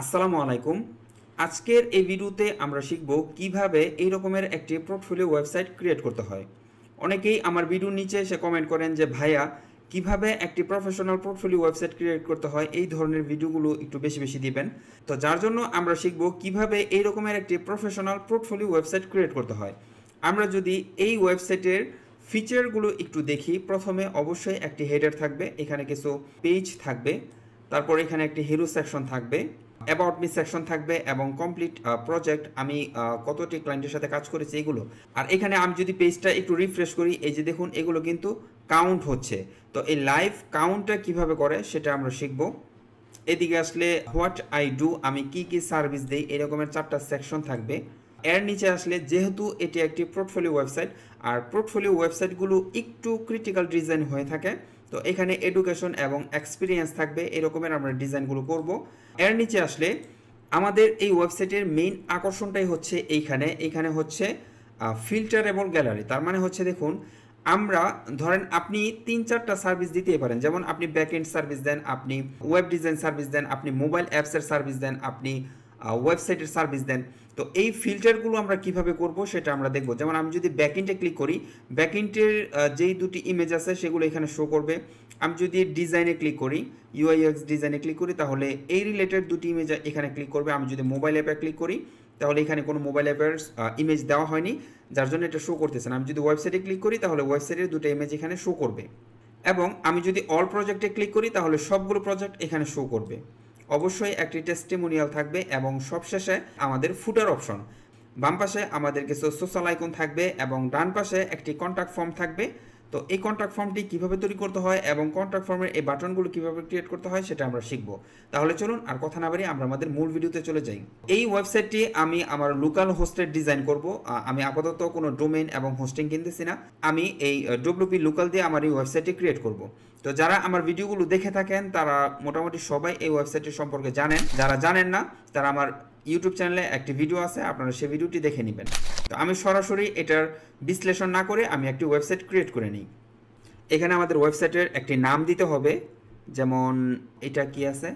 আসসালামু আলাইকুম। আজকের এই ভিডিওতে আমরা শিখব কিভাবে এই রকমের একটি পোর্টফোলিও ওয়েবসাইট ক্রিয়েট করতে হয়। অনেকেই আমার ভিডিওর নিচে এসে কমেন্ট করেন যে ভাইয়া কিভাবে একটি প্রফেশনাল পোর্টফোলিও ওয়েবসাইট ক্রিয়েট করতে হয়, এই ধরনের ভিডিওগুলো একটু বেশি বেশি দিবেন। তো যার জন্য আমরা শিখব কিভাবে এই রকমের একটি প্রফেশনাল পোর্টফোলিও ওয়েবসাইট ক্রিয়েট করতে হয়। আমরা যদি এই ওয়েবসাইটের ফিচারগুলো একটু দেখি, প্রথমে অবশ্যই একটি হেডার থাকবে, এখানে কিছু পেজ থাকবে, তারপর এখানে একটি হিরো সেকশন থাকবে, অ্যাবাউট মি সেকশন থাকবে এবং কমপ্লিট প্রজেক্ট, আমি কতটি ক্লায়েন্টের সাথে কাজ করেছি এগুলো। আর এখানে আমি যদি পেজটা একটু রিফ্রেশ করি, এই যে দেখুন এগুলো কিন্তু কাউন্ট হচ্ছে। তো এই লাইভ কাউন্টটা কিভাবে করে সেটা আমরা শিখব। এদিকে আসলে হোয়াট আই ডু, আমি কি কি সার্ভিস দিই, এরকমের 4টা সেকশন থাকবে। এর নিচে আসলে যেহেতু এটি একটি পোর্টফোলিও ওয়েবসাইট, আর পোর্টফোলিও ওয়েবসাইটগুলো একটু ক্রিটিক্যাল ডিজাইন হয়ে থাকে, তো এখানে এডুকেশন এবং এক্সপিরিয়েন্স থাকবে, এরকমের আমরা ডিজাইনগুলো করব। এর নিচে আসলে আমাদের এই ওয়েবসাইটের মেইন আকর্ষণটাই হচ্ছে এইখানে হচ্ছে ফিল্টারেবল গ্যালারি। তার মানে হচ্ছে দেখুন, আমরা ধরেন আপনি 3-4টা সার্ভিস দিতেই পারেন, যেমন আপনি ব্যাকএন্ড সার্ভিস দেন, আপনি ওয়েব ডিজাইন সার্ভিস দেন, আপনি মোবাইল অ্যাপসের সার্ভিস দেন, আপনি ওয়েবসাইটের সার্ভিস দেন। তো এই ফিল্টারগুলো আমরা কিভাবে করব সেটা আমরা দেখব। যেমন আমি যদি ব্যাকএন্ডে ক্লিক করি, ব্যাকএন্ডের যেই দুটি ইমেজ আছে সেগুলো এখানে শো করবে। আমি যদি ডিজাইনে ক্লিক করি, ইউআইএক্স ডিজাইনে ক্লিক করি, তাহলে এই রিলেটেড দুটি ইমেজ এখানে ক্লিক করবে। আমি যদি মোবাইল অ্যাপে ক্লিক করি, তাহলে এখানে কোনো মোবাইল অ্যাপের ইমেজ দেওয়া হয়নি, যার জন্য এটা শো করতেছে না। আমি যদি ওয়েবসাইটে ক্লিক করি, তাহলে ওয়েবসাইটের দুটো ইমেজ এখানে শো করবে। এবং আমি যদি অল প্রজেক্টে ক্লিক করি, তাহলে সবগুলো প্রজেক্ট এখানে শো করবে। অবশ্যই একটি টেস্টিমোনিয়াল থাকবে এবং সবশেষে আমাদের ফুটার অপশন। বাম পাশে আমাদের কিছু সোশ্যাল আইকন থাকবে এবং ডান পাশে একটি কন্ট্যাক্ট ফর্ম থাকবে। তো এই কন্ট্যাক্ট ফর্মটি কিভাবে তৈরি করতে হয় এবং কন্ট্যাক্ট ফর্মের এই বাটনগুলো কিভাবে ক্রিয়েট করতে হয় সেটা আমরা শিখব। তাহলে চলুন আর কথা না বাড়িয়ে আমরা আমাদের মূল ভিডিওতে চলে যাই। এই ওয়েবসাইটটি আমি আমার লোকাল হোস্টের ডিজাইন করব। আমি আপাতত কোনো ডোমেইন এবং হোস্টিং কিনতেছি না, আমি এই ডব্লিউপি লোকাল দিয়ে আমার এই ওয়েবসাইটটি ক্রিয়েট করব। তো যারা আমার ভিডিওগুলো দেখে থাকেন তারা মোটামুটি সবাই এই ওয়েবসাইটের সম্পর্কে জানেন। যারা জানেন না তারা আমার ইউটিউব চ্যানেলে একটি ভিডিও আছে, আপনারা সেই ভিডিওটি দেখে নেবেন। তো আমি সরাসরি এটার বিশ্লেষণ না করে আমি একটি ওয়েবসাইট ক্রিয়েট করে নিই। এখানে আমাদের ওয়েবসাইটের একটি নাম দিতে হবে, যেমন এটা কি আছে,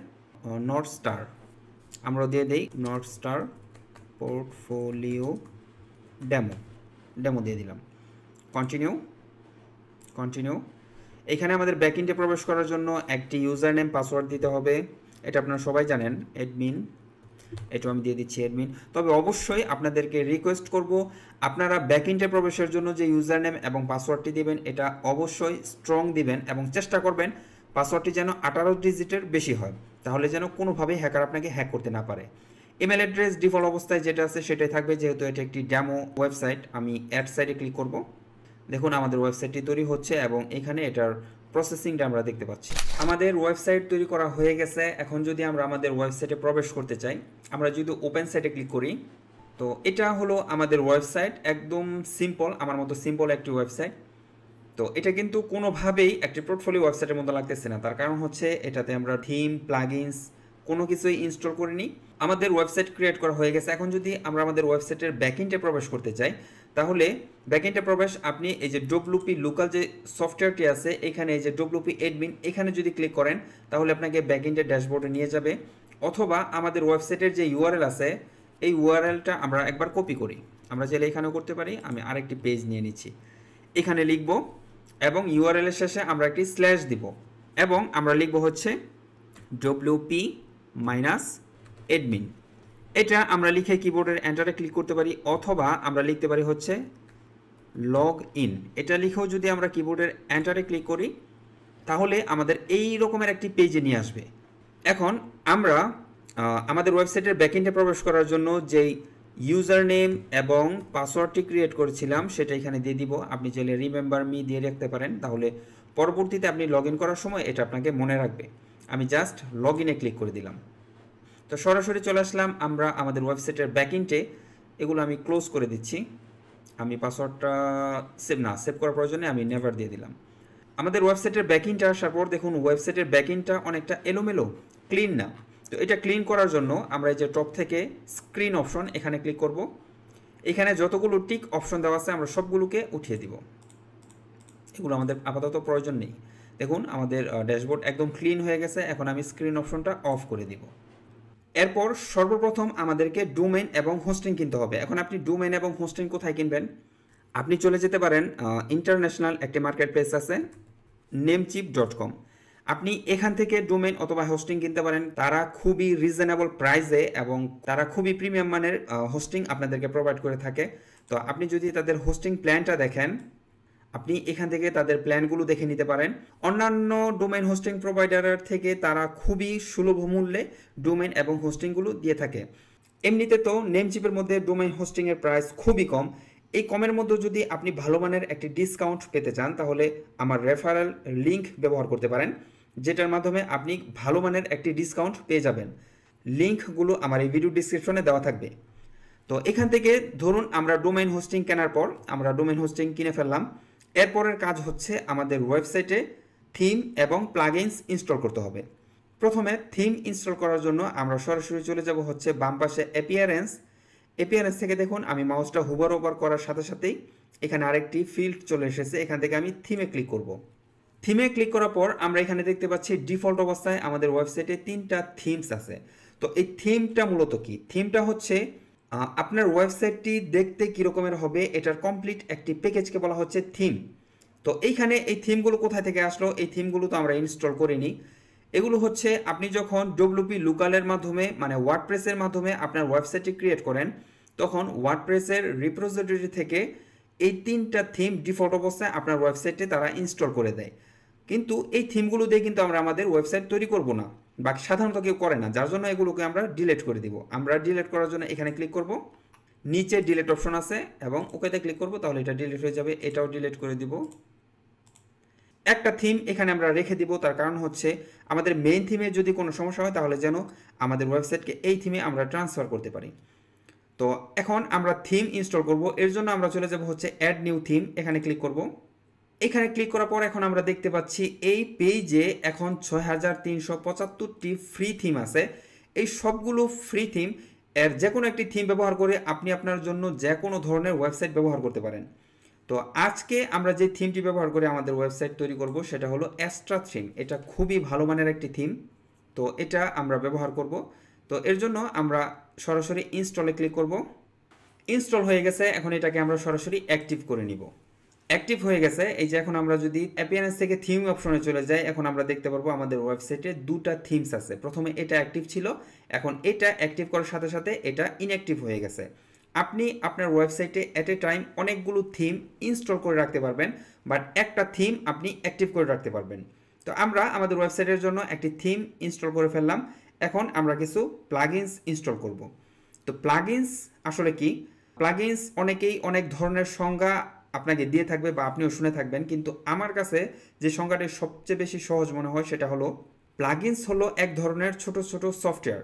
নর্থ স্টার, আমরা দিয়ে দেই নর্থ স্টার পোর্টফোলিও ডেমো দিয়ে দিলাম। কন্টিনিউ। এখানে আমাদের ব্যাকএন্ডে প্রবেশ করার জন্য একটি ইউজার নেম পাসওয়ার্ড দিতে হবে, এটা আপনারা সবাই জানেন, অ্যাডমিন। এটা আমি দিয়ে দিচ্ছি অ্যাডমিন। তবে অবশ্যই আপনাদেরকে রিকোয়েস্ট করব, আপনারা ব্যাকএন্ডে প্রবেশের জন্য যে ইউজার নেম এবং পাসওয়ার্ডটি দিবেন এটা অবশ্যই স্ট্রং দিবেন এবং চেষ্টা করবেন পাসওয়ার্ডটি যেন 18 ডিজিটের বেশি হয়, তাহলে যেন কোনোভাবেই হ্যাকার আপনাকে হ্যাক করতে না পারে। ইমেল অ্যাড্রেস ডিফল্ট অবস্থায় যেটা আছে সেটাই থাকবে, যেহেতু এটা একটি ডেমো ওয়েবসাইট। আমি অ্যাড সাইডে ক্লিক করব। দেখুন আমাদের ওয়েবসাইটটি তৈরি হচ্ছে এবং এখানে এটার প্রসেসিংটা আমরা দেখতে পাচ্ছি। আমাদের ওয়েবসাইট তৈরি করা হয়ে গেছে। এখন যদি আমরা আমাদের ওয়েবসাইটে প্রবেশ করতে চাই, আমরা যদি ওপেন সাইটে ক্লিক করি, তো এটা হলো আমাদের ওয়েবসাইট। একদম সিম্পল, আমার মতো সিম্পল একটি ওয়েবসাইট। তো এটা কিন্তু কোনোভাবেই একটি পোর্টফোলিও ওয়েবসাইটের মতো লাগতেছে না, তার কারণ হচ্ছে এটাতে আমরা থিম প্লাগইনস কোনো কিছুই ইনস্টল করিনি। আমাদের ওয়েবসাইট ক্রিয়েট করা হয়ে গেছে। এখন যদি আমরা আমাদের ওয়েবসাইটের ব্যাকএন্ডে প্রবেশ করতে চাই, তাহলে ব্যাকএন্ডে প্রবেশ আপনি এই যে ডব্লিউপি লোকাল যে সফটওয়্যারটি আছে, এখানে এই যে ডব্লিউপি অ্যাডমিন, এখানে যদি ক্লিক করেন তাহলে আপনাকে ব্যাকএন্ডের ড্যাশবোর্ডে নিয়ে যাবে। অথবা আমাদের ওয়েবসাইটের যে ইউআরএল আছে, এই ইউআরএলটা আমরা একবার কপি করি, আমরা চাইলে এখানেও করতে পারি। আমি আরেকটি পেজ নিয়ে নিচ্ছি, এখানে লিখব এবং ইউআরএল এর শেষে আমরা একটি স্ল্যাশ দিব এবং আমরা লিখব হচ্ছে wp-admin। এটা আমরা লিখে কিবোর্ডের এন্টারে ক্লিক করতে পারি, অথবা আমরা লিখতে পারি হচ্ছে লগ ইন। এটা লিখেও যদি আমরা কিবোর্ডের এন্টারে ক্লিক করি তাহলে আমাদের এই রকমের একটি পেজে নিয়ে আসবে। এখন আমরা আমাদের ওয়েবসাইটের ব্যাকএন্ডে প্রবেশ করার জন্য যেই ইউজার নেম এবং পাসওয়ার্ডটি ক্রিয়েট করেছিলাম সেটা এখানে দিয়ে দিব। আপনি চাইলে রিমেম্বার মি দিয়ে রাখতে পারেন, তাহলে পরবর্তীতে আপনি লগ ইন করার সময় এটা আপনাকে মনে রাখবে। আমি জাস্ট লগ ইনে ক্লিক করে দিলাম। তো সরাসরি চলে আসলাম আমরা আমাদের ওয়েবসাইটের ব্যাকএন্ডে। এগুলো আমি ক্লোজ করে দিচ্ছি। আমি পাসওয়ার্ডটা সেভ করার প্রয়োজনে আমি নেভার দিয়ে দিলাম। আমাদের ওয়েবসাইটের ব্যাকএন্ডে আসার পর দেখুন ওয়েবসাইটের ব্যাকএন্ডটা অনেকটা এলোমেলো, ক্লিন না। তো এটা ক্লিন করার জন্য আমরা এই যে টপ থেকে স্ক্রিন অপশন এখানে ক্লিক করব। এখানে যতগুলো টিক অপশন দেওয়া আছে আমরা সবগুলোকে উঠিয়ে দিব, এগুলো আমাদের আপাতত প্রয়োজন নেই। দেখুন আমাদের ড্যাশবোর্ড একদম ক্লিন হয়ে গেছে। এখন আমি স্ক্রিন অপশনটা অফ করে দিব। এরপর সর্বপ্রথম আমাদেরকে ডোমেইন এবং হোস্টিং কিনতে হবে। এখন আপনি ডোমেইন এবং হোস্টিং কোথায় কিনবেন? আপনি চলে যেতে পারেন ইন্টারন্যাশনাল একটি মার্কেট প্লেস আছে namecheap.com। আপনি এখান থেকে ডোমেইন অথবা হোস্টিং কিনতে পারেন। তারা খুবই রিজনেবল প্রাইসে এবং তারা খুবই প্রিমিয়াম মানের হোস্টিং আপনাদেরকে প্রোভাইড করে থাকে। তো আপনি যদি তাদের হোস্টিং প্ল্যানটা দেখেন, আপনি এখান থেকে তাদের প্ল্যানগুলো দেখে নিতে পারেন। অন্যান্য ডোমেইন হোস্টিং প্রোভাইডারের থেকে তারা খুবই সুলভ মূল্যে ডোমেইন এবং হোস্টিংগুলো দিয়ে থাকে। এমনিতে তো নেমচিপের মধ্যে ডোমেইন হোস্টিংয়ের প্রাইস খুবই কম। এই কমের মধ্যে যদি আপনি ভালো মানের একটি ডিসকাউন্ট পেতে চান তাহলে আমার রেফারেল লিঙ্ক ব্যবহার করতে পারেন, যেটার মাধ্যমে আপনি ভালো মানের একটি ডিসকাউন্ট পেয়ে যাবেন। লিঙ্কগুলো আমার এই ভিডিও ডিসক্রিপশনে দেওয়া থাকবে। তো এখান থেকে ধরুন আমরা ডোমেইন হোস্টিং কেনার পর আমরা ডোমেইন হোস্টিং কিনে ফেললাম। এরপরের কাজ হচ্ছে আমাদের ওয়েবসাইটে থিম এবং প্লাগইনস ইনস্টল করতে হবে। প্রথমে থিম ইনস্টল করার জন্য আমরা সরাসরি চলে যাব হচ্ছে বাম পাশে অ্যাপিয়ারেন্স থেকে দেখুন আমি মাউসটা হুভার ওভার করার সাথে সাথেই এখানে আরেকটি ফিল্ড চলে এসেছে। এখান থেকে আমি থিমে ক্লিক করব। থিমে ক্লিক করার পর আমরা এখানে দেখতে পাচ্ছি ডিফল্ট অবস্থায় আমাদের ওয়েবসাইটে 3টা থিমস আছে। তো এই থিমটা মূলত কি? থিমটা হচ্ছে আপনার ওয়েবসাইটটি দেখতে কীরকমের হবে এটার কমপ্লিট একটি প্যাকেজকে বলা হচ্ছে থিম। তো এইখানে এই থিমগুলো কোথায় থেকে আসলো? এই থিমগুলো তো আমরা ইনস্টল করিনি। এগুলো হচ্ছে আপনি যখন ডব্লিউপি লোকালের মাধ্যমে মানে ওয়ার্ডপ্রেসের মাধ্যমে আপনার ওয়েবসাইটটি ক্রিয়েট করেন তখন ওয়ার্ডপ্রেসের রিপোজিটরি থেকে এই 3টা থিম ডিফল্ট অবস্থায় আপনার ওয়েবসাইটে তারা ইনস্টল করে দেয়। কিন্তু এই থিমগুলো দিয়ে কিন্তু আমরা আমাদের ওয়েবসাইট তৈরি করব না, বা সাধারণত কেউ করে না, যার জন্য এগুলোকে আমরা ডিলিট করে দিব। আমরা ডিলিট করার জন্য এখানে ক্লিক করব, নিচে ডিলিট অপশন আছে এবং ওকেতে ক্লিক করব, তাহলে এটা ডিলিট হয়ে যাবে। এটাও ডিলিট করে দিব। একটা থিম এখানে আমরা রেখে দিব, তার কারণ হচ্ছে আমাদের মেইন থিমে যদি কোনো সমস্যা হয় তাহলে যেন আমাদের ওয়েবসাইটকে এই থিমে আমরা ট্রান্সফার করতে পারি। তো এখন আমরা থিম ইনস্টল করব, এর জন্য আমরা চলে যাব হচ্ছে অ্যাড নিউ থিম, এখানে ক্লিক করব। এখানে ক্লিক করার পর এখন আমরা দেখতে পাচ্ছি এই পেজে এখন 6375টি ফ্রি থিম আছে। এই সবগুলো ফ্রি থিম, এর যে কোনো একটি থিম ব্যবহার করে আপনি আপনার জন্য যে কোনো ধরনের ওয়েবসাইট ব্যবহার করতে পারেন। তো আজকে আমরা যে থিমটি ব্যবহার করে আমাদের ওয়েবসাইট তৈরি করব সেটা হলো অ্যাস্ট্রা থিম। এটা খুবই ভালো মানের একটি থিম, তো এটা আমরা ব্যবহার করব। তো এর জন্য আমরা সরাসরি ইনস্টলে ক্লিক করব। ইনস্টল হয়ে গেছে, এখন এটাকে আমরা সরাসরি অ্যাক্টিভ করে নিব। অ্যাক্টিভ হয়ে গেছে। এই যে এখন আমরা যদি অ্যাপিয়ারেন্স থেকে থিম অপশনে চলে যাই, এখন আমরা দেখতে পারবো আমাদের ওয়েবসাইটে 2টা থিমস আছে। প্রথমে এটা অ্যাক্টিভ ছিল, এখন এটা অ্যাক্টিভ করার সাথে সাথে এটা ইনঅ্যাক্টিভ হয়ে গেছে। আপনি আপনার ওয়েবসাইটে অ্যাট এ টাইম অনেকগুলো থিম ইনস্টল করে রাখতে পারবেন, বাট একটা থিম আপনি অ্যাক্টিভ করে রাখতে পারবেন। তো আমরা আমাদের ওয়েবসাইটের জন্য একটি থিম ইনস্টল করে ফেললাম। এখন আমরা কিছু প্লাগইনস ইনস্টল করব। তো প্লাগইনস আসলে কি? প্লাগইনস অনেকেই অনেক ধরনের সংজ্ঞা আপনাকে দিয়ে থাকবে বা আপনিও শুনে থাকবেন, কিন্তু আমার কাছে যে সংজ্ঞাটি সবচেয়ে বেশি সহজ মনে হয় সেটা হলো প্লাগইনস হলো এক ধরনের ছোট ছোট সফটওয়্যার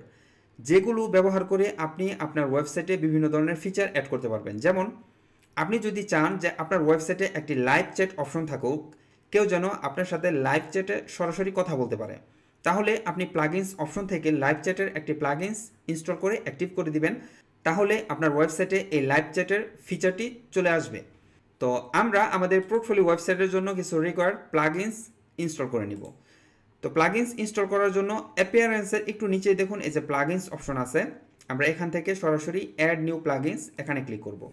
যেগুলো ব্যবহার করে আপনি আপনার ওয়েবসাইটে বিভিন্ন ধরনের ফিচার অ্যাড করতে পারবেন। যেমন আপনি যদি চান যে আপনার ওয়েবসাইটে একটি লাইভ চ্যাট অপশন থাকুক, কেউ যেন আপনার সাথে লাইভ চ্যাটে সরাসরি কথা বলতে পারে, তাহলে আপনি প্লাগইনস অপশন থেকে লাইভ চ্যাটের একটি প্লাগইনস ইনস্টল করে অ্যাক্টিভ করে দিবেন, তাহলে আপনার ওয়েবসাইটে এই লাইভ চ্যাটের ফিচারটি চলে আসবে। তো আমরা আমাদের পোর্টফোলিও ওয়েবসাইটের জন্য কিছু রিকোয়ার্ড প্লাগইনস ইনস্টল করে নিব। তো প্লাগইনস ইনস্টল করার জন্য অ্যাপিয়ারেন্সের একটু নিচে দেখুন এই যে প্লাগইনস অপশন আছে, আমরা এখান থেকে সরাসরি অ্যাড নিউ প্লাগইনস এখানে ক্লিক করব।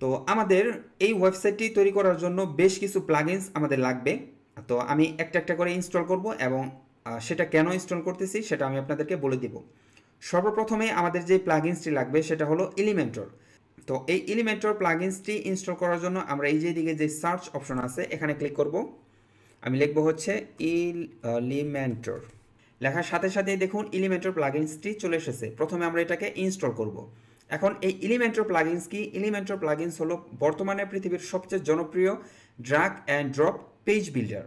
তো আমাদের এই ওয়েবসাইটটি তৈরি করার জন্য বেশ কিছু প্লাগইনস আমাদের লাগবে। তো আমি একটা একটা করে ইনস্টল করব এবং সেটা কেন ইনস্টল করতেছি সেটা আমি আপনাদেরকে বলে দিব। সর্বপ্রথমে আমাদের যে প্লাগইনসটি লাগবে সেটা হলো এলিমেন্টর। তো এই এলিমেন্টর প্লাগইনসটি ইনস্টল করার জন্য আমরা এই যে দিকে যে সার্চ অপশন আছে এখানে ক্লিক করব। আমি লিখব হচ্ছে এলিমেন্টর, লেখার সাথে সাথেই দেখুন এলিমেন্টর প্লাগইনসটি চলে এসেছে। প্রথমে আমরা এটাকে ইনস্টল করব। এখন এই এলিমেন্টর প্লাগইনস কি? এলিমেন্টর প্লাগইনস হলো বর্তমানে পৃথিবীর সবচেয়ে জনপ্রিয় drag and drop page builder.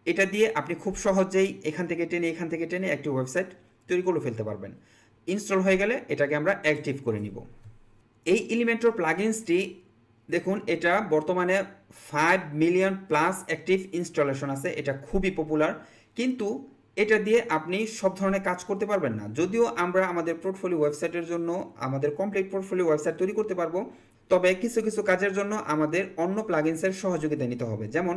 এটা দিয়ে আপনি খুব সহজেই এখান থেকে টেনে একটি ওয়েবসাইট তৈরি করে ফেলতে পারবেন। ইনস্টল হয়ে গেলে এটাকে আমরা অ্যাক্টিভ করে নিব। এই এলিমেন্টর প্লাগইনসটি দেখুন এটা বর্তমানে 5 মিলিয়ন প্লাস অ্যাক্টিভ ইনস্টলেশন আছে, এটা খুবই পপুলার, কিন্তু এটা দিয়ে আপনি সব ধরনের কাজ করতে পারবেন না। যদিও আমরা আমাদের পোর্টফোলিও ওয়েবসাইটের জন্য আমাদের কমপ্লিট পোর্টফোলিও ওয়েবসাইট তৈরি করতে পারবো, তবে কিছু কিছু কাজের জন্য আমাদের অন্য প্লাগইনসের সহযোগিতা নিতে হবে। যেমন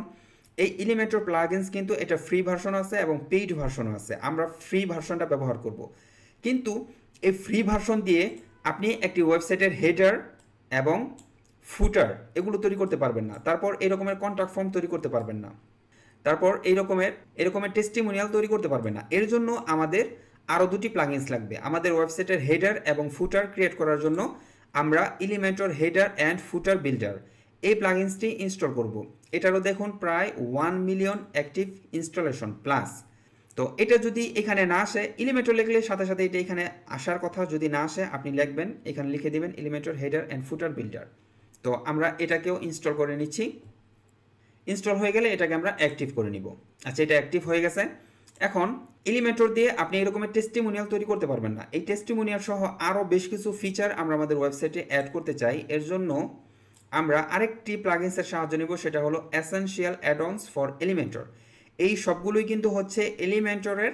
এই এলিমেন্টর প্লাগইনস কিন্তু এটা ফ্রি ভার্সন আছে এবং পেইড ভার্সনও আছে, আমরা ফ্রি ভার্সনটা ব্যবহার করব। কিন্তু এই ফ্রি ভার্সন দিয়ে আপনি একটি ওয়েবসাইটের হেডার এবং ফুটার এগুলো তৈরি করতে পারবেন না। তারপর এই রকমের কন্ট্যাক্ট ফর্ম তৈরি করতে পারবেন না। তারপর এরকমের টেস্টিমোনিয়াল তৈরি করতে পারবেন না। এর জন্য আমাদের আরও দুটি প্লাগইনস লাগবে। আমাদের ওয়েবসাইটের হেডার এবং ফুটার ক্রিয়েট করার জন্য আমরা Elementor header and footer builder এই প্লাগইনসটি ইনস্টল করব। এটারও দেখুন প্রায় 1 মিলিয়ন অ্যাক্টিভ ইনস্টলেশন প্লাস। তো এটা যদি এখানে না আসে, এলিমেন্টর লিখলে সাথে সাথে এটা এখানে আসার কথা। যদি না আসে আপনি লিখবেন, এখানে লিখে দেবেন Elementor header and footer builder. তো আমরা এটাকেও ইনস্টল করে নিচ্ছি। ইনস্টল হয়ে গেলে এটাকে আমরা অ্যাক্টিভ করে নিব। আচ্ছা, এটা অ্যাক্টিভ হয়ে গেছে। এখন এলিমেন্টর দিয়ে আপনি এরকমের টেস্টিমোনিয়াল তৈরি করতে পারবেন না। এই টেস্টিমোনিয়াল সহ আরও বেশ কিছু ফিচার আমরা আমাদের ওয়েবসাইটে অ্যাড করতে চাই। এর জন্য আমরা আরেকটি প্লাগইনসের সাহায্য নিব, সেটা হলো এসেনশিয়াল অ্যাডঅনস ফর এলিমেন্টর। এই সবগুলোই কিন্তু হচ্ছে এলিমেন্টরের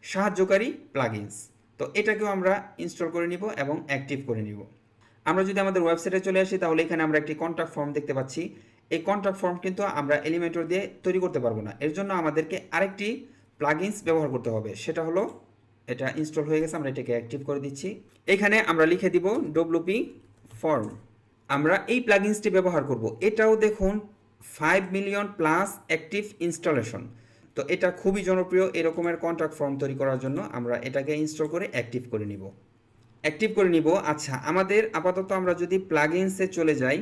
সাহায্যকারী প্লাগইনস। তো এটাকেও আমরা ইনস্টল করে নিব এবং অ্যাক্টিভ করে নিব। আমরা যদি আমাদের ওয়েবসাইটে চলে আসি, তাহলে এখানে আমরা একটি কন্ট্যাক্ট ফর্ম দেখতে পাচ্ছি। এই কন্ট্যাক্ট ফর্ম কিন্তু আমরা এলিমেন্টর দিয়ে তৈরি করতে পারবো না। এর জন্য আমাদেরকে আরেকটি প্লাগইনস ব্যবহার করতে হবে, সেটা হলো এটা ইনস্টল হয়ে গেছে। আমরা এটাকে অ্যাক্টিভ করে দিচ্ছি। এখানে আমরা লিখে দিব ডব্লিউপি ফর্ম। আমরা এই প্লাগইনসটি ব্যবহার করব। এটাও দেখুন 5 মিলিয়ন প্লাস অ্যাক্টিভ ইনস্টলেশন। তো এটা খুবই জনপ্রিয় এরকমের কন্ট্যাক্ট ফর্ম তৈরি করার জন্য। আমরা এটাকে ইনস্টল করে অ্যাক্টিভ করে নিব। আচ্ছা, আমাদের আপাতত আমরা যদি প্লাগইনসে চলে যাই,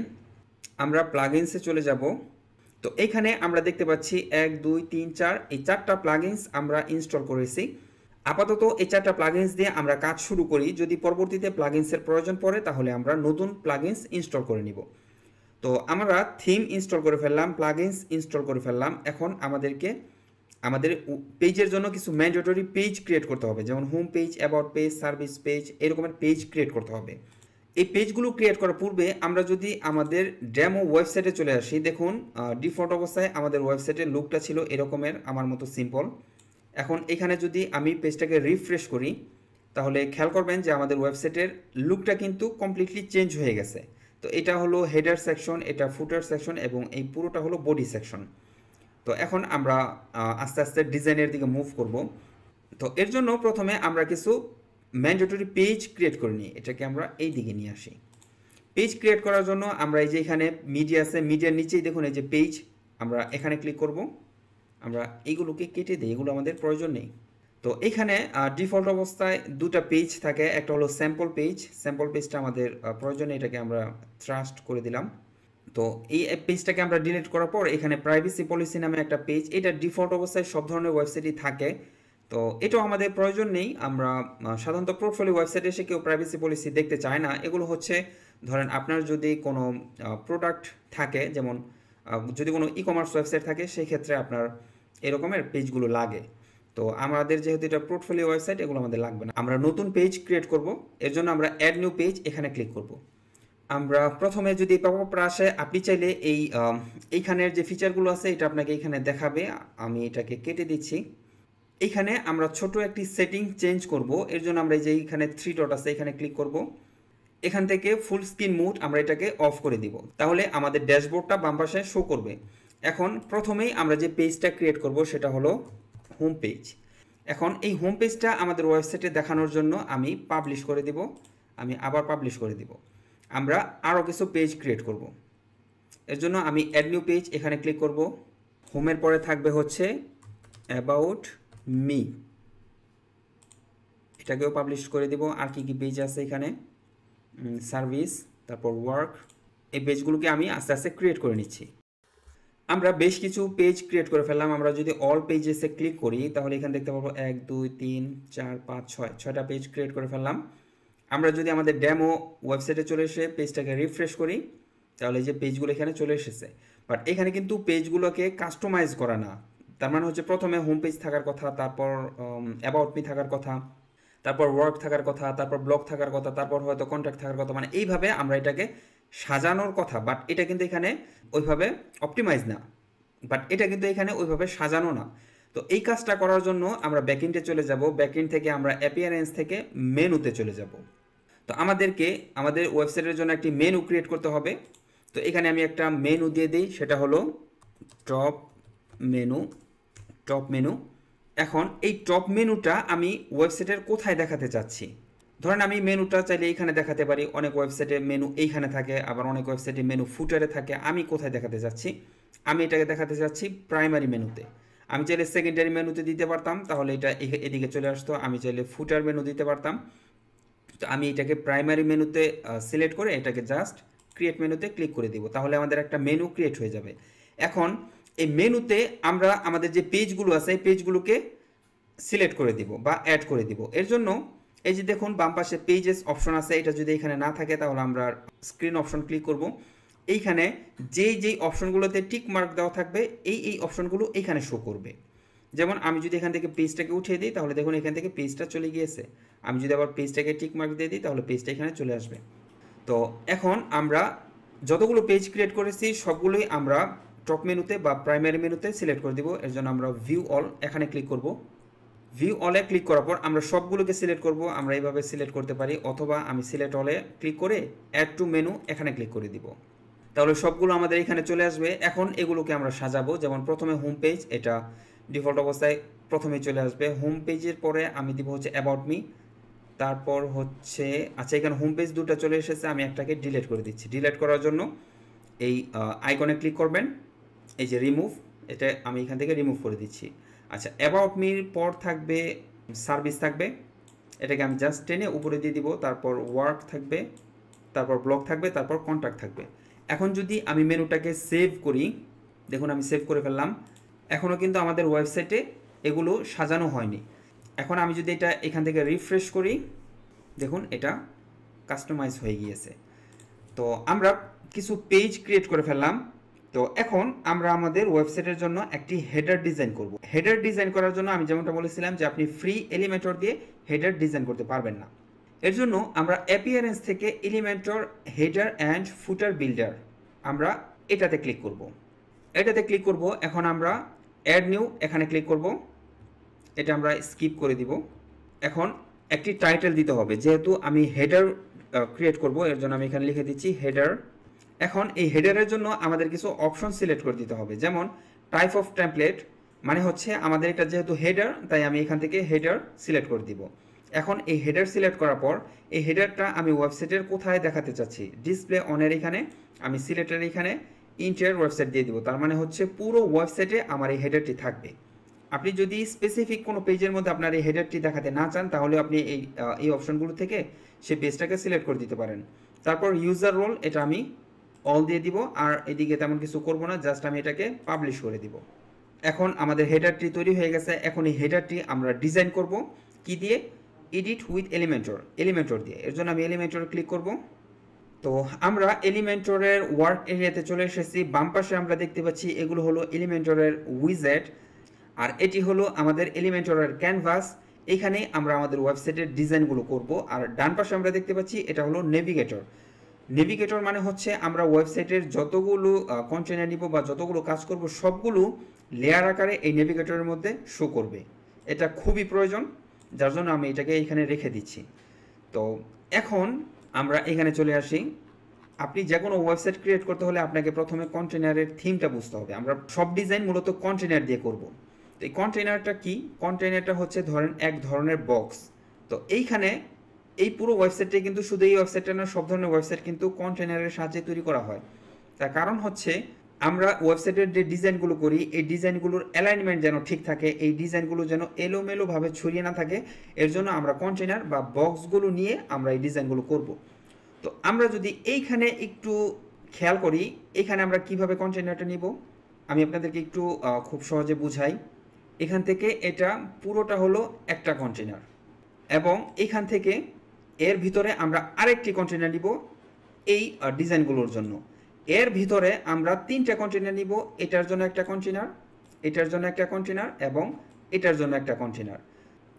আমরা প্লাগইনসে চলে যাব। তো এখানে আমরা দেখতে পাচ্ছি 1 2 3 4 এই 4টা প্লাগইনস আমরা ইনস্টল করেছি। আপাতত এই 4টা প্লাগইনস দিয়ে আমরা কাজ শুরু করি। যদি পরবর্তীতে প্লাগইনসের প্রয়োজন পড়ে তাহলে আমরা নতুন প্লাগইনস ইনস্টল করে নিব। তো আমরা থিম ইনস্টল করে ফেললাম, প্লাগইনস ইনস্টল করে ফেললাম। এখন আমাদের পেজের জন্য কিছু ম্যান্ডেটরি পেজ ক্রিয়েট করতে হবে, যেমন home page, about page, service page, এরকমের পেজ ক্রিয়েট করতে হবে। এই পেজগুলো ক্রিয়েট করার পূর্বে আমরা যদি আমাদের ডেমো ওয়েবসাইটে চলে আসি, দেখুন ডিফল্ট অবস্থায় আমাদের ওয়েবসাইটের লুকটা ছিল এরকমের, আমার মতো সিম্পল। এখন এখানে যদি আমি পেজটাকে রিফ্রেশ করি, তাহলে খেয়াল করবেন যে আমাদের ওয়েবসাইটের লুকটা কিন্তু কমপ্লিটলি চেঞ্জ হয়ে গেছে। তো এটা হলো হেডার সেকশন, এটা ফুটার সেকশন এবং এই পুরোটা হলো বডি সেকশন। তো এখন আমরা আস্তে আস্তে ডিজাইনের দিকে মুভ করব। তো এর জন্য প্রথমে আমরা কিছু ম্যান্ডেটরি পেজ ক্রিয়েট করে নিই। এটাকে আমরা এই দিকে নিয়ে আসি। পেজ ক্রিয়েট করার জন্য আমরা এই যে এখানে মিডিয়া আছে, মিডিয়ার নিচেই দেখুন এই যে পেজ, আমরা এখানে ক্লিক করব। আমরা এইগুলোকে কেটে দিই, এগুলো আমাদের প্রয়োজন নেই। তো এখানে ডিফল্ট অবস্থায় দুটা পেজ থাকে, একটা হলো স্যাম্পল পেজ। স্যাম্পল পেজটা আমাদের প্রয়োজনে, এটাকে আমরা ট্রাস্ট করে দিলাম। তো এই পেজটাকে আমরা ডিলিট করার পর এখানে প্রাইভেসি পলিসি নামে একটা পেজ, এটা ডিফল্ট অবস্থায় সব ধরনের ওয়েবসাইটই থাকে। তো এটাও আমাদের প্রয়োজন নেই। আমরা সাধারণত পোর্টফোলিও ওয়েবসাইটে এসে কেউ প্রাইভেসি পলিসি দেখতে চায় না। এগুলো হচ্ছে ধরেন আপনার যদি কোনো প্রোডাক্ট থাকে, যেমন যদি কোনো ই কমার্স ওয়েবসাইট থাকে, সেই ক্ষেত্রে আপনার এরকমের পেজগুলো লাগে। তো আমাদের যেহেতু এটা পোর্টফোলিও ওয়েবসাইট, এগুলো আমাদের লাগবে না। আমরা নতুন পেজ ক্রিয়েট করব। এর জন্য আমরা অ্যাড নিউ পেজ এখানে ক্লিক করব। আমরা প্রথমে যদি পপআপটা আসে, আপনি চাইলে এইখানের যে ফিচারগুলো আছে এটা আপনাকে এখানে দেখাবে। আমি এটাকে কেটে দিচ্ছি। এইখানে আমরা ছোট একটি সেটিং চেঞ্জ করব। এর জন্য আমরা যে এইখানে 3 ডট আছে এখানে ক্লিক করব। এখান থেকে ফুল স্ক্রিন মোড আমরা এটাকে অফ করে দিব, তাহলে আমাদের ড্যাশবোর্ডটা বাম পাশে শো করবে। এখন প্রথমেই আমরা যে পেজটা ক্রিয়েট করব সেটা হলো হোম পেজ। এখন এই হোম পেজটা আমাদের ওয়েবসাইটে দেখানোর জন্য আমি পাবলিশ করে দিব। আমি আবার পাবলিশ করে দিব। আমরা আরও কিছু পেজ ক্রিয়েট করব। এর জন্য আমি অ্যাড নিউ পেজ এখানে ক্লিক করব। হোমের পরে থাকবে হচ্ছে অ্যাবাউট মি, এটাকেও পাবলিশ করে দিব। আর কি কি পেজ আছে এখানে, সার্ভিস, তারপর ওয়ার্ক, এই পেজগুলোকে আমি আস্তে আস্তে ক্রিয়েট করে নিচ্ছি। আমরা বেশ কিছু পেজ ক্রিয়েট করে ফেললাম। আমরা যদি অল পেজেসে ক্লিক করি তাহলে এখানে দেখতে পাবো 1 2 3 4 5 6 6টা পেজ ক্রিয়েট করে ফেললাম। আমরা যদি আমাদের ডেমো ওয়েবসাইটে চলে এসে পেজটাকে রিফ্রেশ করি, তাহলে যে পেজগুলো এখানে চলে এসেছে। বাট এখানে কিন্তু পেজগুলোকে কাস্টমাইজ করা না। তার মানে হচ্ছে প্রথমে হোম পেজ থাকার কথা, তারপর অ্যাবাউট মি থাকার কথা, তারপর ওয়ার্ক থাকার কথা, তারপর ব্লগ থাকার কথা, তারপর হয়তো কন্ট্যাক্ট থাকার কথা। মানে এইভাবে আমরা এটাকে সাজানোর কথা। বাট এটা কিন্তু এখানে ওইভাবে অপটিমাইজ না, বাট এটা কিন্তু এখানে ওইভাবে সাজানো না। তো এই কাজটা করার জন্য আমরা ব্যাকএন্ডে চলে যাব। ব্যাকএন্ড থেকে আমরা অ্যাপিয়ারেন্স থেকে মেনুতে চলে যাব। তো আমাদেরকে আমাদের ওয়েবসাইটের জন্য একটি মেনু ক্রিয়েট করতে হবে। তো এখানে আমি একটা মেনু দিয়ে দিই, সেটা হলো টপ মেনু। এখন এই টপ মেনুটা আমি ওয়েবসাইটের কোথায় দেখাতে চাচ্ছি, ধরেন আমি মেনুটা চাইলে এইখানে দেখাতে পারি, অনেক ওয়েবসাইটে মেনু এইখানে থাকে, আবার অনেক ওয়েবসাইটে মেনু ফুটারে থাকে। আমি কোথায় দেখাতে যাচ্ছি? আমি এটাকে দেখাতে যাচ্ছি প্রাইমারি মেনুতে। আমি চাইলে সেকেন্ডারি মেনুতে দিতে পারতাম, তাহলে এটা এদিকে চলে আসতো। আমি চাইলে ফুটার মেনু দিতে পারতাম। তো আমি এটাকে প্রাইমারি মেনুতে সিলেক্ট করে এটাকে জাস্ট ক্রিয়েট মেনুতে ক্লিক করে দিব, তাহলে আমাদের একটা মেনু ক্রিয়েট হয়ে যাবে। এখন এই মেনুতে আমরা আমাদের যে পেজগুলো আছে এই পেজগুলোকে সিলেক্ট করে দিব বা অ্যাড করে দিব। এর জন্য এই যে দেখুন বাম পাশে পেজেস অপশন আছে, এটা যদি এখানে না থাকে তাহলে আমরা স্ক্রিন অপশন ক্লিক করব। এইখানে যেই অপশনগুলোতে টিক মার্ক দেওয়া থাকবে এই অপশনগুলো এইখানে শো করবে। যেমন আমি যদি এখান থেকে পেজটাকে উঠিয়ে দিই তাহলে দেখুন এখান থেকে পেজটা চলে গিয়েছে। আমি যদি আবার পেজটাকে টিক মার্ক দিয়ে দিই তাহলে পেজটা এখানে চলে আসবে। তো এখন আমরা যতগুলো পেজ ক্রিয়েট করেছি সবগুলোই আমরা টপ মেনুতে বা প্রাইমারি মেনুতে সিলেক্ট করে দিব। এর জন্য আমরা ভিউ অল এখানে ক্লিক করব। ভিউ অলে ক্লিক করার পর আমরা সবগুলোকে সিলেক্ট করব। আমরা এইভাবে সিলেক্ট করতে পারি, অথবা আমি সিলেক্ট অলে ক্লিক করে অ্যাড টু মেনু এখানে ক্লিক করে দিব। তাহলে সবগুলো আমাদের এখানে চলে আসবে। এখন এগুলোকে আমরা সাজাবো। যেমন প্রথমে হোম পেজ, এটা ডিফল্ট অবস্থায় প্রথমেই চলে আসবে। হোম পেজের পরে আমি দিব হচ্ছে অ্যাবাউট মি, তারপর হচ্ছে আচ্ছা এখানে হোম পেজ দুটো চলে এসেছে, আমি একটাকে ডিলিট করে দিচ্ছি। ডিলিট করার জন্য এই আইকনে ক্লিক করবেন, এই যে রিমুভ, এটা আমি এখান থেকে রিমুভ করে দিচ্ছি। আচ্ছা অ্যাবাউট মির পর থাকবে সার্ভিস থাকবে, এটাকে আমি জাস্ট টেনে উপরে দিয়ে দিব। তারপর ওয়ার্ক থাকবে, তারপর ব্লগ থাকবে, তারপর কন্ট্যাক্ট থাকবে। এখন যদি আমি মেনুটাকে সেভ করি, দেখুন আমি সেভ করে ফেললাম। এখনও কিন্তু আমাদের ওয়েবসাইটে এগুলো সাজানো হয়নি। এখন আমি যদি এটা এখান থেকে রিফ্রেশ করি, দেখুন এটা কাস্টমাইজ হয়ে গিয়েছে। তো আমরা কিছু পেজ ক্রিয়েট করে ফেললাম। তো এখন আমরা আমাদের ওয়েবসাইটের জন্য একটি হেডার ডিজাইন করব। হেডার ডিজাইন করার জন্য আমি যেমনটা বলেছিলাম যে আপনি ফ্রি এলিমেন্টর দিয়ে হেডার ডিজাইন করতে পারবেন না। এর জন্য আমরা অ্যাপিয়ারেন্স থেকে Elementor header and footer builder আমরা এটাতে ক্লিক করব। এটাতে ক্লিক করব। এখন আমরা অ্যাড নিউ এখানে ক্লিক করব, এটা আমরা স্কিপ করে দিব। এখন একটি টাইটেল দিতে হবে, যেহেতু আমি হেডার ক্রিয়েট করব এর জন্য আমি এখানে লিখে দিচ্ছি হেডার। এখন এই হেডারের জন্য আমাদের কিছু অপশন সিলেক্ট করে দিতে হবে, যেমন টাইপ অফ টেমপ্লেট, মানে হচ্ছে আমাদের এটা যেহেতু হেডার তাই আমি এখান থেকে হেডার সিলেক্ট করে দিব। এখন এই হেডার সিলেক্ট করার পর এই হেডারটা আমি ওয়েবসাইটের কোথায় দেখাতে চাচ্ছি, ডিসপ্লে অনের এখানে আমি সিলেক্টের এখানে ইন্টায়ার ওয়েবসাইট দিয়ে দিব। তার মানে হচ্ছে পুরো ওয়েবসাইটে আমার এই হেডারটি থাকবে। আপনি যদি স্পেসিফিক কোনো পেজের মধ্যে আপনার এই হেডারটি দেখাতে না চান তাহলে আপনি এই অপশনগুলো থেকে সেই পেজটাকে সিলেক্ট করে দিতে পারেন। তারপর ইউজার রোল, এটা আমি অল দিয়ে দিব, আর এদিকে তেমন কিছু করব না, জাস্ট আমি এটাকে পাবলিশ করে দিব। এখন আমাদের হেডারটি তৈরি হয়ে গেছে। এখন এই হেডারটি আমরা ডিজাইন করব কি দিয়ে, এডিট উইথ এলিমেন্টর দিয়ে। এর জন্য আমি এলিমেন্টর ক্লিক করব। তো আমরা এলিমেন্টরের ওয়ার্ক এরিয়াতে চলে এসেছি। বাম পাশে আমরা দেখতে পাচ্ছি এগুলো হলো এলিমেন্টরের উইজেট, আর এটি হলো আমাদের এলিমেন্টরের ক্যানভাস। এখানে আমরা আমাদের ওয়েবসাইটের ডিজাইনগুলো করব। আর ডান পাশে আমরা দেখতে পাচ্ছি এটা হলো নেভিগেটর। নেভিগেটর মানে হচ্ছে আমরা ওয়েবসাইটের যতগুলো কন্টেনার নিব বা যতগুলো কাজ করব সবগুলো লেয়ার আকারে এই নেভিগেটরের মধ্যে শো করবে। এটা খুবই প্রয়োজন, যার জন্য আমি এটাকে এখানে রেখে দিচ্ছি। তো এখন আমরা এখানে চলে আসি। আপনি যে কোনো ওয়েবসাইট ক্রিয়েট করতে হলে আপনাকে প্রথমে কন্টেনারের থিমটা বুঝতে হবে। আমরা সব ডিজাইন মূলত কন্টেনার দিয়ে করব। তো এই কন্টেনারটা কি? কন্টেনারটা হচ্ছে ধরেন এক ধরনের বক্স। তো এইখানে এই পুরো ওয়েবসাইটটা কিন্তু শুধু এই ওয়েবসাইটটা না, সব ধরনের ওয়েবসাইট কিন্তু কন্টেনারের সাহায্যে তৈরি করা হয়। তার কারণ হচ্ছে আমরা ওয়েবসাইটের যে ডিজাইনগুলো করি এই ডিজাইনগুলোর অ্যালাইনমেন্ট যেন ঠিক থাকে, এই ডিজাইনগুলো যেন এলোমেলোভাবে ছড়িয়ে না থাকে। এর জন্য আমরা কন্টেনার বা বক্সগুলো নিয়ে আমরা এই ডিজাইনগুলো করব। তো আমরা যদি এইখানে একটু খেয়াল করি, এখানে আমরা কিভাবে কন্টেনারটা নিব আমি আপনাদেরকে একটু খুব সহজে বুঝাই। এখান থেকে এটা পুরোটা হলো একটা কন্টেনার, এবং এখান থেকে এর ভিতরে আমরা আরেকটি কন্টেনার নিব এই ডিজাইনগুলোর জন্য। এর ভিতরে আমরা তিনটা কন্টেনার নিব, এটার জন্য একটা কন্টেনার, এটার জন্য একটা কন্টেনার এবং এটার জন্য একটা কন্টেনার।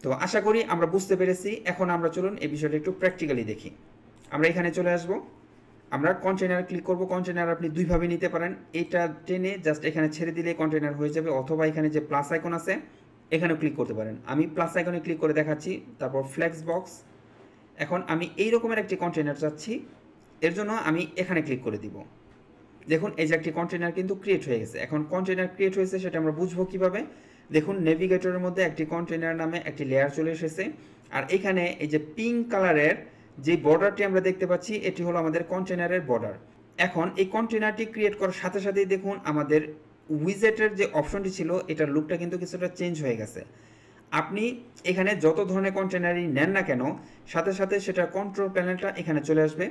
তো আশা করি আমরা বুঝতে পেরেছি। এখন আমরা চলুন এই বিষয়টা একটু প্র্যাকটিক্যালি দেখি। আমরা এখানে চলে আসব, আমরা কন্টেনার ক্লিক করব। কন্টেনার আপনি দুইভাবে নিতে পারেন, এটা টেনে জাস্ট এখানে ছেড়ে দিলে কন্টেনার হয়ে যাবে, অথবা এখানে যে প্লাস আইকন আছে এখানেও ক্লিক করতে পারেন। আমি প্লাস আইকনে ক্লিক করে দেখাচ্ছি, তারপর ফ্লেক্স বক্স। এখন আমি এই রকমের একটি কন্টেনার চাচ্ছি, এর জন্য আমি এখানে ক্লিক করে দিব। দেখুন এই যে একটি কন্টেনার কিন্তু ক্রিয়েট হয়ে গেছে। এখন কন্টেনার ক্রিয়েট হয়েছে সেটা আমরা বুঝবো কিভাবে? দেখুন নেভিগেটরের মধ্যে একটি কন্টেনার নামে একটি লেয়ার চলে এসেছে। আর এখানে এই যে পিঙ্ক কালারের যে বর্ডারটি আমরা দেখতে পাচ্ছি এটি হলো আমাদের কন্টেনারের বর্ডার। এখন এই কন্টেনারটি ক্রিয়েট করার সাথে সাথেই দেখুন আমাদের উইজেটের যে অপশনটি ছিল এটার লুকটা কিন্তু কিছুটা চেঞ্জ হয়ে গেছে। আপনি এখানে যত ধরনের কন্টেনারই নেন না কেন সাথে সাথে সেটা কন্ট্রোল প্যানেলটা এখানে চলে আসবে।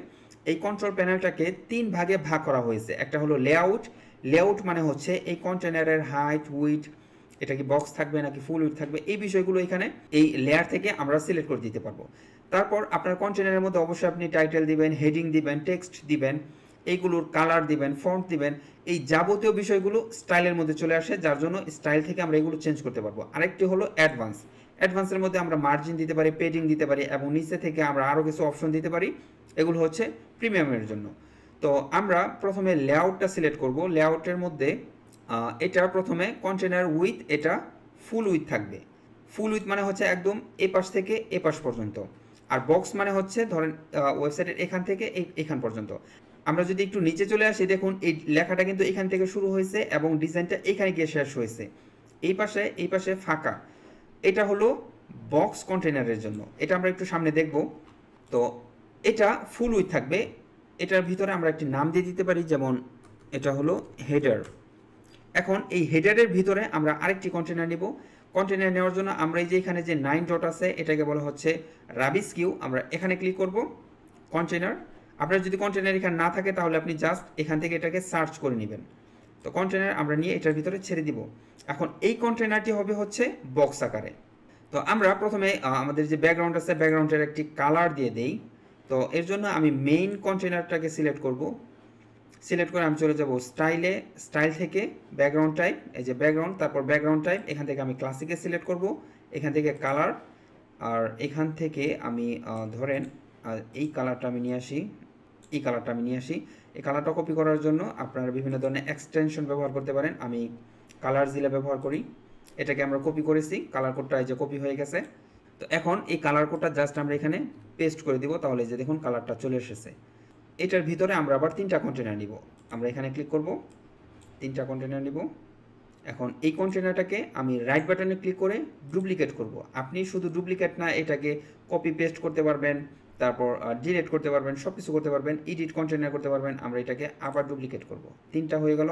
এই কন্ট্রোল প্যানেলটাকে 3 ভাগে ভাগ করা হয়েছে। একটা হলো লেআউট। লেআউট মানে হচ্ছে এই কন্টেনারের হাইট, উইডথ, এটা কি বক্স থাকবে নাকি ফুল উইডথ থাকবে, এই বিষয়গুলো এখানে এই লেয়ার থেকে আমরা সিলেক্ট করে দিতে পারবো। তারপর আপনার কন্টেনারের মধ্যে অবশ্যই আপনি টাইটেল দিবেন, হেডিং দিবেন, টেক্সট দিবেন, এইগুলোর কালার দিবেন, ফন্ট দিবেন, এই যাবতীয় বিষয়গুলো স্টাইলের মধ্যে চলে আসে, যার জন্য স্টাইল থেকে আমরা এগুলো চেঞ্জ করতে পারবো। আরেকটি হলো অ্যাডভান্স। অ্যাডভান্সের মধ্যে আমরা মার্জিন দিতে পারি, পেডিং দিতে পারি এবং নিচে থেকে আমরা আরও কিছু অপশন দিতে পারি। এগুলো হচ্ছে প্রিমিয়ামের জন্য। তো আমরা প্রথমে লেআউটটা সিলেক্ট করব। লেআউটের মধ্যে এটা প্রথমে কন্টেনার উইথ, এটা ফুল উইথ থাকবে। ফুল উইথ মানে হচ্ছে একদম এ পাশ থেকে এ পাশ পর্যন্ত। আর বক্স মানে হচ্ছে ধরেন ওয়েবসাইটের এখান থেকে এখান পর্যন্ত। আমরা যদি একটু নিচে চলে আসি দেখুন এই লেখাটা কিন্তু এখান থেকে শুরু হয়েছে এবং ডিজাইনটা এখানে গিয়ে শেষ হয়েছে। এই পাশে ফাঁকা, এটা হলো বক্স কন্টেনারের জন্য। এটা আমরা একটু সামনে দেখব। তো এটা ফুল উইথ থাকবে। এটার ভিতরে আমরা একটি নাম দিয়ে দিতে পারি, যেমন এটা হলো হেডার। এখন এই হেডারের ভিতরে আমরা আরেকটি কন্টেনার নেব। কন্টেনার নেওয়ার জন্য আমরা এই যে এখানে যে 9 ডট আছে এটাকে বলা হচ্ছে রাবিস কিউ। আমরা এখানে ক্লিক করব, কন্টেনার। আপনার যদি কন্টেনার এখানে না থাকে তাহলে আপনি জাস্ট এখান থেকে এটাকে সার্চ করে নেবেন। তো কন্টেনার আমরা নিয়ে এটার ভিতরে ছেড়ে দিব। এখন এই কন্টেনারটি হবে হচ্ছে বক্স আকারে। তো আমরা প্রথমে আমাদের যে ব্যাকগ্রাউন্ড আছে ব্যাকগ্রাউন্ডের একটি কালার দিয়ে দেই। তো এর জন্য আমি মেইন কন্টেনারটাকে সিলেক্ট করব। সিলেক্ট করে আমি চলে যাব স্টাইলে, স্টাইল থেকে ব্যাকগ্রাউন্ড টাইপ, এই যে ব্যাকগ্রাউন্ড, তারপর ব্যাকগ্রাউন্ড টাইপ, এখান থেকে আমি ক্লাসিকে সিলেক্ট করব, এখান থেকে কালার, আর এখান থেকে আমি ধরেন এই কালারটা আমি নিয়ে আসি, এই কালারটা কপি করার জন্য আপনারা বিভিন্ন ধরনের এক্সটেনশন ব্যবহার করতে পারেন। আমি কালার জিলা ব্যবহার করি। এটাকে আমরা কপি করেছি, কালার কোডটা এই যে কপি হয়ে গেছে। তো এখন এই কালার কোডটা জাস্ট আমরা এখানে পেস্ট করে দিব, তাহলে যে দেখুন কালারটা চলে এসেছে। এটার ভিতরে আমরা আবার 3টা কন্টেনার নিব। আমরা এখানে ক্লিক করব, 3টা কন্টেনার নিব। এখন এই কন্টেনারটাকে আমি রাইট বাটনে ক্লিক করে ডুপ্লিকেট করব। আপনি শুধু ডুপ্লিকেট না, এটাকে কপি পেস্ট করতে পারবেন, তারপর ডিলিট করতে পারবেন, সব কিছু করতে পারবেন, এডিট কন্টেনার করতে পারবেন। আমরা এটাকে আবার ডুপ্লিকেট করব। 3টা হয়ে গেল।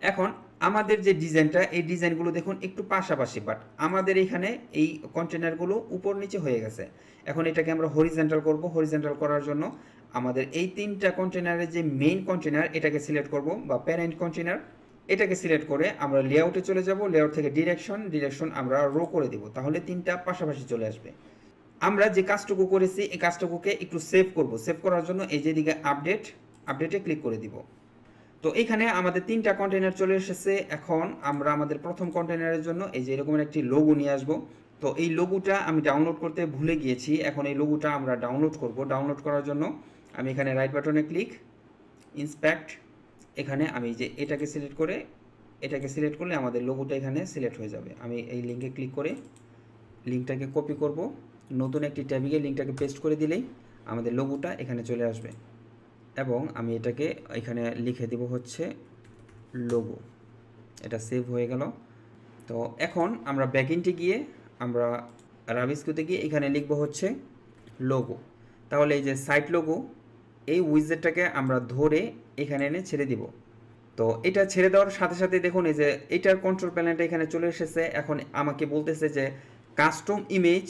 এখন আমাদের যে ডিজাইনটা, এই ডিজাইনগুলো দেখুন একটু পাশাপাশি, বাট আমাদের এখানে এই কন্টেনারগুলো উপর নিচে হয়ে গেছে। এখন এটাকে আমরা হরিজন্টাল করব। হরিজন্টাল করার জন্য আমাদের এই 3টা কন্টেনারের যে মেইন কন্টেনার এটাকে সিলেক্ট করব, বা প্যারেন্ট কন্টেনার, এটাকে সিলেক্ট করে আমরা লেআউটে চলে যাব। লেআউট থেকে ডিরেকশন আমরা রো করে দিব, তাহলে 3টা পাশাপাশি চলে আসবে। আমরা যে কাজটুকু করেছি এই কাজটুকুকে একটু সেভ করব। সেভ করার জন্য এই যে দিকে আপডেটে ক্লিক করে দিব। তো এখানে আমাদের 3টা কন্টেনার চলে এসেছে। এখন আমরা আমাদের প্রথম কন্টেনারের জন্য এই যে এরকম একটি লোগো নিয়ে আসব। তো এই লোগোটা আমি ডাউনলোড করতে ভুলে গিয়েছি, এখন এই লোগোটা আমরা ডাউনলোড করব। ডাউনলোড করার জন্য আমি এখানে রাইট বাটনে ক্লিক, ইন্সপেক্ট, এখানে আমি যে এটাকে সিলেক্ট করলে আমাদের লোগোটা এখানে সিলেক্ট হয়ে যাবে। আমি এই লিঙ্কে ক্লিক করে লিঙ্কটাকে কপি করব, নতুন একটি ট্যাবে গিয়ে লিঙ্কটাকে পেস্ট করে দিলেই আমাদের লোগোটা এখানে চলে আসবে। এবং আমি এটাকে এখানে লিখে দেব হচ্ছে লোগো। এটা সেভ হয়ে গেল। তো এখন আমরা ব্যাকএন্ডে গিয়ে আমরা রাবিস্কুতে গিয়ে এখানে লিখব হচ্ছে লোগো। তাহলে এই যে সাইট লোগো, এই উইজেটটাকে আমরা ধরে এখানে এনে ছেড়ে দিব। তো এটা ছেড়ে দেওয়ার সাথে সাথে দেখুন এই যে এটার কন্ট্রোল প্যানেলটা এখানে চলে এসেছে। এখন আমাকে বলতেছে যে কাস্টম ইমেজ,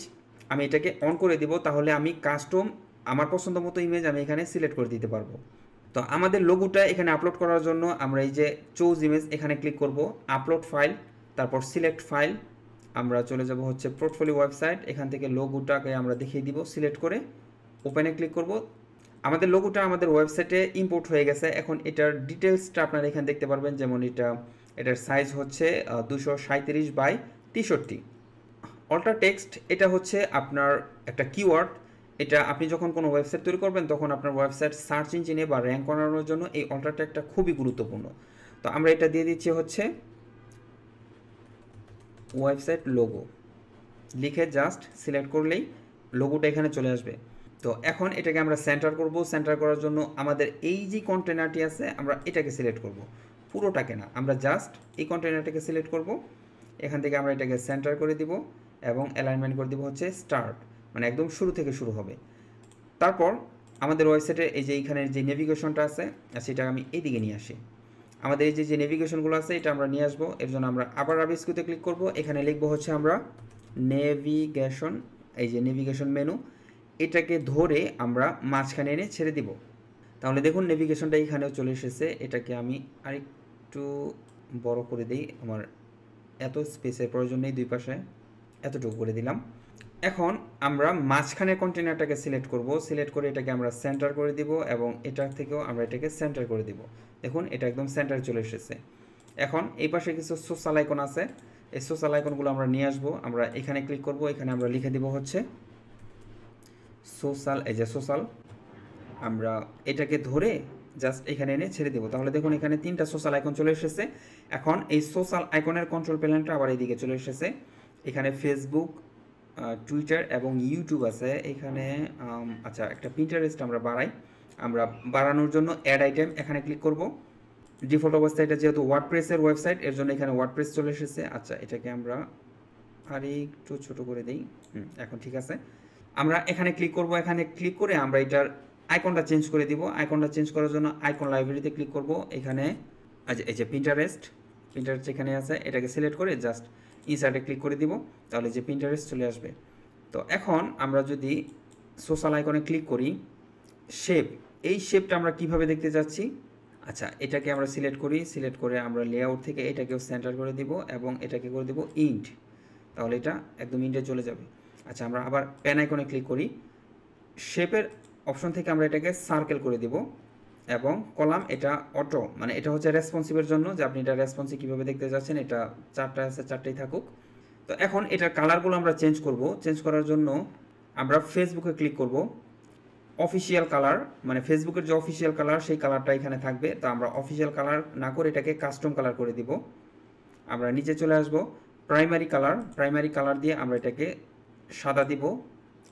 আমি এটাকে অন করে দিব, তাহলে আমি কাস্টম আমার পছন্দ মতো ইমেজ আমি এখানে সিলেক্ট করে দিতে পারবো। তো আমাদের লোগোটা এখানে আপলোড করার জন্য আমরা এই যে চুজ ইমেজ এখানে ক্লিক করব, আপলোড ফাইল, তারপর সিলেক্ট ফাইল, আমরা চলে যাব হচ্ছে পোর্টফোলিও ওয়েবসাইট। এখান থেকে লোগোটাকে আমরা দেখিয়ে দিব, সিলেক্ট করে ওপেনে ক্লিক করব। আমাদের লোগোটা আমাদের ওয়েবসাইটে ইম্পোর্ট হয়ে গেছে। এখন এটার ডিটেলসটা আপনারা এখানে দেখতে পারবেন, যেমন এটার সাইজ হচ্ছে 237 বাই 63। অল্টার টেক্সট, এটা হচ্ছে আপনার একটা কিওয়ার্ড। এটা আপনি যখন কোনো ওয়েবসাইট তৈরি করবেন তখন আপনার ওয়েবসাইট সার্চ ইঞ্জিনে বা র্যাঙ্ক করানোর জন্য এই অল্টার টেক্সটটা খুবই গুরুত্বপূর্ণ। তো আমরা এটা দিয়ে দিচ্ছি হচ্ছে ওয়েবসাইট লোগো, লিখে জাস্ট সিলেক্ট করলেই লোগোটা এখানে চলে আসবে। তো এখন এটাকে আমরা সেন্টার করব। সেন্টার করার জন্য আমাদের এই যে কন্টেনারটি আছে আমরা এটাকে সিলেক্ট করব, পুরোটাকে না, আমরা জাস্ট এই কন্টেনারটাকে সিলেক্ট করব। এখান থেকে আমরা এটাকে সেন্টার করে দিব এবং অ্যালাইনমেন্ট করে দিব হচ্ছে স্টার্ট। মানে একদম শুরু থেকে শুরু হবে। তারপর আমাদের ওয়েবসাইটে এই যে এইখানের যে নেভিগেশনটা আছে সেটা আমি এইদিকে নিয়ে আসি। আমাদের এই যে নেভিগেশনগুলো আছে এটা আমরা নিয়ে আসবো। এর জন্য আমরা আবার আবিষ্কৃতে ক্লিক করব। এখানে লিখবো হচ্ছে আমরা নেভিগেশন, এই যে নেভিগেশন মেনু, এটাকে ধরে আমরা মাঝখানে এনে ছেড়ে দিব। তাহলে দেখুন নেভিগেশনটা এখানেও চলে এসেছে। এটাকে আমি আরেকটু বড় করে দিই, আমার এত স্পেসের প্রয়োজন নেই, দুই পাশে এতটুকু করে দিলাম। এখন আমরা মাঝখানের কন্টেনারটাকে সিলেক্ট করব, সিলেক্ট করে এটাকে আমরা সেন্টার করে দিব এবং এটার থেকেও আমরা এটাকে সেন্টার করে দিব। দেখুন এটা একদম সেন্টারে চলে এসেছে। এখন এই পাশে কিছু সোশ্যাল আইকন আছে, এই সোশ্যাল আইকনগুলো আমরা নিয়ে আসবো। আমরা এখানে ক্লিক করব, এখানে আমরা লিখে দিব হচ্ছে সোশ্যাল, এই যে সোশ্যাল, আমরা এটাকে ধরে জাস্ট এখানে এনে ছেড়ে দেবো। তাহলে দেখুন এখানে 3টা সোশ্যাল আইকন চলে এসেছে। এখন এই সোশ্যাল আইকনের কন্ট্রোল প্যানেলটা আবার এইদিকে চলে এসেছে। এখানে ফেসবুক, টুইটার এবং ইউটিউব আছে এখানে। আচ্ছা, একটা পিন্টারেস্ট আমরা বাড়াই। আমরা বাড়ানোর জন্য অ্যাড আইটেম এখানে ক্লিক করব। ডিফল্ট অবস্থায় এটা যেহেতু ওয়ার্ডপ্রেসের ওয়েবসাইট, এর জন্য এখানে ওয়ার্ডপ্রেস চলে এসেছে। আচ্ছা, এটাকে আমরা আর একটু ছোট করে দিই। এখন ঠিক আছে। আমরা এখানে ক্লিক করব, এখানে ক্লিক করে আমরা এটার আইকনটা চেঞ্জ করে দিব। আইকনটা চেঞ্জ করার জন্য আইকন লাইব্রেরিতে ক্লিক করব। এখানে আচ্ছা, এই যে পিন্টারেস্ট এখানে আছে, এটাকে সিলেক্ট করে জাস্ট ইনসার্টে ক্লিক করে দিব, তাহলে যে পিন্টারেস্ট চলে আসবে। তো এখন আমরা যদি সোশ্যাল আইকনে ক্লিক করি, শেপ, এই শেপটা আমরা কিভাবে দেখতে যাচ্ছি। আচ্ছা, এটাকে আমরা সিলেক্ট করি, সিলেক্ট করে আমরা লেআউট থেকে এটাকেও সেন্টার করে দিব এবং এটাকে করে দিব ইন্ট, তাহলে এটা একদম ইন্টে চলে যাবে। আচ্ছা, আমরা আবার পেন আইকনে ক্লিক করি, শেপের অপশন থেকে আমরা এটাকে সার্কেল করে দিব এবং কলাম এটা অটো, মানে এটা হচ্ছে রেসপন্সিভের জন্য, যে আপনি এটা রেসপন্সিভ কীভাবে দেখতে যাচ্ছেন। এটা 4টা আছে, 4টাই থাকুক। তো এখন এটার কালারগুলো আমরা চেঞ্জ করব। চেঞ্জ করার জন্য আমরা ফেসবুকে ক্লিক করব, অফিসিয়াল কালার, মানে ফেসবুকের যে অফিসিয়াল কালার সেই কালারটা এখানে থাকবে। তো আমরা অফিসিয়াল কালার না করে এটাকে কাস্টম কালার করে দিব। আমরা নিচে চলে আসব, প্রাইমারি কালার দিয়ে আমরা এটাকে সাদা দিব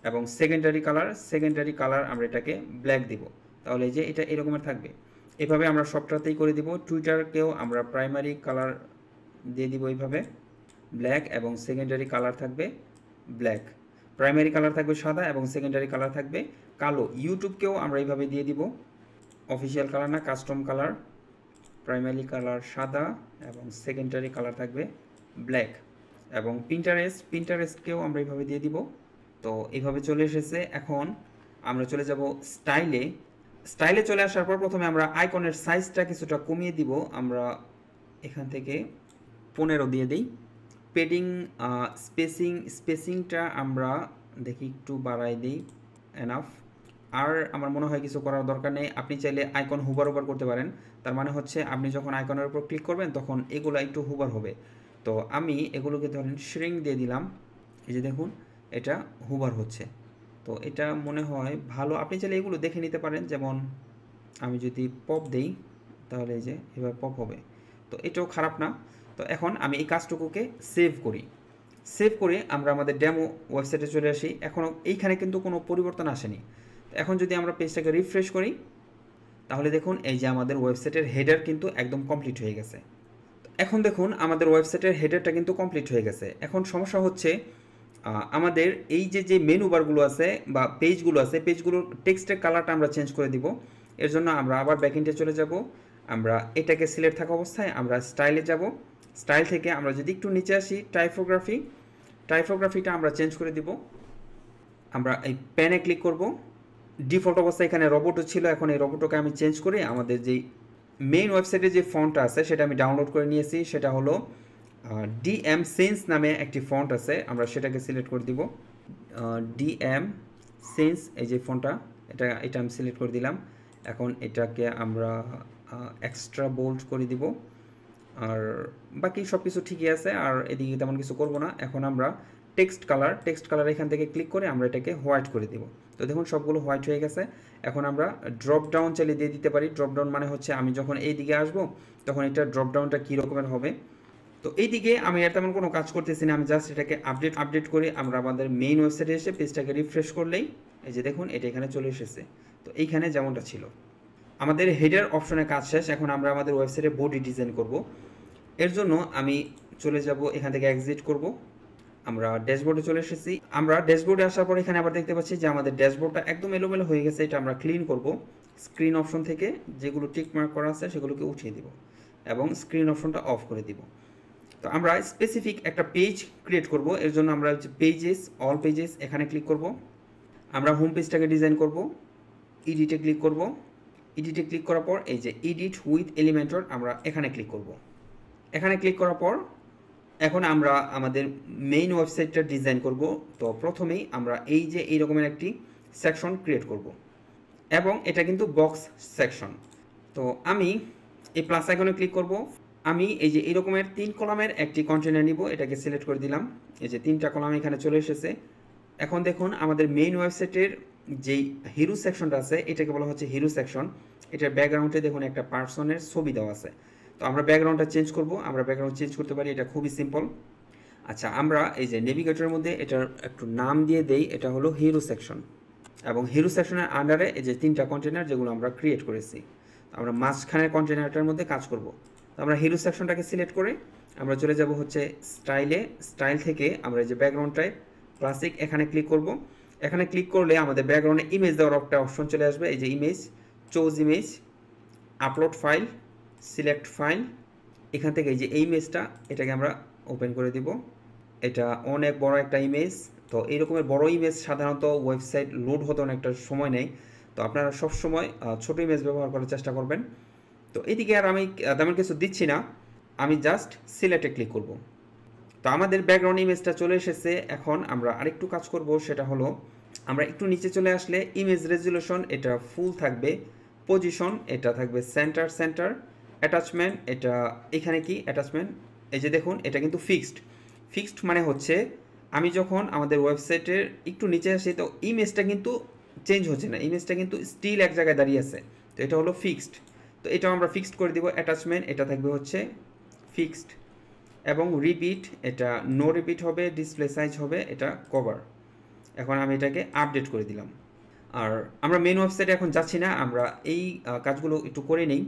এবং সেকেন্ডারি কালার আমরা এটাকে ব্ল্যাক দিব। তাহলে এই যে এটা এরকমের থাকবে। এভাবে আমরা সবটাতেই করে দিব। টুইটারকেও আমরা প্রাইমারি কালার দিয়ে দিব এইভাবে ব্ল্যাক, এবং সেকেন্ডারি কালার থাকবে ব্ল্যাক। প্রাইমারি কালার থাকবে সাদা এবং সেকেন্ডারি কালার থাকবে কালো। ইউটিউবকেও আমরা এইভাবে দিয়ে দিব, অফিসিয়াল কালার না, কাস্টম কালার, প্রাইমারি কালার সাদা এবং সেকেন্ডারি কালার থাকবে ব্ল্যাক। এবং পিন্টারেস্টকেও আমরা এইভাবে দিয়ে দিব। তো এইভাবে চলে এসেছে। এখন আমরা চলে যাব স্টাইলে চলে আসার পর প্রথমে আমরা আইকনের সাইজটা কিছুটা কমিয়ে দিব। আমরা এখান থেকে 15 দিয়ে দিই। পেডিং, স্পেসিংটা আমরা দেখি একটু বাড়াই দিই, এনাফ। আর আমার মনে হয় কিছু করার দরকার নেই। আপনি চাইলে আইকন হুবার করতে পারেন। তার মানে হচ্ছে আপনি যখন আইকনের উপর ক্লিক করবেন তখন এগুলো একটু হুবার হবে। তো আমি এগুলোকে ধরেন শ্রিঙ্ক দিয়ে দিলাম, এই যে দেখুন এটা হুবার হচ্ছে। তো এটা মনে হয় ভালো, আপনি চাইলে এগুলো দেখে নিতে পারেন। যেমন আমি যদি পপ দেই তাহলে এই যে এবার পপ হবে, তো এটাও খারাপ না। তো এখন আমি এই কাজটুকুকে সেভ করে আমরা আমাদের ডেমো ওয়েবসাইটে চলে আসি। এখনও এইখানে কিন্তু কোনো পরিবর্তন আসেনি। এখন যদি আমরা পেজটাকে রিফ্রেশ করি তাহলে দেখুন এই যে আমাদের ওয়েবসাইটের হেডার কিন্তু একদম কমপ্লিট হয়ে গেছে। এখন দেখুন আমাদের ওয়েবসাইটের হেডারটা কিন্তু কমপ্লিট হয়ে গেছে। এখন সমস্যা হচ্ছে আমাদের এই যে মেনু বারগুলো আছে বা পেজগুলো আছে, পেজগুলোর টেক্সটের কালারটা আমরা চেঞ্জ করে দিব। এর জন্য আমরা আবার ব্যাকএন্ডে চলে যাব। আমরা এটাকে সিলেক্ট থাকা অবস্থায় আমরা স্টাইলে যাব। স্টাইল থেকে আমরা যদি একটু নিচে আসি, টাইপোগ্রাফিটা আমরা চেঞ্জ করে দিব। আমরা এই পেনে ক্লিক করব। ডিফল্ট অবস্থায় এখানে রোবটও ছিল, এখন এই রোবটকে আমি চেঞ্জ করে আমাদের যেই মেইন ওয়েবসাইটে যে ফন্টটা আছে সেটা আমি ডাউনলোড করে নিয়েছি। সেটা হলো DM সেন্স নামে একটি ফন্ট আছে, আমরা সেটাকে সিলেক্ট করে দিব। DM সেন্স, এই যে ফন্টটা, এটা আমি সিলেক্ট করে দিলাম। এখন এটাকে আমরা এক্সট্রা বোল্ড করে দিব। আর বাকি সব কিছু ঠিকই আছে, আর এদিকে তেমন কিছু করব না। এখন আমরা টেক্সট কালার এখান থেকে ক্লিক করে আমরা এটাকে হোয়াইট করে দিব। তো দেখুন সবগুলো হোয়াইট হয়ে গেছে। এখন আমরা ড্রপ ডাউন চাইলে দিয়ে দিতে পারি। ড্রপ ডাউন মানে হচ্ছে আমি যখন এই দিকে আসবো তখন এটা ড্রপ ডাউনটা কী রকমের হবে। তো এইদিকে আমি আর তেমন কোনো কাজ করতেছি না, আমি জাস্ট এটাকে আপডেট করে আমরা আমাদের মেইন ওয়েবসাইটে এসে পেজটাকে রিফ্রেশ করলেই এই যে দেখুন এটা এখানে চলে এসেছে। তো এইখানে যেমনটা ছিল। আমাদের হেডার অপশনে কাজ শেষ। এখন আমরা আমাদের ওয়েবসাইটে বডি ডিজাইন করব। এর জন্য আমি চলে যাব, এখান থেকে এক্সিট করব। আমরা ড্যাশবোর্ডে চলে এসেছি। আমরা ড্যাশবোর্ডে আসার পর এখানে আবার দেখতে পাচ্ছি যে আমাদের ড্যাশবোর্ডটা একদম এলোমেলো হয়ে গেছে। এটা আমরা ক্লিন করব। স্ক্রিন অপশন থেকে যেগুলো টিক মার্ক করা আছে সেগুলোকে উঠিয়ে দিব এবং স্ক্রিন অপশনটা অফ করে দিব। তো আমরা স্পেসিফিক একটা পেজ ক্রিয়েট করব। এর জন্য আমরা পেজেস, অল পেজেস এখানে ক্লিক করব। আমরা হোম পেজটাকে ডিজাইন করব। এডিটে ক্লিক করব। এডিটে ক্লিক করার পর এই যে এডিট উইথ এলিমেন্টর আমরা এখানে ক্লিক করব। এখানে ক্লিক করার পর এখন আমরা আমাদের মেইন ওয়েবসাইটটা ডিজাইন করব। তো প্রথমেই আমরা এই যে এই রকমের একটি সেকশন ক্রিয়েট করব এবং এটা কিন্তু বক্স সেকশন। তো আমি এই প্লাস আইকনে ক্লিক করব। আমি এই যে এই রকমের 3 কলামের একটি কন্টেনার নিব, এটাকে সিলেক্ট করে দিলাম। এই যে 3টা কলাম এখানে চলে এসেছে। এখন দেখুন আমাদের মেইন ওয়েবসাইটের যেই হিরো সেকশনটা আছে এটাকে বলা হচ্ছে হিরো সেকশন। এটার ব্যাকগ্রাউন্ডে দেখুন একটা পার্সনের ছবি দেওয়া আছে। তো আমরা ব্যাকগ্রাউন্ডটা চেঞ্জ করব। আমরা ব্যাকগ্রাউন্ড চেঞ্জ করতে পারি, এটা খুবই সিম্পল। আচ্ছা, আমরা এই যে নেভিগেটরের মধ্যে এটার একটু নাম দিয়ে দেই, এটা হলো হিরো সেকশন। এবং হিরো সেকশনের আন্ডারে এই যে 3টা কন্টেনার যেগুলো আমরা ক্রিয়েট করেছি, আমরা মাঝখানের কন্টেনারটার মধ্যে কাজ করব। তো আমরা হিরো সেকশনটাকে সিলেক্ট করে আমরা চলে যাব হচ্ছে স্টাইলে। স্টাইল থেকে আমরা এই যে ব্যাকগ্রাউন্ড টাইপ ক্লাসিক এখানে ক্লিক করব। এখানে ক্লিক করলে আমাদের ব্যাকগ্রাউন্ডে ইমেজ দেওয়ার একটা অপশন চলে আসবে। এই যে image, choose image, upload file, select file. এখান থেকে এই যে এই ইমেজটা এটাকে আমরা ওপেন করে দিব। এটা অনেক বড় একটা ইমেজ। তো এই রকমের বড় ইমেজ সাধারণত ওয়েবসাইট লোড হতে অনেকটা সময় নেয়। তো আপনারা সবসময় ছোট ইমেজ ব্যবহার করার চেষ্টা করবেন। তো এইদিকে আর আমি তেমন কিছু দিচ্ছি না, আমি জাস্ট সিলেক্টে ক্লিক করব। তো আমাদের ব্যাকগ্রাউন্ড ইমেজটা চলে এসেছে। এখন আমরা আরেকটু কাজ করব, সেটা হলো আমরা একটু নিচে চলে আসলে ইমেজ রেজুলেশন এটা ফুল থাকবে, পজিশন এটা থাকবে সেন্টার সেন্টার, অ্যাটাচমেন্ট এটা এখানে কি অ্যাটাচমেন্ট, এই যে দেখুন এটা কিন্তু ফিক্সড। ফিক্সড মানে হচ্ছে আমি যখন আমাদের ওয়েবসাইটের একটু নিচে আসি তো ইমেজটা কিন্তু চেঞ্জ হচ্ছে না, ইমেজটা কিন্তু স্টিল এক জায়গায় দাঁড়িয়ে আছে। তো এটা হলো ফিক্সড। তো এটাও আমরা ফিক্সড করে দিব। অ্যাটাচমেন্ট এটা থাকবে হচ্ছে ফিক্সড এবং রিপিট এটা নো রিপিট হবে, ডিসপ্লে সাইজ হবে এটা কভার। এখন আমি এটাকে আপডেট করে দিলাম। আর আমরা মেন ওয়েবসাইটে এখন যাচ্ছি না, আমরা এই কাজগুলো একটু করে নেই।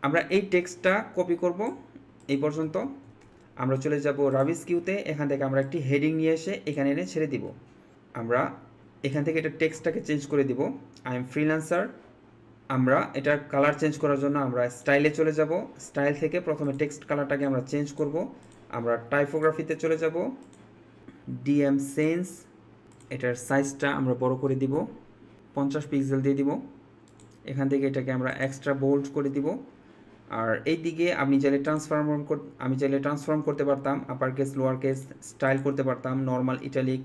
আমরা এই টেক্সটটা কপি করব এই পর্যন্ত। আমরা চলে যাব রাবিস কিউতে। এখান থেকে আমরা একটি হেডিং নিয়ে এসে এখানে এনে ছেড়ে দিব। আমরা এখান থেকে এটা টেক্সটটাকে চেঞ্জ করে দিব, আই এম ফ্রিল্যান্সার। আমরা এটার কালার চেঞ্জ করার জন্য আমরা স্টাইলে চলে যাব। স্টাইল থেকে প্রথমে টেক্সট কালারটাকে আমরা চেঞ্জ করব। আমরা টাইপোগ্রাফিতে চলে যাব, ডিএম সেন্স এটার সাইজটা আমরা বড় করে দিব, 50 পিক্সেল দিয়ে দিব। এখান থেকে এটাকে আমরা এক্সট্রা বোল্ড করে দিব। আর এই দিকে আমি চাইলে ট্রান্সফর্ম করতে পারতাম, upper case lower case, style করতে পারতাম, নর্মাল ইটালিক,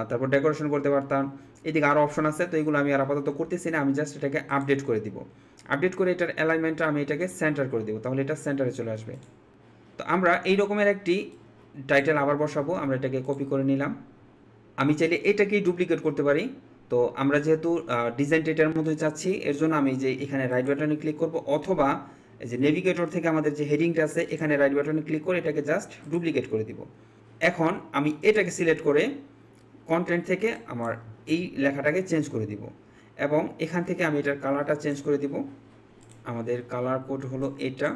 তারপর ডেকোরেশন করতে পারতাম। এদিকে আরও অপশন আছে, তো এগুলো আমি আর আপাতত করতেছি না, আমি জাস্ট এটাকে আপডেট করে দিব। আপডেট করে এটার অ্যালাইনমেন্টটা আমি এটাকে সেন্টার করে দিব, তাহলে এটা সেন্টারে চলে আসবে। তো আমরা এই রকমের একটি টাইটেল আবার বসাবো। আমরা এটাকে কপি করে নিলাম। আমি চাইলে এটাকেই ডুপ্লিকেট করতে পারি। তো আমরা যেহেতু ডিজাইন টাইটেলের মধ্যে যাচ্ছি, এর জন্য আমি যে এখানে রাইট বাটনে ক্লিক করব, অথবা এই যে নেভিগেটর থেকে আমাদের যে হেডিংটা আছে এখানে রাইট বাটনে ক্লিক করে এটাকে জাস্ট ডুপ্লিকেট করে দিব। এখন আমি এটাকে সিলেক্ট করে কন্টেন্ট থেকে আমার এই লেখাটাকে চেঞ্জ করে দিব এবং এখান থেকে আমি এটার কালারটা চেঞ্জ করে দিব। আমাদের কালার কোড হলো এটা,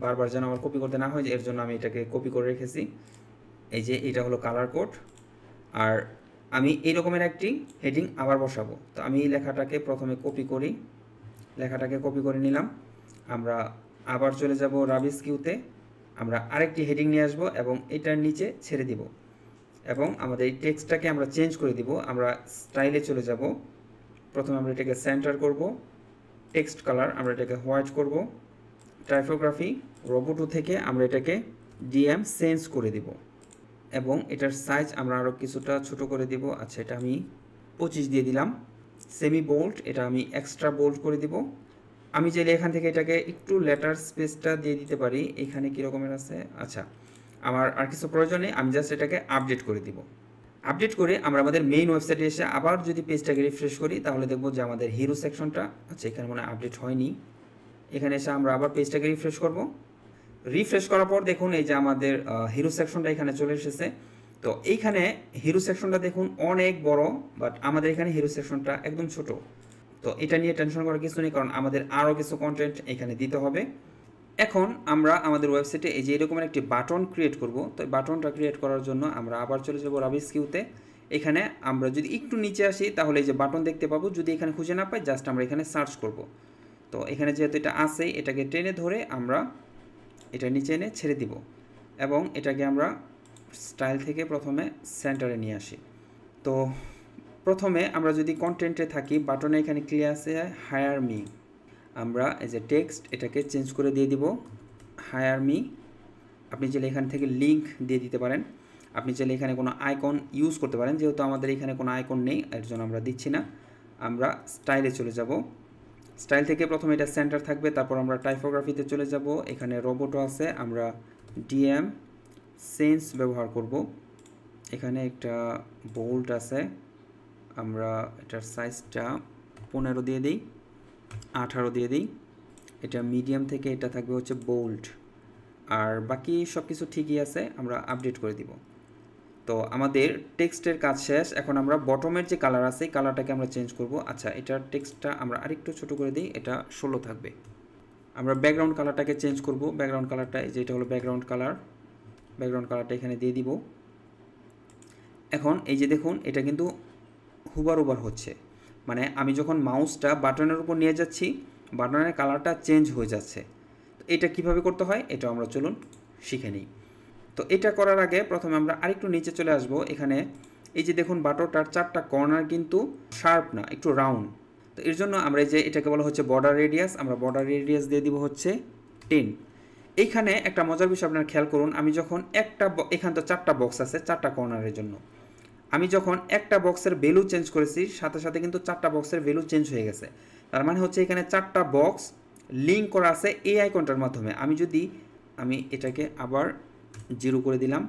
বারবার যেন আমার কপি করতে না হয়, এর জন্য আমি এটাকে কপি করে রেখেছি। এই যে এটা হলো কালার কোড। আর আমি এই রকমের একটি হেডিং আবার বসাবো। তো আমি এই লেখাটাকে প্রথমে কপি করি, লেখাটাকে কপি করে নিলাম। আমরা আবার চলে যাব রাবিস কিউতে। আমরা আরেকটি হেডিং নিয়ে আসবো এবং এটার নিচে ছেড়ে দিব এবং আমাদের এই টেক্সটটাকে আমরা চেঞ্জ করে দিব। আমরা স্টাইলে চলে যাব। প্রথমে আমরা এটাকে সেন্টার করব, টেক্সট কালার আমরা এটাকে হোয়াইট করব, টাইপোগ্রাফি রোবো2 থেকে আমরা এটাকে ডিএম সেন্স করে দিব এবং এটার সাইজ আমরা আরও কিছুটা ছোট করে দিব। আচ্ছা, এটা আমি 25 দিয়ে দিলাম। সেমি বোল্ড এটা আমি এক্সট্রা বোল্ড করে দিব। আমি চাইলে এখান থেকে এটাকে একটু লেটার স্পেসটা দিয়ে দিতে পারি। এখানে কী রকমের আছে, আচ্ছা আমার আর কিছু প্রয়োজন নেই, আমি জাস্ট এটাকে আপডেট করে দিব। আপডেট করে আমরা আমাদের মেইন ওয়েবসাইটে এসে আবার যদি পেজটাকে রিফ্রেশ করি তাহলে দেখব যে আমাদের হিরো সেকশনটা, আচ্ছা এখানে মনে আপডেট হয়নি। এখানে এসে আমরা আবার পেজটাকে রিফ্রেশ করব। রিফ্রেশ করার পর দেখুন এই যে আমাদের হিরো সেকশনটা এখানে চলে এসেছে। তো এইখানে হিরো সেকশনটা দেখুন অনেক বড়, বাট আমাদের এখানে হিরো সেকশনটা একদম ছোট। তো এটা নিয়ে টেনশন করার কিছু নেই, কারণ আমাদের আরও কিছু কন্টেন্ট এখানে দিতে হবে। এখন আমরা আমাদের ওয়েবসাইটে এই যে এরকমের একটি বাটন ক্রিয়েট করব। তো এই বাটনটা ক্রিয়েট করার জন্য আমরা আবার চলে যাব রাবিস কিউতে। এখানে আমরা যদি একটু নিচে আসি তাহলে এই যে বাটন দেখতে পাবো। যদি এখানে খুঁজে না পাই জাস্ট আমরা এখানে সার্চ করব। তো এখানে যেহেতু এটা আছেই, এটাকে টেনে ধরে আমরা এটা নিচে এনে ছেড়ে দিব এবং এটাকে আমরা স্টাইল থেকে প্রথমে সেন্টারে নিয়ে আসি। তো প্রথমে আমরা যদি কন্টেন্টে থাকি, বাটনে এখানে ক্লিয়ার আছে হায়ার মি, আমরা এই যে টেক্সট এটাকে চেঞ্জ করে দিয়ে দিব হায়ার মি। আপনি চাইলে এখান থেকে লিঙ্ক দিয়ে দিতে পারেন, আপনি চাইলে এখানে কোনো আইকন ইউজ করতে পারেন। যেহেতু আমাদের এখানে কোনো আইকন নেই এর জন্য আমরা দিচ্ছি না। আমরা স্টাইলে চলে যাব। স্টাইল থেকে প্রথমে এটা সেন্টার থাকবে, তারপর আমরা টাইপোগ্রাফিতে চলে যাব। এখানে রোবটও আছে, আমরা ডিএম সেন্স ব্যবহার করব। এখানে একটা বোল্ড আছে, আমরা এটার সাইজটা 15 দিয়ে দিই, 18 দিয়ে দিই। এটা মিডিয়াম থেকে এটা থাকবে হচ্ছে বোল্ড, আর বাকি সব কিছু ঠিকই আছে, আমরা আপডেট করে দিব। তো আমাদের টেক্সটের কাজ শেষ। এখন আমরা বটমের যে কালার আছে এই কালারটাকে আমরা চেঞ্জ করব। আচ্ছা, এটার টেক্সটটা আমরা আরেকটু ছোট করে দিই, এটা 16 থাকবে। আমরা ব্যাকগ্রাউন্ড কালারটাকে চেঞ্জ করব। ব্যাকগ্রাউন্ড কালারটা যেটা হলো ব্যাকগ্রাউন্ড কালার, ব্যাকগ্রাউন্ড কালারটা এখানে দিয়ে দিব। এখন এই যে দেখুন, এটা কিন্তু হুবার হচ্ছে, মানে আমি যখন মাউসটা বাটনের উপর নিয়ে যাচ্ছি বাটনের কালারটা চেঞ্জ হয়ে যাচ্ছে। তো এটা কিভাবে করতে হয় এটা আমরা চলুন শিখে নিই। তো এটা করার আগে প্রথমে আমরা আরেকটু নিচে চলে আসব। এখানে এই যে দেখুন বাটনটার 4টা কর্নার কিন্তু শার্প না, একটু রাউন্ড। তো এর জন্য আমরা এই যে এটাকে বলা হচ্ছে বর্ডার রেডিয়াস, আমরা বর্ডার রেডিয়াস দিয়ে দিব হচ্ছে 10। এইখানে একটা মজার বিষয় আপনারা খেয়াল করুন, আমি যখন এখানে তো 4টা বক্স আছে 4টা কর্নারের জন্য, আমি যখন একটা বক্সের ভ্যালু চেঞ্জ করেছি সাথে সাথে কিন্তু 4টা বক্সের ভ্যালু চেঞ্জ হয়ে গেছে। তার মানে হচ্ছে এখানে 4টা বক্স লিঙ্ক করা আছে এই আইকনটার মাধ্যমে। আমি এটাকে আবার 0 করে দিলাম।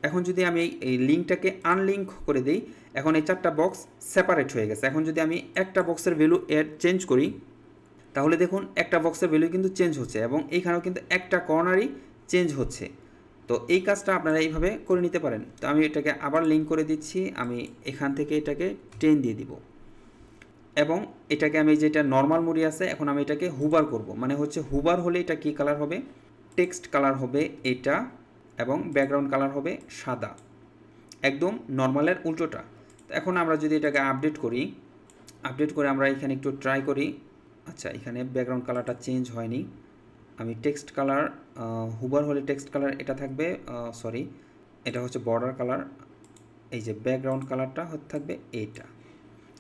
এখন যদি আমি এই লিঙ্কটাকে আনলিঙ্ক করে দিই, এখন এই 4টা বক্স সেপারেট হয়ে গেছে। এখন যদি আমি একটা বক্সের ভ্যালু চেঞ্জ করি তাহলে দেখুন একটা বক্সের ভ্যালু কিন্তু চেঞ্জ হচ্ছে এবং এইখানেও কিন্তু একটা কর্নারই চেঞ্জ হচ্ছে। তো এই কাজটা আপনারা এইভাবে করে নিতে পারেন। তো আমি এটাকে আবার লিঙ্ক করে দিচ্ছি, আমি এখান থেকে এটাকে 10 দিয়ে দিব এবং এটাকে আমি যেটা নর্মাল মোডে আছে এখন আমি এটাকে হুবার করব। মানে হচ্ছে হুবার হলে এটা কি কালার হবে, টেক্সট কালার হবে এটা এবং ব্যাকগ্রাউন্ড কালার হবে সাদা, একদম নর্মালের উল্টোটা। তো এখন আমরা যদি এটাকে আপডেট করে আমরা এখানে একটু ট্রাই করি। আচ্ছা, এখানে ব্যাকগ্রাউন্ড কালারটা চেঞ্জ হয়নি। আমি টেক্সট কালার হুবার হলে টেক্সট কালার এটা থাকবে, সরি এটা হচ্ছে বর্ডার কালার, এই যে ব্যাকগ্রাউন্ড কালারটা থাকবে এইটা।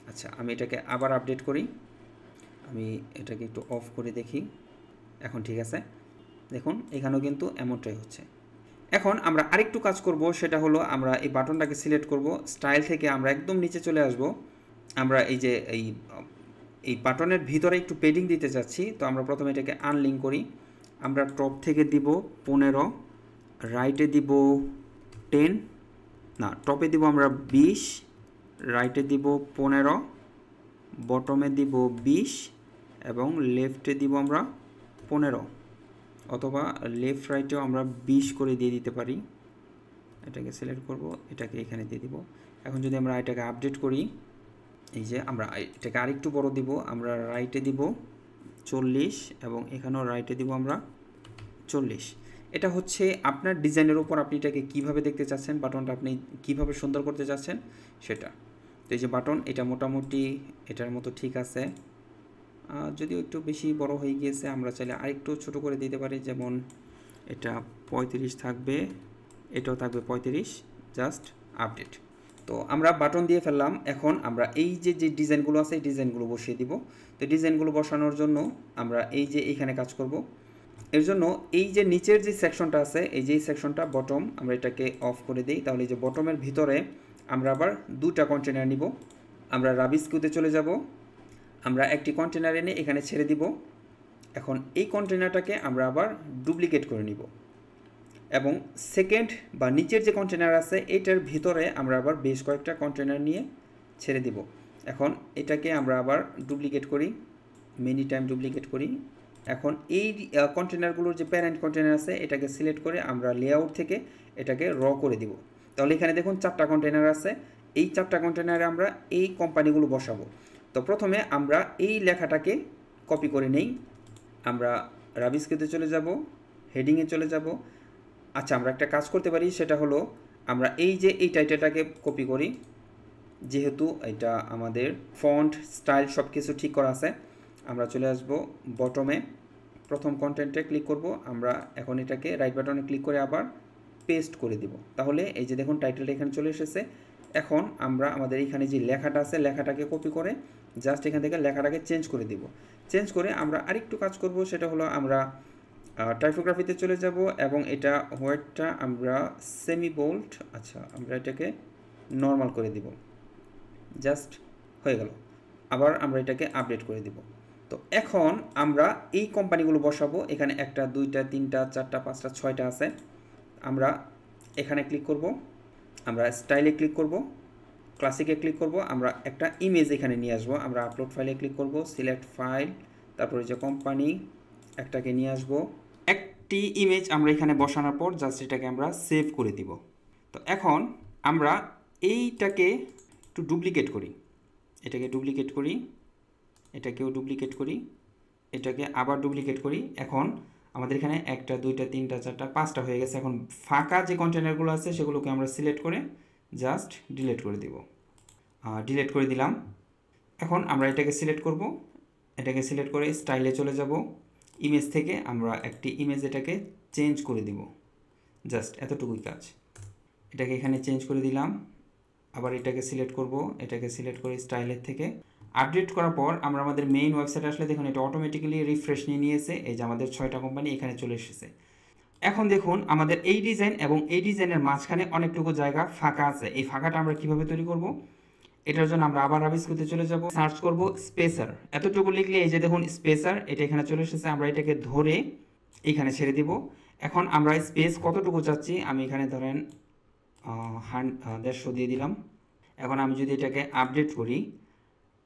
আচ্ছা, আমি এটাকে আবার আপডেট করি, আমি এটাকে একটু অফ করে দেখি, এখন ঠিক আছে। দেখুন এখানেও কিন্তু এমনটাই হচ্ছে। এখন আমরা আরেকটু কাজ করব, সেটা হলো আমরা এই বাটনটাকে সিলেক্ট করব। স্টাইল থেকে আমরা একদম নিচে চলে আসব। আমরা এই যে এই বাটনের ভিতরে একটু পেডিং দিতে চাচ্ছি। তো আমরা প্রথমে এটাকে আনলিঙ্ক করি। আমরা টপ থেকে দিব 15, রাইটে দিব 10, না টপে দিব আমরা 20, রাইটে দিব 15, বটমে দিব 20 এবং লেফটে দিব আমরা 15, অথবা লেফট রাইটেও আমরা 20 করে দিয়ে দিতে পারি। এটাকে সিলেক্ট করব, এটাকে এখানে দিয়ে দিব। এখন যদি আমরা এটাকে আপডেট করি, এই যে আমরা এটাকে আরেকটু বড় দিব, আমরা রাইটে দিব 40 এবং এখানেও রাইটে দিব আমরা 40। এটা হচ্ছে আপনার ডিজাইনের উপর আপনি এটাকে কীভাবে দেখতে চাচ্ছেন, বাটনটা আপনি কীভাবে সুন্দর করতে চাচ্ছেন সেটা। তো এই যে বাটন এটা মোটামুটি এটার মতো ঠিক আছে, যদিও একটু বেশি বড় হয়ে গিয়েছে, আমরা চাইলে আরেকটু ছোট করে দিতে পারি। যেমন এটা 35 থাকবে, এটাও থাকবে 35, জাস্ট আপডেট। তো আমরা বাটন দিয়ে ফেললাম। এখন আমরা এই যে ডিজাইনগুলো আছে এই ডিজাইনগুলো বসিয়ে দিব। তো ডিজাইনগুলো বসানোর জন্য আমরা এই যে এইখানে কাজ করব। এর জন্য এই যে নিচের যে সেকশনটা আছে এই যে সেকশনটা বটম, আমরা এটাকে অফ করে দিই। তাহলে এই যে বটমের ভিতরে আমরা আবার 2টা কন্টেনার নিব। আমরা রাবিস কিউতে চলে যাব, আমরা একটি কন্টেনার এনে এখানে ছেড়ে দিব। এখন এই কন্টেনারটাকে আমরা আবার ডুপ্লিকেট করে নিব এবং সেকেন্ড বা নিচের যে কন্টেনার আছে এটার ভিতরে আমরা আবার বেশ কয়েকটা কন্টেনার নিয়ে ছেড়ে দিব। এখন এটাকে আমরা আবার ডুপ্লিকেট করি, মেনি টাইম ডুপ্লিকেট করি। এখন এই কন্টেনারগুলোর যে প্যারেন্ট কন্টেনার আছে এটাকে সিলেক্ট করে আমরা লেআউট থেকে এটাকে র করে দিব। তাহলে এখানে দেখুন 4টা কন্টেনার আছে, এই 4টা কন্টেনারে আমরা এই কোম্পানিগুলো বসাবো। তো প্রথমে আমরা এই লেখাটাকে কপি করে নেই, আমরা রাবিস কিউতে চলে যাব, হেডিংয়ে চলে যাব। আচ্ছা, আমরা একটা কাজ করতে পারি, সেটা হলো আমরা এই যে এই টাইটেলটাকে কপি করি, যেহেতু এটা আমাদের ফন্ট স্টাইল সব কিছু ঠিক করা আছে। আমরা চলে আসব বটমে, প্রথম কন্টেন্টে ক্লিক করব। আমরা এখন এটাকে রাইট বাটনে ক্লিক করে আবার পেস্ট করে দিব। তাহলে এই যে দেখুন টাইটেলটা এখানে চলে এসেছে। এখন আমরা আমাদের এখানে যে লেখাটা আছে লেখাটাকে কপি করে জাস্ট এখান থেকে লেখাটাকে চেঞ্জ করে দিব। চেঞ্জ করে আমরা আরেকটু কাজ করব, সেটা হলো আমরা টাইপোগ্রাফিতে চলে যাব এবং এটা হোয়াইটটা আমরা সেমি বোল্ড, আচ্ছা আমরা এটাকে নর্মাল করে দিব। জাস্ট হয়ে গেল। আবার আমরা এটাকে আপডেট করে দিব। তো এখন আমরা এই কোম্পানিগুলো বসাবো। এখানে 1টা 2টা 3টা 4টা 5টা 6টা আছে। আমরা এখানে ক্লিক করব, আমরা স্টাইলে ক্লিক করব, ক্লাসিকে ক্লিক করব, আমরা একটা ইমেজ এখানে নিয়ে আসবো। আমরা আপলোড ফাইলে ক্লিক করব, সিলেক্ট ফাইল, তারপরে যে কোম্পানি একটাকে নিয়ে আসবো। একটি ইমেজ আমরা এখানে বসানোর পর জাস্ট এটাকে আমরা সেভ করে দিব। তো এখন আমরা এইটাকে একটু ডুপ্লিকেট করি, এটাকে ডুপ্লিকেট করি, এটাকেও ডুপ্লিকেট করি, এটাকে আবার ডুপ্লিকেট করি। এখন আমাদের এখানে 1টা 2টা 3টা 4টা 5টা হয়ে গেছে। এখন ফাঁকা যে কন্টেনারগুলো আছে সেগুলোকে আমরা সিলেক্ট করে জাস্ট ডিলিট করে দিব। ডিলিট করে দিলাম। এখন আমরা এটাকে সিলেক্ট করব, এটাকে সিলেক্ট করে স্টাইলে চলে যাব। ইমেজ থেকে আমরা একটি ইমেজ এটাকে চেঞ্জ করে দিব। জাস্ট এতটুকুই কাজ। এটাকে এখানে চেঞ্জ করে দিলাম। আবার এটাকে সিলেক্ট করব, এটাকে সিলেক্ট করে স্টাইলের থেকে আপডেট করার পর আমরা আমাদের মেইন ওয়েবসাইটে আসলে দেখুন এটা অটোমেটিক্যালি রিফ্রেশ নিয়ে নিয়েছে। এই যে আমাদের 6টা কোম্পানি এখানে চলে এসেছে। এখন দেখুন আমাদের এই ডিজাইন এবং এই ডিজাইনের মাঝখানে অনেকটুকু জায়গা ফাঁকা আছে। এই ফাঁকাটা আমরা কিভাবে তৈরি করব? এটার জন্য আমরা আবার আবিষ্কৃতে চলে যাব, সার্চ করব স্পেসার। এতটুকু লিখলে এই যে দেখুন স্পেসার, এটা এখানে চলে এসেছে। আমরা এটাকে ধরে এখানে ছেড়ে দিব। এখন আমরা স্পেস কতটুকু চাচ্ছি, আমি এখানে ধরেন 150 দিয়ে দিলাম। এখন আমি যদি এটাকে আপডেট করি,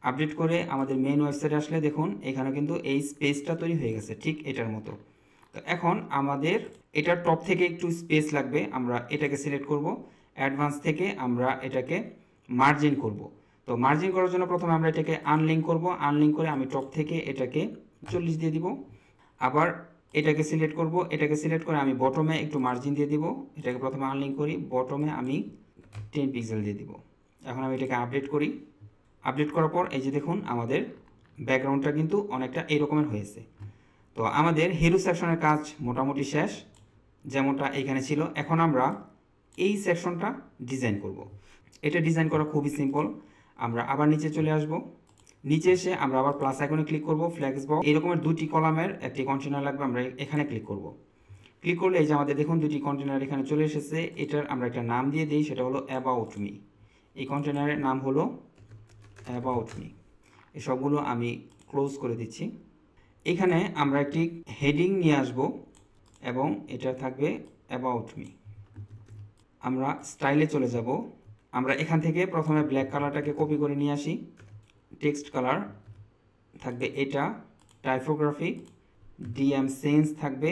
আপডেট করে আমাদের মেইন ওয়েবসাইটে আসলে দেখুন এখানে কিন্তু এই স্পেসটা তৈরি হয়ে গেছে ঠিক এটার মতো। তো এখন আমাদের এটার টপ থেকে একটু স্পেস লাগবে। আমরা এটাকে সিলেক্ট করব, অ্যাডভান্স থেকে আমরা এটাকে মার্জিন করব। তো মার্জিন করার জন্য প্রথমে আমরা এটাকে আনলিঙ্ক করব। আনলিঙ্ক করে আমি টপ থেকে এটাকে 40 দিয়ে দিব। আবার এটাকে সিলেক্ট করব, এটাকে সিলেক্ট করে আমি বটমে একটু মার্জিন দিয়ে দিব। এটাকে প্রথমে আনলিঙ্ক করি, বটমে আমি 10 পিক্সেল দিয়ে দিব। এখন আমি এটাকে আপডেট করি। আপডেট করার পর এই যে দেখুন আমাদের ব্যাকগ্রাউন্ডটা কিন্তু অনেকটা এরকমের হয়েছে। তো আমাদের হিরো সেকশনের কাজ মোটামুটি শেষ, যেমনটা এখানে ছিল। এখন আমরা এই সেকশনটা ডিজাইন করব। এটা ডিজাইন করা খুবই সিম্পল। আমরা আবার নিচে চলে আসব, নিচে এসে আমরা আবার প্লাস আইকনে ক্লিক করব, ফ্ল্যাক্স বক্স এরকমের 2টি কলামের একটি কন্টেনার লাগবে। আমরা এখানে ক্লিক করব। ক্লিক করলে এই যে আমাদের দেখুন 2টি কন্টেনার এখানে চলে এসেছে। এটার আমরা একটা নাম দিয়ে দিই, সেটা হলো অ্যাবাউট মি। এই কন্টেনারের নাম হলো অ্যাবাউট মি। এই সবগুলো আমি ক্লোজ করে দিচ্ছি। এখানে আমরা একটি হেডিং নিয়ে আসব এবং এটা থাকবে অ্যাবাউট মি। আমরা স্টাইলে চলে যাব। আমরা এখান থেকে প্রথমে ব্ল্যাক কালারটাকে কপি করে নিয়ে আসি। টেক্সট কালার থাকবে এটা, টাইপোগ্রাফি ডিএম সেন্স থাকবে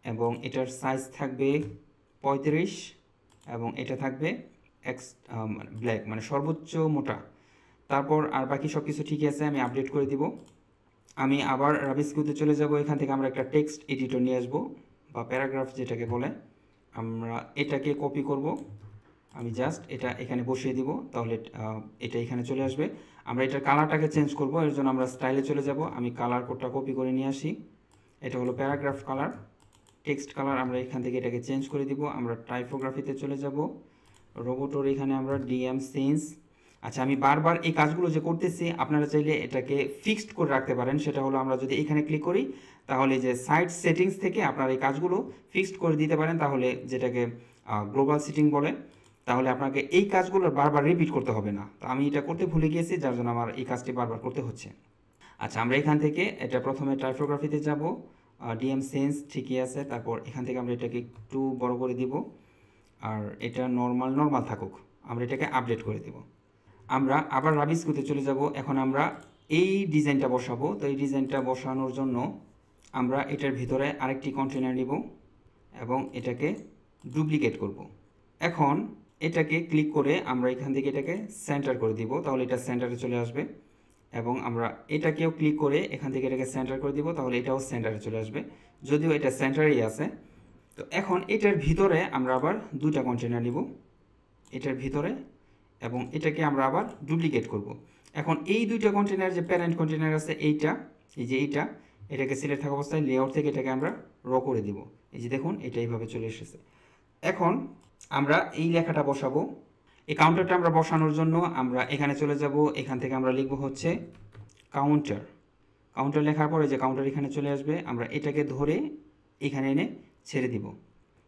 এবং এটার সাইজ থাকবে 35 এবং এটা থাকবে ব্ল্যাক মানে সর্বোচ্চ মোটা। তারপর আর বাকি সব কিছু ঠিকই আছে, আমি আপডেট করে দিব। আমি আবার রাবিস্কুতে চলে যাব। এখান থেকে আমরা একটা টেক্সট এডিটর নিয়ে আসবো বা প্যারাগ্রাফ যেটাকে বলে। আমরা এটাকে কপি করব, আমি জাস্ট এটা এখানে বসিয়ে দিব, তাহলে এটা এখানে চলে আসবে। আমরা এটার কালারটাকে চেঞ্জ করব, এর জন্য আমরা স্টাইলে চলে যাব। আমি কালার কোডটা কপি করে নিয়ে আসি। এটা হলো প্যারাগ্রাফ কালার। টেক্সট কালার আমরা এখান থেকে এটাকে চেঞ্জ করে দিব। আমরা টাইপোগ্রাফিতে চলে যাব, রোবোটোর এখানে আমরা ডিএম সেন্স। আচ্ছা, আমি বারবার এই কাজগুলো যে করতেছি আপনারা চাইলে এটাকে ফিক্সড করে রাখতে পারেন। সেটা হলো আমরা যদি এখানে ক্লিক করি তাহলে যে সাইট সেটিংস থেকে আপনারা এই কাজগুলো ফিক্সড করে দিতে পারেন, তাহলে যেটাকে গ্লোবাল সেটিং বলে, তাহলে আপনাকে এই কাজগুলো বারবার রিপিট করতে হবে না। তো আমি এটা করতে ভুলে গিয়েছি, যার জন্য আমার এই কাজটি বারবার করতে হচ্ছে। আচ্ছা, আমরা এখান থেকে এটা প্রথমে টাইপোগ্রাফিতে যাব, ডিএম সেন্স ঠিকই আছে। তারপর এখান থেকে আমরা এটাকে একটু বড় করে দিব, আর এটা নর্মাল থাকুক। আমরা এটাকে আপডেট করে দেব। আমরা আবার রাবিস্কুতে চলে যাব। এখন আমরা এই ডিজাইনটা বসাবো। তো এই ডিজাইনটা বসানোর জন্য আমরা এটার ভিতরে আরেকটি কন্টেনার নিব এবং এটাকে ডুপ্লিকেট করব। এখন এটাকে ক্লিক করে আমরা এখান থেকে এটাকে সেন্টার করে দিব, তাহলে এটা সেন্টারে চলে আসবে। এবং আমরা এটাকেও ক্লিক করে এখান থেকে এটাকে সেন্টার করে দিব, তাহলে এটাও সেন্টারে চলে আসবে, যদিও এটা সেন্টারেই আছে। তো এখন এটার ভিতরে আমরা আবার দুইটা কন্টেনার নিব এটার ভিতরে, এবং এটাকে আমরা আবার ডুপ্লিকেট করব। এখন এই দুইটা কন্টেনার যে প্যারেন্ট কন্টেনার আছে এইটা, এই যে এটাকে সিলেক্ট থাকা অবস্থায় লেআউট থেকে এটাকে আমরা র করে দিব। এই যে দেখুন এটা এইভাবে চলে এসেছে। এখন আমরা এই লেখাটা বসাবো। এই কাউন্টারটা আমরা বসানোর জন্য আমরা এখানে চলে যাব, এখান থেকে আমরা লিখব হচ্ছে কাউন্টার। কাউন্টার লেখার পরে যে কাউন্টার এখানে চলে আসবে, আমরা এটাকে ধরে এখানে এনে ছেড়ে দিব।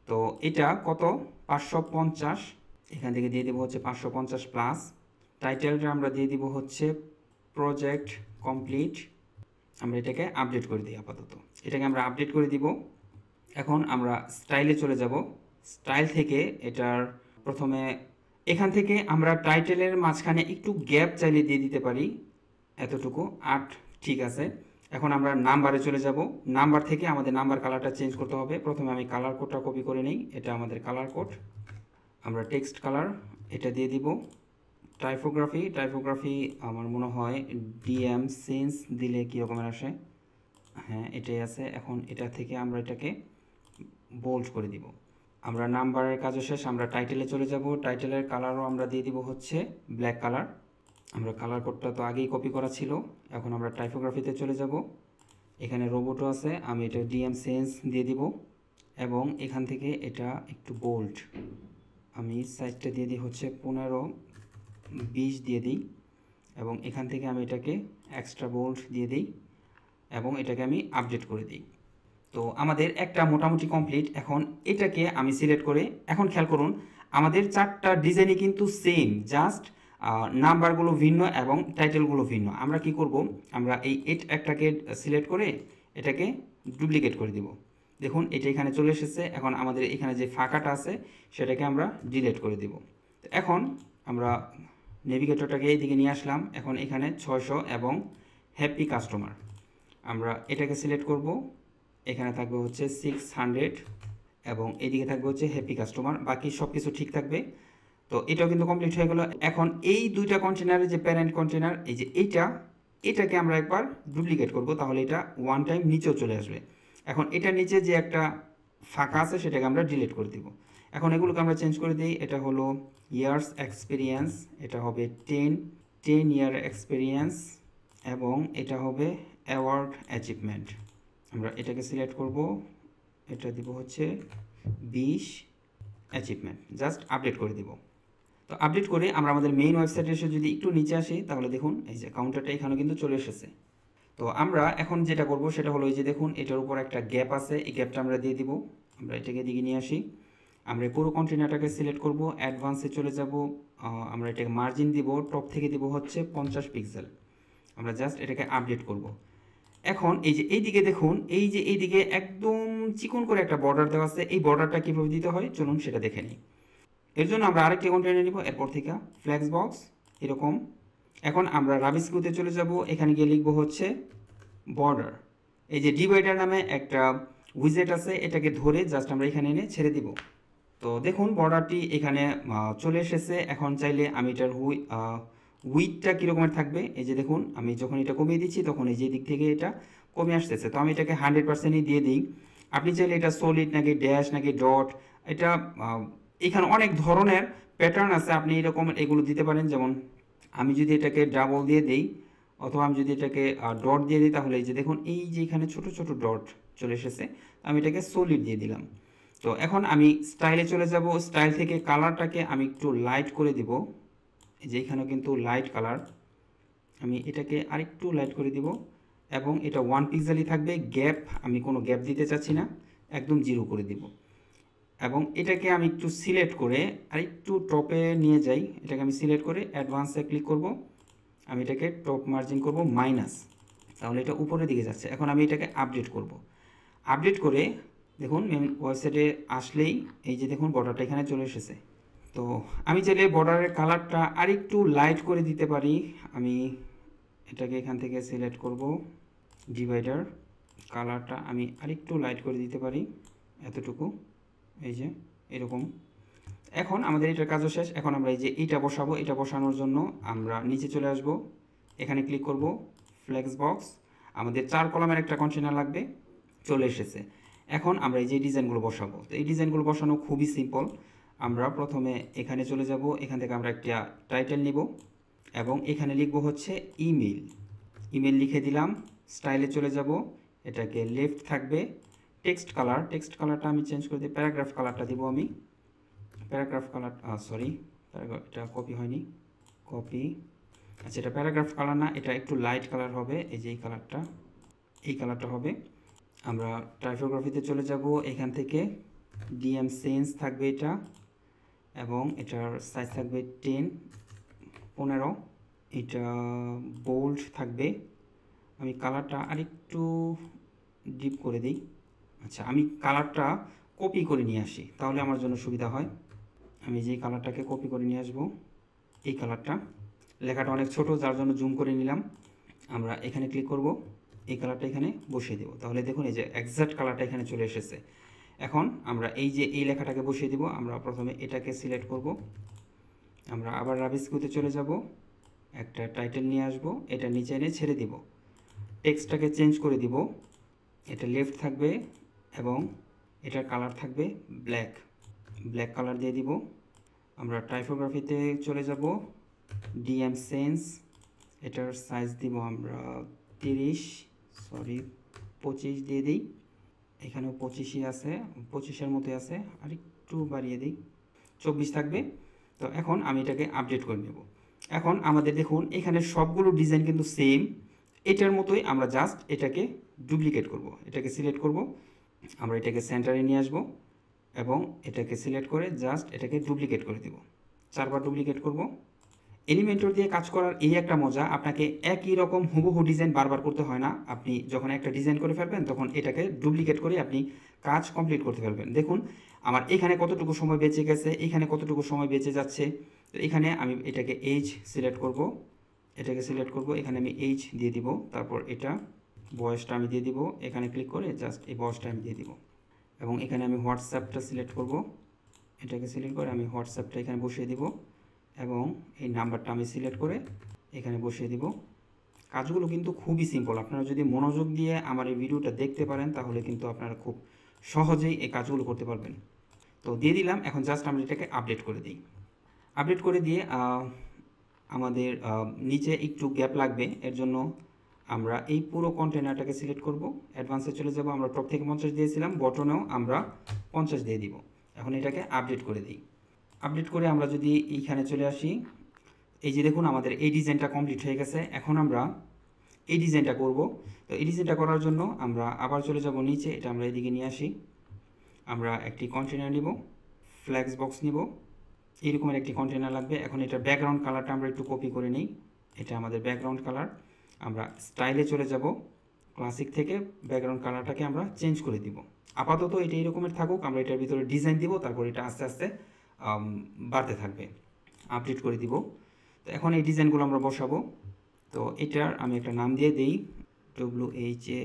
তো এটা কত 550, এখান থেকে দিয়ে দেবো হচ্ছে 550 প্লাস। টাইটেলটা আমরা দিয়ে দিব হচ্ছে প্রজেক্ট কমপ্লিট। আমরা এটাকে আপডেট করে দিই আপাতত, এটাকে আমরা আপডেট করে দিব। এখন আমরা স্টাইলে চলে যাব। স্টাইল থেকে এটার প্রথমে এখান থেকে আমরা টাইটেলের মাঝখানে একটু গ্যাপ চাইলে দিয়ে দিতে পারি, এতটুকু 8 ঠিক আছে। এখন আমরা নাম্বারে চলে যাব। নাম্বার থেকে আমাদের নাম্বার কালারটা চেঞ্জ করতে হবে। প্রথমে আমি কালার কোডটা কপি করে নিই, এটা আমাদের কালার কোড। আমরা টেক্সট কালার এটা দিয়ে দিব। টাইপোগ্রাফি আমার মনে হয় ডিএম সেন্স দিলে কী রকমের আসে, হ্যাঁ এটাই আছে। এখন এটা থেকে আমরা এটাকে বোল্ড করে দিব। আমরা নাম্বারের কাজও শেষ, আমরা টাইটেলে চলে যাব। টাইটেলের কালারও আমরা দিয়ে দিব হচ্ছে ব্ল্যাক কালার। আমরা কালার কোডটা তো আগেই কপি করা ছিল। এখন আমরা টাইপোগ্রাফিতে চলে যাব। এখানে রোবটও আছে, আমি এটা ডিএম সেন্স দিয়ে দিব, এবং এখান থেকে এটা একটু বোল্ড, আমি সাইজটা দিয়ে দিই হচ্ছে 15-20 দিয়ে দিই, এবং এখান থেকে আমি এটাকে এক্সট্রা বোল্ড দিয়ে দিই, এবং এটাকে আমি আপডেট করে দিই। তো আমাদের একটা মোটামুটি কমপ্লিট। এখন এটাকে আমি সিলেক্ট করে, এখন খেয়াল করুন আমাদের চারটা ডিজাইনই কিন্তু সেম, জাস্ট নাম্বারগুলো ভিন্ন এবং টাইটেলগুলো ভিন্ন। আমরা কি করব, আমরা এই একটাকে সিলেক্ট করে এটাকে ডুপ্লিকেট করে দিব। দেখুন এটা এখানে চলে এসেছে। এখন আমাদের এখানে যে ফাঁকাটা আছে সেটাকে আমরা ডিলিট করে দিব। এখন আমরা নেভিগেটরটাকে এইদিকে নিয়ে আসলাম। এখন এখানে 600 এবং হ্যাপি কাস্টমার, আমরা এটাকে সিলেক্ট করব। এখানে থাকবে হচ্ছে 600 এবং এদিকে থাকবে হচ্ছে হ্যাপি কাস্টমার, বাকি সব কিছু ঠিক থাকবে। তো এটাও কিন্তু কমপ্লিট হয়ে গেল। এখন এই দুইটা কন্টেনারের যে প্যারেন্ট কন্টেনার, এই যে এটাকে আমরা একবার ডুপ্লিকেট করব, তাহলে এটা ওয়ান টাইম নিচেও চলে আসবে। এখন এটার নিচে যে একটা ফাঁকা আছে সেটাকে আমরা ডিলিট করে দিব। এখন এগুলোকে আমরা চেঞ্জ করে দিই। এটা হলো ইয়ার্স এক্সপিরিয়েন্স, এটা হবে 10 ইয়ার এক্সপিরিয়েন্স, এবং এটা হবে অ্যাওয়ার্ড অ্যাচিভমেন্ট। আমরা এটাকে সিলেক্ট করব, এটা দিব হচ্ছে 20 অ্যাচিভমেন্ট, জাস্ট আপডেট করে দিব। তো আপডেট করে আমরা আমাদের মেইন ওয়েবসাইটে এসে যদি একটু নিচে আসি, তাহলে দেখুন এই যে কাউন্টারটা এখানে কিন্তু চলে এসেছে। তো আমরা এখন যেটা করব সেটা হলো এই যে দেখুন এটার উপর একটা গ্যাপ আছে, এই গ্যাপটা আমরা দিয়ে দিব। আমরা এটাকে দিকে নিয়ে আসি, আমরা পুরো কন্টেনারটাকে সিলেক্ট করব, অ্যাডভান্সে চলে যাব। আমরা এটাকে মার্জিন দিব, টপ থেকে দিব হচ্ছে 50 পিক্সেল। আমরা জাস্ট এটাকে আপডেট করব। এখন এই যে এইদিকে দেখুন, এই যে এইদিকে একদম চিকন করে একটা বর্ডার দেওয়া আছে। এই বর্ডারটা কীভাবে দিতে হয় চলুন সেটা দেখে নিই। এর জন্য আমরা আরেকটি কন্টেনার নিব, এরপর থেকে ফ্লেক্স বক্স এরকম। এখন আমরা রাবিস্কুতে চলে যাব, এখানে গিয়ে লিখব হচ্ছে বর্ডার। এই যে ডিভাইডার নামে একটা উইজেট আছে, এটাকে ধরে জাস্ট আমরা এখানে এনে ছেড়ে দিব। তো দেখুন বর্ডারটি এখানে চলে এসেছে। এখন চাইলে আমি এটার উইথটা কীরকমের থাকবে, এই যে দেখুন আমি যখন এটা কমিয়ে দিচ্ছি তখন এই যে দিক থেকে এটা কমে আসতেছে। তো আমি এটাকে 100%ই দিয়ে দিই। আপনি চাইলে এটা সলিড নাকি ড্যাশ নাকি ডট, এটা এখানে অনেক ধরনের প্যাটার্ন আছে, আপনি এরকম এগুলো দিতে পারেন। যেমন আমি যদি এটাকে ডাবল দিয়ে দিই, অথবা আমি যদি এটাকে ডট দিয়ে দিই, তাহলে এই যে দেখুন এই যে এখানে ছোট ছোট ডট চলে এসেছে। আমি এটাকে সলিড দিয়ে দিলাম। তো এখন আমি স্টাইলে চলে যাব। স্টাইল থেকে কালারটাকে আমি একটু লাইট করে দিব, এই যে এখানেও কিন্তু লাইট কালার, আমি এটাকে আরেকটু লাইট করে দিব, এবং এটা 1 পিক্সেলই থাকবে। গ্যাপ আমি কোনো গ্যাপ দিতে চাচ্ছি না, একদম 0 করে দিব। এবং এটাকে আমি একটু সিলেক্ট করে আরেকটু টপে নিয়ে যাই। এটাকে আমি সিলেক্ট করে অ্যাডভান্সে ক্লিক করব, আমি এটাকে টপ মার্জিন করব মাইনাস, তাহলে এটা উপরের দিকে যাচ্ছে। এখন আমি এটাকে আপডেট করব। আপডেট করে দেখুন মেন ওয়েবসাইটে আসলেই এই যে দেখুন বর্ডারটা এখানে চলে এসেছে। তো আমি চাইলে বর্ডারের কালারটা আরেকটু লাইট করে দিতে পারি। আমি এটাকে এখান থেকে সিলেক্ট করব, ডিভাইডার কালারটা আমি আরেকটু লাইট করে দিতে পারি, এতটুকু, এই যে এরকম। এখন আমাদের এটার কাজও শেষ। এখন আমরা এই যে এইটা বসাবো, এটা বসানোর জন্য আমরা নিচে চলে আসব, এখানে ক্লিক করব, ফ্লেক্স বক্স, আমাদের 4 কলামের একটা কন্টেনার লাগবে, চলে এসেছে। এখন আমরা এই যে ডিজাইনগুলো বসাবো, তো এই ডিজাইনগুলো বসানো খুবই সিম্পল। আমরা প্রথমে এখানে চলে যাব, এখান থেকে আমরা একটা টাইটেল নিব এবং এখানে লিখব হচ্ছে ইমেল। ইমেল লিখে দিলাম, স্টাইলে চলে যাব, এটাকে লেফট থাকবে। টেক্সট কালারটা আমি চেঞ্জ করে দিই, প্যারাগ্রাফ কালারটা দিব আমি, প্যারাগ্রাফ কালার, সরি এটা কপি হয়নি, কপি, আচ্ছা এটা প্যারাগ্রাফ কালার না, এটা একটু লাইট কালার হবে, এই যে এই কালারটা হবে। আমরা টাইপোগ্রাফিতে চলে যাব, এখান থেকে ডিএম সেন্স থাকবে এটা, এবং এটার সাইজ থাকবে 15, এটা বোল্ড থাকবে। আমি কালারটা আরেকটু ডিপ করে দিই। আচ্ছা আমি কালারটা কপি করে নিয়ে আসি, তাহলে আমার জন্য সুবিধা হয়। আমি যেই কালারটাকে কপি করে নিয়ে আসবো, এই কালারটা, লেখাটা অনেক ছোট যার জন্য জুম করে নিলাম। আমরা এখানে ক্লিক করব, এই কালারটা এখানে বসিয়ে দেব, তাহলে দেখুন এই যে এক্সাক্ট কালারটা এখানে চলে এসেছে। এখন আমরা এই যে এই লেখাটাকে বসিয়ে দিব, আমরা প্রথমে এটাকে সিলেক্ট করব, আমরা আবার রাবিস্কুতে চলে যাব, একটা টাইটেল নিয়ে আসব, এটা নিচে এনে ছেড়ে দিব, টেক্সটটাকে চেঞ্জ করে দিব, এটা লেফট থাকবে এবং এটার কালার থাকবে ব্ল্যাক কালার দিয়ে দিব। আমরা টাইপোগ্রাফিতে চলে যাব, ডিএম সেন্স, এটার সাইজ দিব আমরা 25 দিয়ে দিই, এখানেও 25ই আছে, 25-এর মতো আছে, আর একটু বাড়িয়ে দিই, 24 থাকবে। তো এখন আমি এটাকে আপডেট করে নেব। এখন আমাদের দেখুন এখানে সবগুলো ডিজাইন কিন্তু সেম, এটার মতোই। আমরা জাস্ট এটাকে ডুপ্লিকেট করব, এটাকে সিলেক্ট করব, আমরা এটাকে সেন্টারে নিয়ে আসব এবং এটাকে সিলেক্ট করে জাস্ট এটাকে ডুপ্লিকেট করে দেব, 4বার ডুপ্লিকেট করব। এলিমেন্টর দিয়ে কাজ করার এই একটা মজা, আপনাকে একই রকম হুবহু ডিজাইন বারবার করতে হয় না। আপনি যখন একটা ডিজাইন করে ফেলবেন তখন এটাকে ডুপ্লিকেট করে আপনি কাজ কমপ্লিট করতে পারবেন। দেখুন আমার এখানে কতটুকু সময় বেঁচে গেছে, এখানে কতটুকু সময় বেঁচে যাচ্ছে। তো এখানে আমি এটাকে এইচ সিলেক্ট করব, এখানে আমি এইচ দিয়ে দিব, তারপর এটা বয়সটা আমি দিয়ে দিব, এখানে ক্লিক করে জাস্ট এই বয়সটা আমি দিয়ে দিব, এবং এখানে আমি হোয়াটসঅ্যাপটা সিলেক্ট করব, এটাকে সিলেক্ট করে আমি হোয়াটসঅ্যাপটা এখানে বসিয়ে দিব এবং এই নাম্বারটা আমি সিলেক্ট করে এখানে বসিয়ে দিব। কাজগুলো কিন্তু খুবই সিম্পল, আপনারা যদি মনোযোগ দিয়ে আমার এই ভিডিওটা দেখতে পারেন তাহলে কিন্তু আপনারা খুব সহজেই এই কাজগুলো করতে পারবেন। তো দিয়ে দিলাম, এখন জাস্ট আমরা এটাকে আপডেট করে দিই। আপডেট করে দিয়ে আমাদের নিচে একটু গ্যাপ লাগবে, এর জন্য আমরা এই পুরো কন্টেনারটাকে সিলেক্ট করব, অ্যাডভান্সে চলে যাব, আমরা টপ থেকে 50 দিয়েছিলাম, বটনেও আমরা 50 দিয়ে দিব। এখন এটাকে আপডেট করে দিই। আপডেট করে আমরা যদি এইখানে চলে আসি, এই যে দেখুন আমাদের এই ডিজাইনটা কমপ্লিট হয়ে গেছে। এখন আমরা এই ডিজাইনটা করব। তো এই ডিজাইনটা করার জন্য আমরা আবার চলে যাব নিচে, এটা আমরা এদিকে নিয়ে আসি, আমরা একটি কন্টেনার নিব, ফ্ল্যাক্স বক্স নিব, এইরকমের একটি কন্টেনার লাগবে। এখন এটার ব্যাকগ্রাউন্ড কালারটা আমরা একটু কপি করে নিই, এটা আমাদের ব্যাকগ্রাউন্ড কালার। আমরা স্টাইলে চলে যাব, ক্লাসিক থেকে ব্যাকগ্রাউন্ড কালারটাকে আমরা চেঞ্জ করে দিব। আপাতত এটা এইরকমের থাকুক, আমরা এটার ভিতরে ডিজাইন দিব, তারপর এটা আস্তে আস্তে বাড়তে থাকবে। আপডেট করে দিব। তো এখন এই ডিজাইনগুলো আমরা বসাবো। তো এটার আমি একটা নাম দিয়ে দিই, WHA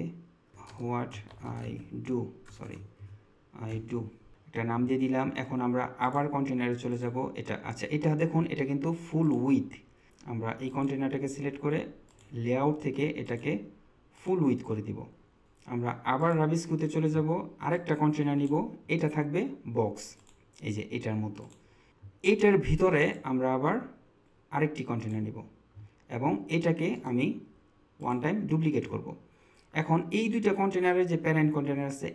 হোয়াট আই ডু, একটা নাম দিয়ে দিলাম। এখন আমরা আবার কন্টেনারে চলে যাব, এটা আচ্ছা এটা দেখুন এটা কিন্তু ফুল উইথ, আমরা এই কন্টেনারটাকে সিলেক্ট করে লেআউট থেকে এটাকে ফুল উইথ করে দিব। আমরা আবার রাবিস্কুতে চলে যাব, আরেকটা কন্টেনার নিব, এটা থাকবে বক্স, এই যে এটার মতো। এটার ভিতরে আমরা আবার আরেকটি কন্টেনার নিব এবং এটাকে আমি ওয়ান টাইম ডুপ্লিকেট করব। এখন এই দুইটা কন্টেনারের যে প্যারেন্ট কন্টেনার আছে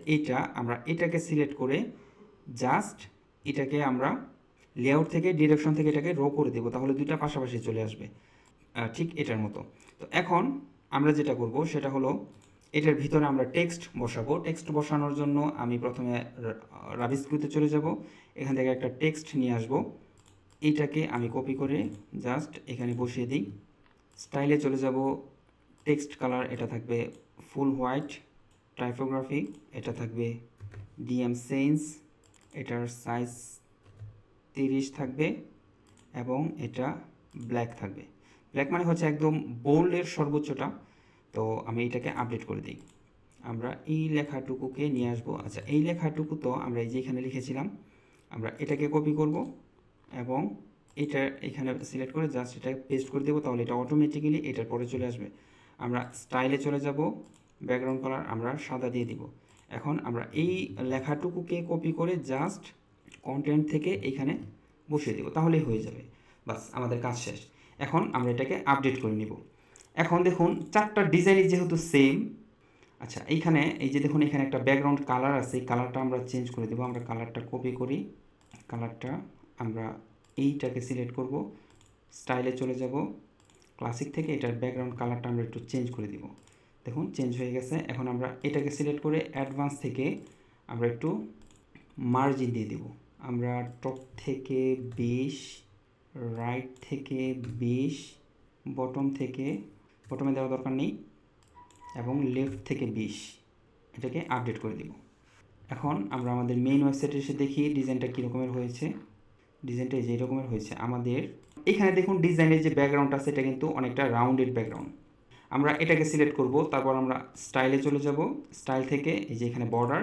আমরা এটাকে সিলেক্ট করে জাস্ট এটাকে আমরা লেআউট থেকে ডিরেকশন থেকে এটাকে রো করে দেব, তাহলে দুইটা পাশাপাশি চলে আসবে, ঠিক এটার মতো। তো এখন আমরা যেটা করব সেটা হলো এটার ভিতরে আমরা টেক্সট বসাবো। টেক্সট বসানোর জন্য আমি প্রথমে রাবিস্কুতে চলে যাব, এখান থেকে একটা টেক্সট নিয়ে আসব, এইটাকে আমি কপি করে জাস্ট এখানে বসিয়ে দিই। স্টাইলে চলে যাব, টেক্সট কালার এটা থাকবে ফুল হোয়াইট, টাইপোগ্রাফি এটা থাকবে ডিএম সেন্স, এটার সাইজ 30 থাকবে এবং এটা ব্ল্যাক থাকবে। ব্ল্যাক মানে হচ্ছে একদম বোল্ডের সর্বোচ্চটা। তো আমি এটাকে আপডেট করে দিই। আমরা এই লেখাটুকুকে নিয়ে আসবো। আচ্ছা এই লেখাটুকু তো আমরা এই যে এখানে লিখেছিলাম, আমরা এটাকে কপি করব এবং এটা এখানে সিলেক্ট করে জাস্ট এটা পেস্ট করে দেবো, তাহলে এটা অটোমেটিক্যালি এটার পরে চলে আসবে। আমরা স্টাইলে চলে যাব, ব্যাকগ্রাউন্ড কালার আমরা সাদা দিয়ে দিব। এখন আমরা এই লেখাটুকুকে কপি করে জাস্ট কন্টেন্ট থেকে এইখানে বসিয়ে দেবো, তাহলেই হয়ে যাবে। বাস, আমাদের কাজ শেষ। এখন আমরা এটাকে আপডেট করে নিব। এখন দেখুন চারটা ডিজাইনই যেহেতু সেম, আচ্ছা এইখানে এই যে দেখুন এখানে একটা ব্যাকগ্রাউন্ড কালার আছে, এই কালারটা আমরা চেঞ্জ করে দেবো। আমরা কালারটা কপি করি, কালারটা আমরা এইটাকে সিলেক্ট করব, স্টাইলে চলে যাব, ক্লাসিক থেকে এটার ব্যাকগ্রাউন্ড কালারটা আমরা একটু চেঞ্জ করে দিব। দেখুন চেঞ্জ হয়ে গেছে। এখন আমরা এটাকে সিলেক্ট করে অ্যাডভান্স থেকে আমরা একটু মার্জিন দিয়ে দেব। আমরা টপ থেকে 20, রাইট থেকে 20, বটমে দেওয়া দরকার নেই, এবং লেফট থেকে 20, এটাকে আপডেট করে দিব। এখন আমরা আমাদের মেইন ওয়েবসাইটে এসে দেখি ডিজাইনটা কী রকমের হয়েছে। ডিজাইনটা যে রকমের হয়েছে আমাদের এখানে দেখুন ডিজাইনের যে ব্যাকগ্রাউন্ড আছে এটা কিন্তু অনেকটা রাউন্ডেড ব্যাকগ্রাউন্ড। আমরা এটাকে সিলেক্ট করব, তারপর আমরা স্টাইলে চলে যাব, স্টাইল থেকে এই যে এখানে বর্ডার,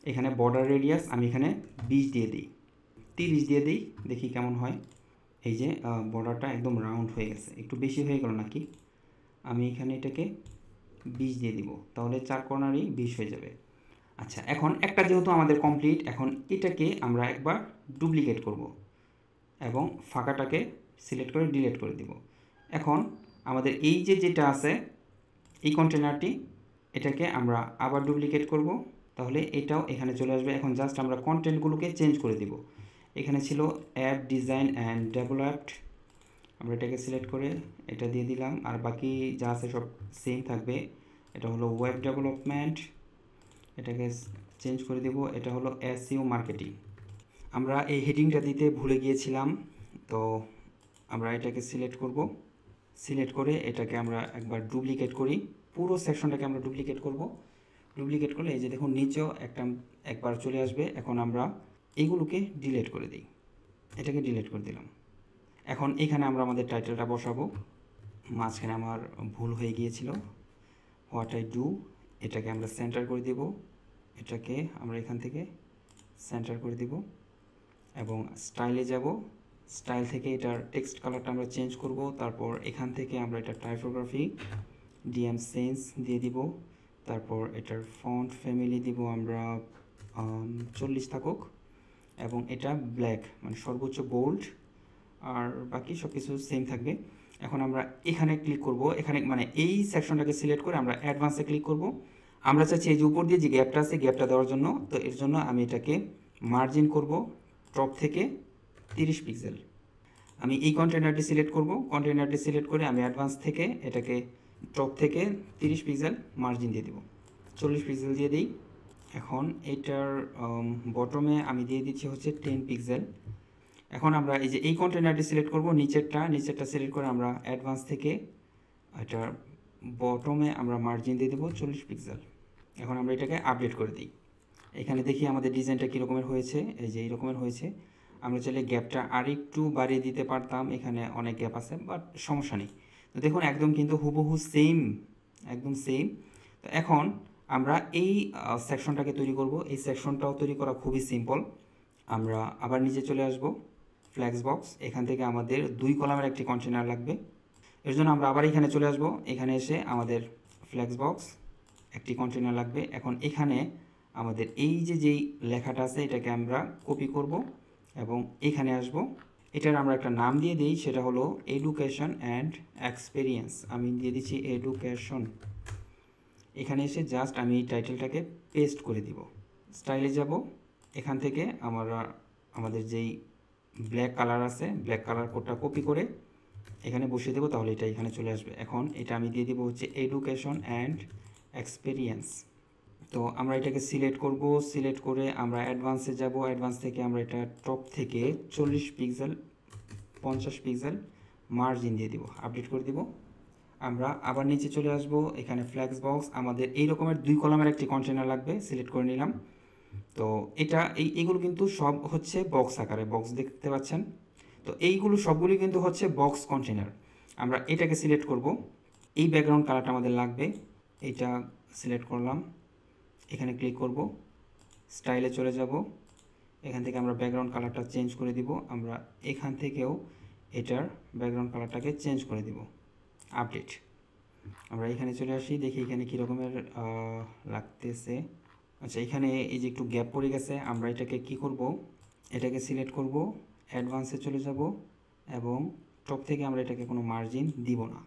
এখানে বর্ডার রেডিয়াস আমি এখানে 20 দিয়ে দিই, 30 দিয়ে দিই, দেখি কেমন হয়। এই যে বর্ডারটা একদম রাউন্ড হয়ে গেছে, একটু বেশি হয়ে গেল নাকি। আমি এখানে এটাকে 20 দিয়ে দিব, তাহলে 4 কর্নারই 20 হয়ে যাবে। আচ্ছা, এখন একটা যেহেতু আমাদের কমপ্লিট, এখন এটাকে আমরা একবার ডুপ্লিকেট করব এবং ফাঁকাটাকে সিলেক্ট করে ডিলিট করে দিব। এখন আমাদের এই যে যেটা আছে এই কন্টেনারটি, এটাকে আমরা আবার ডুপ্লিকেট করব, তাহলে এটাও এখানে চলে আসবে। এখন জাস্ট আমরা কন্টেন্টগুলোকে চেঞ্জ করে দিব। এখানে ছিল অ্যাপ ডিজাইন অ্যান্ড ডেভেলপড, আমরা এটাকে সিলেক্ট করে এটা দিয়ে দিলাম, আর বাকি যা আছে সব সেম থাকবে। এটা হলো ওয়েব ডেভেলপমেন্ট, এটাকে চেঞ্জ করে দেব, এটা হলো এসইও মার্কেটিং। আমরা এই হেডিংটা দিতে ভুলে গিয়েছিলাম, তো আমরা এটাকে সিলেক্ট করব, সিলেক্ট করে এটাকে আমরা একবার ডুপ্লিকেট করি, পুরো সেকশনটাকে আমরা ডুপ্লিকেট করব। ডুপ্লিকেট করলে এই যে দেখুন নিচেও একবার চলে আসবে। এখন আমরা এইগুলোকে ডিলিট করে দিই, এটাকে ডিলিট করে দিলাম। এখন এখানে আমরা আমাদের টাইটেলটা বসাবো। মাঝখানে আমার ভুল হয়ে গিয়েছিল, হোয়াট আই ডু, এটাকে আমরা সেন্টার করে দেব, এটাকে আমরা এখান থেকে সেন্টার করে দেব এবং স্টাইলে যাব, স্টাইল থেকে এটার টেক্সট কালারটা আমরা চেঞ্জ করব। তারপর এখান থেকে আমরা এটা টাইপোগ্রাফি ডিএম সেন্স দিয়ে দিব, তারপর এটার ফন্ট ফ্যামিলি দিব আমরা 40 থাকুক, এবং এটা ব্ল্যাক মানে সর্বোচ্চ বোল্ড, আর বাকি সব কিছু সেম থাকবে। এখন আমরা এখানে ক্লিক করব, এখানে মানে এই সেকশনটাকে সিলেক্ট করে আমরা অ্যাডভান্সে ক্লিক করব। আমরা চাচ্ছি এই যে উপর দিয়ে যে গ্যাপটা আছে গ্যাপটা দেওয়ার জন্য, তো এর জন্য আমি এটাকে মার্জিন করব টপ থেকে 30 পিক্সেল। আমি এই কন্টেনারটি সিলেক্ট করব, কন্টেনারটি সিলেক্ট করে আমি অ্যাডভান্স থেকে এটাকে টপ থেকে 30 পিক্সেল মার্জিন দিয়ে দেব, 40 পিক্সেল দিয়ে দিই। এখন এটার বটমে আমি দিয়ে দিচ্ছি হচ্ছে 10 পিক্সেল। এখন আমরা এই যে এই কন্টেনারটি সিলেক্ট করব, নিচেরটা সিলেক্ট করে আমরা অ্যাডভান্স থেকে এটার বটমে আমরা মার্জিন দিয়ে দেবো 40 পিক্সেল। এখন আমরা এটাকে আপডেট করে দিই। এখানে দেখি আমাদের ডিজাইনটা কী রকমের হয়েছে, এই যে এই রকমের হয়েছে। আমরা চাইলে গ্যাপটা আরেকটু বাড়িয়ে দিতে পারতাম, এখানে অনেক গ্যাপ আছে, বাট সমস্যা নেই। তো দেখুন একদম কিন্তু হুবহু সেম, একদম সেম। তো এখন আমরা এই সেকশনটাকে তৈরি করব। এই সেকশনটাও তৈরি করা খুবই সিম্পল। আমরা আবার নিচে চলে আসব, ফ্ল্যাক্স বক্স, এখান থেকে আমাদের 2 কলামের একটি কন্টেনার লাগবে। এর জন্য আমরা আবার এখানে চলে আসব, এখানে এসে আমাদের ফ্ল্যাক্স বক্স একটি কন্টেনার লাগবে। এখন এখানে আমাদের এই যে যেই লেখাটা আছে এটাকে আমরা কপি করব এবং এখানে আসব। এটার আমরা একটা নাম দিয়ে দিই, সেটা হলো এডুকেশন অ্যান্ড এক্সপেরিয়েন্স। আমি দিয়ে দিচ্ছি এডুকেশন। এখানে এসে জাস্ট আমি এই টাইটেলটাকে পেস্ট করে দিব। স্টাইলে যাব, এখান থেকে আমরা আমাদের যেই ব্ল্যাক কালার আছে ব্ল্যাক কালার কোডটা কপি করে এখানে বসিয়ে দেবো, তাহলে এটা এখানে চলে আসবে। এখন এটা আমি দিয়ে দেবো হচ্ছে এডুকেশন অ্যান্ড এক্সপেরিয়েন্স। তো আমরা এটাকে সিলেক্ট করব, সিলেক্ট করে আমরা অ্যাডভান্সে যাব, অ্যাডভান্স থেকে আমরা এটা টপ থেকে 40 পিক্সেল 50 পিক্সেল মার্জিন দিয়ে দিব, আপডেট করে দিব। আমরা আবার নিচে চলে আসব, এখানে ফ্ল্যাক্স বক্স আমাদের এই রকমের 2 কলামের একটি কন্টেনার লাগবে, সিলেক্ট করে নিলাম। তো এটা এইগুলো কিন্তু সব হচ্ছে বক্স আকারে, বক্স দেখতে পাচ্ছেন। তো এইগুলো সবগুলি কিন্তু হচ্ছে বক্স কন্টেনার। আমরা এটাকে সিলেক্ট করব, এই ব্যাকগ্রাউন্ড কালারটা আমাদের লাগবে, এটা সিলেক্ট করলাম, এখানে ক্লিক করব, স্টাইলে চলে যাব, এখান থেকে আমরা ব্যাকগ্রাউন্ড কালারটা চেঞ্জ করে দিব। আমরা এখান থেকেও এটার ব্যাকগ্রাউন্ড কালারটাকে চেঞ্জ করে দিব, আপডেট। আমরা এখানে চলে আসি, দেখি এখানে কী রকমের লাগতেছে। আচ্ছা, এখানে এই যে একটু গ্যাপ পড়ে গেছে, আমরা এটাকে কি করব, এটাকে সিলেক্ট করব, অ্যাডভান্সে চলে যাব এবং টপ থেকে আমরা এটাকে কোনো মার্জিন দিব না,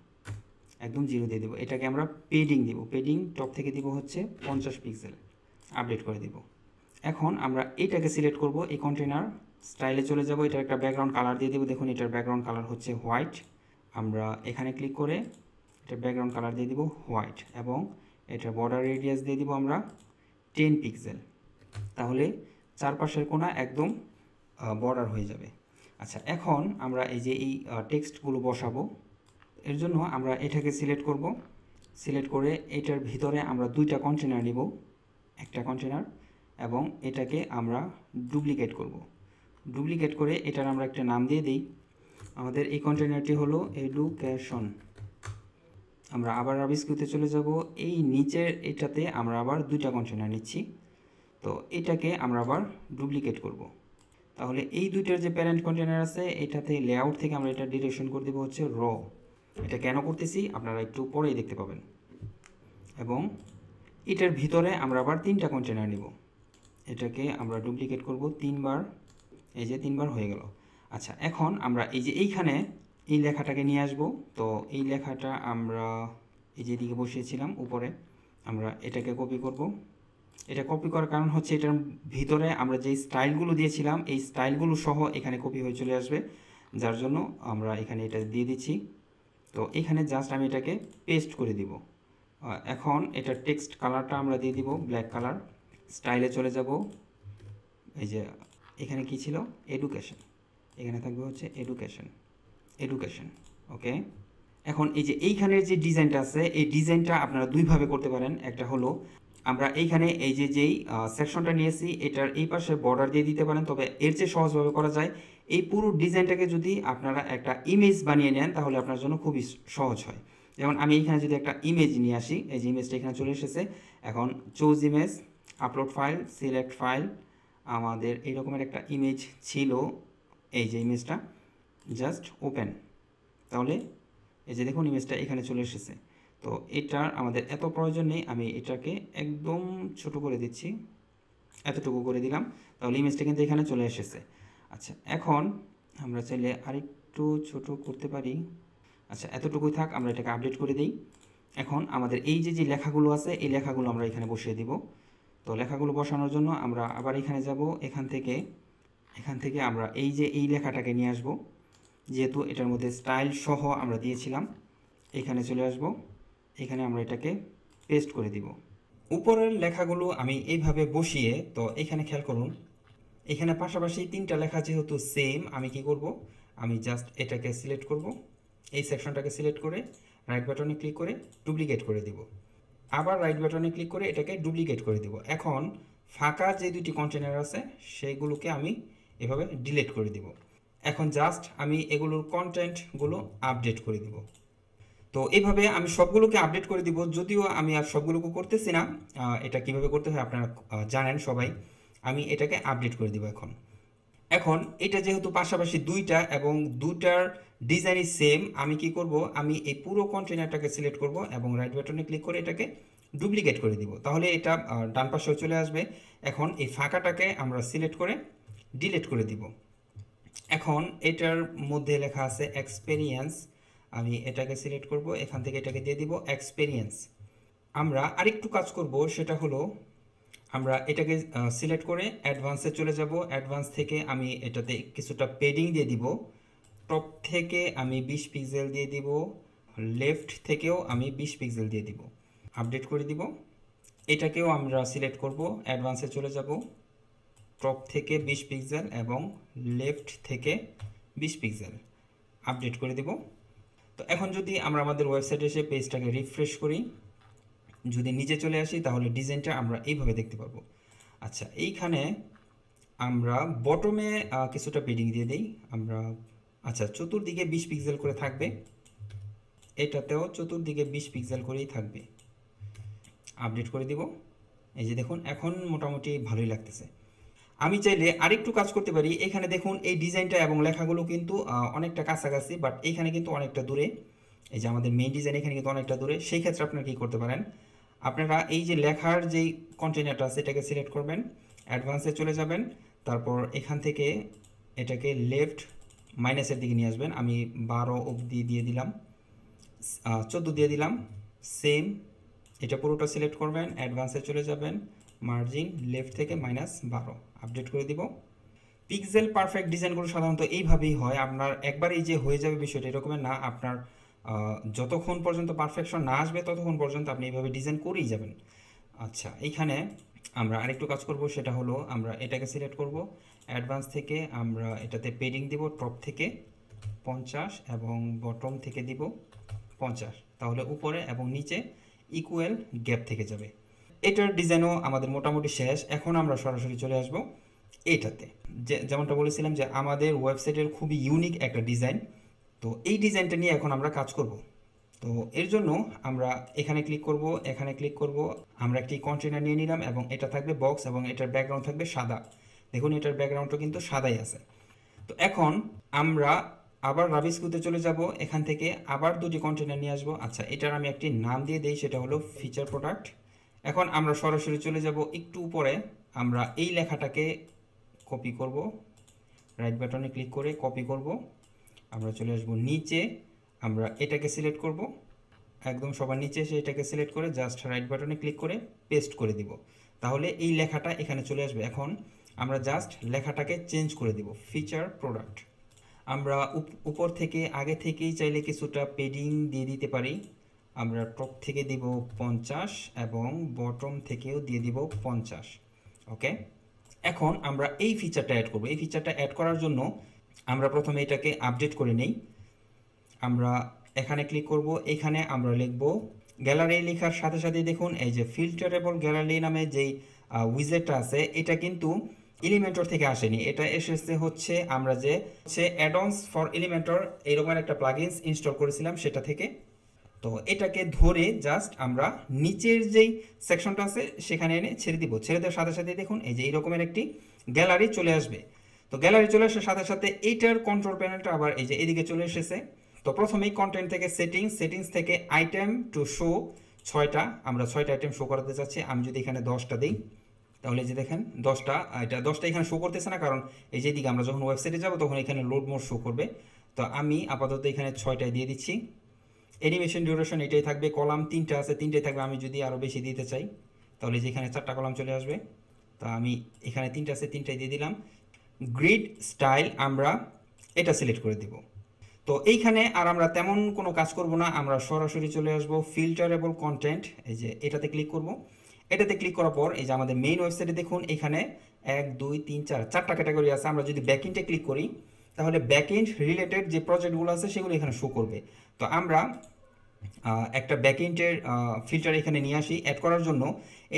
একদম 0 দিয়ে দেবো। এটাকে আমরা পেডিং দিব, পেডিং টপ থেকে দিব হচ্ছে 50 পিক্সেল, আপডেট করে দিব। এখন আমরা এটাকে সিলেক্ট করব, এই কন্টেনার স্টাইলে চলে যাব, এটার একটা ব্যাকগ্রাউন্ড কালার দিয়ে দেবো। দেখুন এটার ব্যাকগ্রাউন্ড কালার হচ্ছে হোয়াইট। আমরা এখানে ক্লিক করে এটার ব্যাকগ্রাউন্ড কালার দিয়ে দিব হোয়াইট এবং এটার বর্ডার রেডিয়াস দিয়ে দিব আমরা 10 পিক্সেল। তাহলে চারপাশের কোণা একদম বর্ডার হয়ে যাবে। আচ্ছা, এখন আমরা এই যে এই টেক্সটগুলো বসাবো, এর জন্য আমরা এটাকে সিলেক্ট করব, সিলেক্ট করে এটার ভিতরে আমরা 2টা কন্টেনার নিব, একটা কন্টেনার, এবং এটাকে আমরা ডুপ্লিকেট করব। ডুপ্লিকেট করে এটার আমরা একটা নাম দিয়ে দিই। আমাদের এই কন্টেনারটি হলো এডুকেশন। আমরা আবার রাবিস্কিউতে চলে যাব, এই নিচের এটাতে আমরা আবার 2টা কন্টেনার নিচ্ছি। তো এটাকে আমরা আবার ডুপ্লিকেট করব। তাহলে এই দুইটার যে প্যারেন্ট কন্টেনার আছে, এটাতে লেআউট থেকে আমরা এটা ডিরেকশন করে দেবো হচ্ছে র। এটা কেন করতেছি আপনারা একটু পরেই দেখতে পাবেন। এবং এটার ভিতরে আমরা আবার 3টা কন্টেনার নিব, এটাকে আমরা ডুপ্লিকেট করব 3বার, এই যে 3বার হয়ে গেল। আচ্ছা, এখন আমরা এই যে এইখানে এই লেখাটাকে নিয়ে আসব। তো এই লেখাটা আমরা এই যে দিকে বসিয়েছিলাম উপরে, আমরা এটাকে কপি করব। এটা কপি করার কারণ হচ্ছে এটার ভিতরে আমরা যেই স্টাইলগুলো দিয়েছিলাম এই স্টাইলগুলো সহ এখানে কপি হয়ে চলে আসবে, যার জন্য আমরা এখানে এটা দিয়ে দিচ্ছি। তো এখানে জাস্ট আমি এটাকে পেস্ট করে দিব। এখন এটার টেক্সট কালারটা আমরা দিয়ে দিব ব্ল্যাক কালার। স্টাইলে চলে যাব, এই যে এখানে কি ছিল, এডুকেশন, এখানে থাকবে হচ্ছে এডুকেশন, এডুকেশন। ওকে, এখন এই যে এইখানের যে ডিজাইনটা আছে, এই ডিজাইনটা আপনারা দুইভাবে করতে পারেন। একটা হলো আমরা এইখানে এই যে যেই সেকশনটা নিয়েছি এটার এই পাশে বর্ডার দিয়ে দিতে পারেন, তবে এর চেয়ে সহজভাবে করা যায় এই পুরো ডিজাইনটাকে যদি আপনারা একটা ইমেজ বানিয়ে নেন তাহলে আপনার জন্য খুবই সহজ হয়। যেমন আমি এইখানে যদি একটা ইমেজ নিয়ে আসি, এই যে ইমেজটা এখানে চলে এসেছে। এখন choose image, upload file, select file, আমাদের এই রকমের একটা ইমেজ ছিল, এই যে ইমেজটা জাস্ট ওপেন। তাহলে এই যে দেখুন ইমেজটা এখানে চলে এসেছে। তো এটার আমাদের এত প্রয়োজন নেই, আমি এটাকে একদম ছোট করে দিচ্ছি, এতটুকু করে দিলাম। তাহলে ইমেজটা কিন্তু এখানে চলে এসেছে। আচ্ছা, এখন আমরা চাইলে আরেকটু ছোট করতে পারি। আচ্ছা, এতটুকুই থাক, আমরা এটাকে আপডেট করে দিই। এখন আমাদের এই যে যে লেখাগুলো আছে এই লেখাগুলো আমরা এখানে বসিয়ে দিব। তো লেখাগুলো বসানোর জন্য আমরা আবার এখানে যাব, এখান থেকে আমরা এই যে এই লেখাটাকে নিয়ে আসব, যেহেতু এটার মধ্যে স্টাইল সহ আমরা দিয়েছিলাম। এখানে চলে আসব, এখানে আমরা এটাকে পেস্ট করে দিব। উপরের লেখাগুলো আমি এইভাবে বসিয়ে, তো এখানে খেয়াল করুন, এখানে পাশাপাশি 3টা লেখা যেহেতু সেম, আমি কি করব, আমি জাস্ট এটাকে সিলেক্ট করব, এই সেকশনটাকে সিলেক্ট করে রাইট বাটনে ক্লিক করে ডুপ্লিকেট করে দিব। আবার রাইট বাটনে ক্লিক করে এটাকে ডুপ্লিকেট করে দিব। এখন ফাঁকা যে 2টি কন্টেনার আছে সেইগুলোকে আমি এভাবে ডিলিট করে দিব। এখন জাস্ট আমি এগুলোর কন্টেন্টগুলো আপডেট করে দিব। তো এইভাবে আমি সবগুলোকে আপডেট করে দিব, যদিও আমি আর সবগুলোকে করতেছি না। এটা কিভাবে করতে হয় আপনারা জানেন সবাই। আমি এটাকে আপডেট করে দিব। এখন এটা যেহেতু পাশাপাশি 2টা এবং 2টার ডিজাইনই সেম, আমি কি করব, আমি এই পুরো কন্টেনারটাকে সিলেক্ট করব এবং রাইট বাটনে ক্লিক করে এটাকে ডুপ্লিকেট করে দিব। তাহলে এটা ডান পাশেও চলে আসবে। এখন এই ফাঁকাটাকে আমরা সিলেক্ট করে ডিলিট করে দিব। এখন এটার মধ্যে লেখা আছে এক্সপেরিয়েন্স, আমি এটাকে সিলেক্ট করব, এখান থেকে এটাকে দিয়ে দিব এক্সপেরিয়েন্স। আমরা আরেকটু কাজ করব, সেটা হলো আমরা এটাকে সিলেক্ট করে অ্যাডভান্সে চলে যাব। অ্যাডভান্স থেকে আমি এটাতে কিছুটা পেডিং দিয়ে দিব, টপ থেকে আমি 20 পিক্সেল দিয়ে দিব, লেফট থেকেও আমি 20 পিক্সেল দিয়ে দিব, আপডেট করে দিব। এটাকেও আমরা সিলেক্ট করব, অ্যাডভান্সে চলে যাব, টপ থেকে 20 পিক্সেল এবং লেফট থেকে 20 পিক্সেল, আপডেট করে দিব। তো এখন যদি আমরা আমাদের ওয়েবসাইটে এসে পেজটাকে রিফ্রেশ করি, যদি নিচে চলে আসি তাহলে ডিজাইনটা আমরা এইভাবে দেখতে পাবো। আচ্ছা, এইখানে আমরা বটমে কিছুটা পেডিং দিয়ে দিই আমরা। আচ্ছা, চতুর্দিকে 20 পিক্সেল করে থাকবে, এটাতেও চতুর্দিকে 20 পিক্সেল করেই থাকবে, আপডেট করে দিব। এই যে দেখুন এখন মোটামুটি ভালোই লাগতেছে। আমি চাইলে আরেকটু কাজ করতে পারি। এখানে দেখুন এই ডিজাইনটা এবং লেখাগুলো কিন্তু অনেকটা কাছাকাছি, বাট এখানে কিন্তু অনেকটা দূরে। এই যে আমাদের মেইন ডিজাইন এখানে কিন্তু অনেকটা দূরে। সেই ক্ষেত্রে আপনারা কী করতে পারেন, আপনারা এই যে লেখার যেই কন্টেনারটা আছে এটাকে সিলেক্ট করবেন, অ্যাডভান্সে চলে যাবেন, তারপর এখান থেকে এটাকে লেফট মাইনাসের দিকে নিয়ে আসবেন। আমি 12 অবধি দিয়ে দিলাম, 14 দিয়ে দিলাম। সেম এটা পুরোটা সিলেক্ট করবেন, অ্যাডভান্সে চলে যাবেন, মার্জিন লেফট থেকে -12 আপডেট করে দিব। পিক্সেল পারফেক্ট ডিজাইনগুলো সাধারণত এইভাবেই হয়। আপনার একবার এই যে হয়ে যাবে বিষয়টা এরকমের না, আপনার যতক্ষণ পর্যন্ত পারফেকশন না আসবে ততক্ষণ পর্যন্ত আপনি এইভাবে ডিজাইন করেই যাবেন। আচ্ছা, এইখানে আমরা আরেকটু কাজ করব, সেটা হলো আমরা এটাকে সিলেক্ট করব, অ্যাডভান্স থেকে আমরা এটাতে পেডিং দিব টপ থেকে 50 এবং বটম থেকে দিব 50, তাহলে উপরে এবং নিচে ইকুয়াল গ্যাপ থেকে যাবে। এটার ডিজাইনও আমাদের মোটামুটি শেষ। এখন আমরা সরাসরি চলে আসব এইটাতে, যেমনটা বলেছিলাম যে আমাদের ওয়েবসাইটের খুবই ইউনিক একটা ডিজাইন। তো এই ডিজাইনটা নিয়ে এখন আমরা কাজ করব। তো এর জন্য আমরা এখানে ক্লিক করব, এখানে ক্লিক করব, আমরা একটি কন্টেনার নিয়ে নিলাম এবং এটা থাকবে বক্স এবং এটার ব্যাকগ্রাউন্ড থাকবে সাদা। দেখুন এটার ব্যাকগ্রাউন্ডটা কিন্তু সাদাই আছে। তো এখন আমরা আবার রাবিস্কুতে চলে যাব, এখান থেকে আবার দুটি কন্টেনার নিয়ে আসবো। আচ্ছা, এটার আমি একটি নাম দিয়ে দেই, সেটা হলো ফিচার প্রোডাক্ট। এখন আমরা সরাসরি চলে যাব একটু উপরে, আমরা এই লেখাটাকে কপি করব, রাইট বাটনে ক্লিক করে কপি করব। আমরা চলে আসব নিচে, আমরা এটাকে সিলেক্ট করব, একদম সবার নিচে এসে এটাকে সিলেক্ট করে জাস্ট রাইট বাটনে ক্লিক করে পেস্ট করে দিব। তাহলে এই লেখাটা এখানে চলে আসবে। এখন আমরা জাস্ট লেখাটাকে চেঞ্জ করে দিব, ফিচার প্রোডাক্ট। আমরা উপর থেকে আগে থেকেই চাইলে কিছুটা পেডিং দিয়ে দিতে পারি। আমরা টপ থেকে দিব 50 এবং বটম থেকেও দিয়ে দিব 50। ওকে, এখন আমরা এই ফিচারটা অ্যাড করব। এই ফিচারটা অ্যাড করার জন্য আমরা প্রথমে এটাকে আপডেট করে নেই। আমরা এখানে ক্লিক করব, এখানে আমরা লিখব গ্যালারি। লেখার সাথে সাথে দেখুন এই যে ফিল্টারেবল গ্যালারি নামে যেই উইজেটটা আছে এটা কিন্তু এলিমেন্টর থেকে আসেনি, এটা এসেছে হচ্ছে আমরা যে অ্যাডঅনস ফর এলিমেন্টর এরকম একটা প্লাগইনস ইনস্টল করেছিলাম সেটা থেকে। তো এটাকে ধরে জাস্ট আমরা নিচের যেই সেকশনটা আছে সেখানে এনে ছেড়ে দিব। ছেড়ে দেওয়ার সাথে সাথে দেখুন এই যে এইরকমের একটি গ্যালারি চলে আসবে। তো গ্যালারি চলে আসার সাথে সাথে এইটার কন্ট্রোল প্যানেলটা আবার এই যে এদিকে চলে এসেছে। তো প্রথমেই কন্টেন্ট থেকে সেটিংস থেকে আইটেম টু শো 6টা, আমরা 6টা আইটেম শো করাতে চাচ্ছি। আমি যদি এখানে 10টা দিই তাহলে যে দেখেন 10টা, এটা 10টা এখানে শো করতেছে না, কারণ এই যেদিকে আমরা যখন ওয়েবসাইটে যাব তখন এখানে লোড মোড শো করবে। তো আমি আপাতত এখানে 6টায় দিয়ে দিচ্ছি। অ্যানিমেশন ডিউরেশন এটাই থাকবে, কলাম 3টা আছে 3টাই থাকবে। আমি যদি আরও বেশি দিতে চাই তাহলে যেখানে 4টা কলাম চলে আসবে। তো আমি এখানে 3টা আছে 3টাই দিয়ে দিলাম। গ্রিড স্টাইল আমরা এটা সিলেক্ট করে দিব। তো এইখানে আর আমরা তেমন কোনো কাজ করব না, আমরা সরাসরি চলে আসব ফিল্টারেবল কন্টেন্ট, এই যে এটাতে ক্লিক করব। এটাতে ক্লিক করার পর এই যে আমাদের মেইন ওয়েবসাইটে দেখুন এখানে 1 2 3 4 4টা ক্যাটাগরি আছে। আমরা যদি ব্যাকএন্ডে ক্লিক করি তাহলে ব্যাকএন্ড রিলেটেড যে প্রজেক্টগুলো আছে সেগুলো এখানে শো করবে। তো আমরা একটা ব্যাকএন্ডের ফিল্টার এখানে নিয়ে আসি। অ্যাড করার জন্য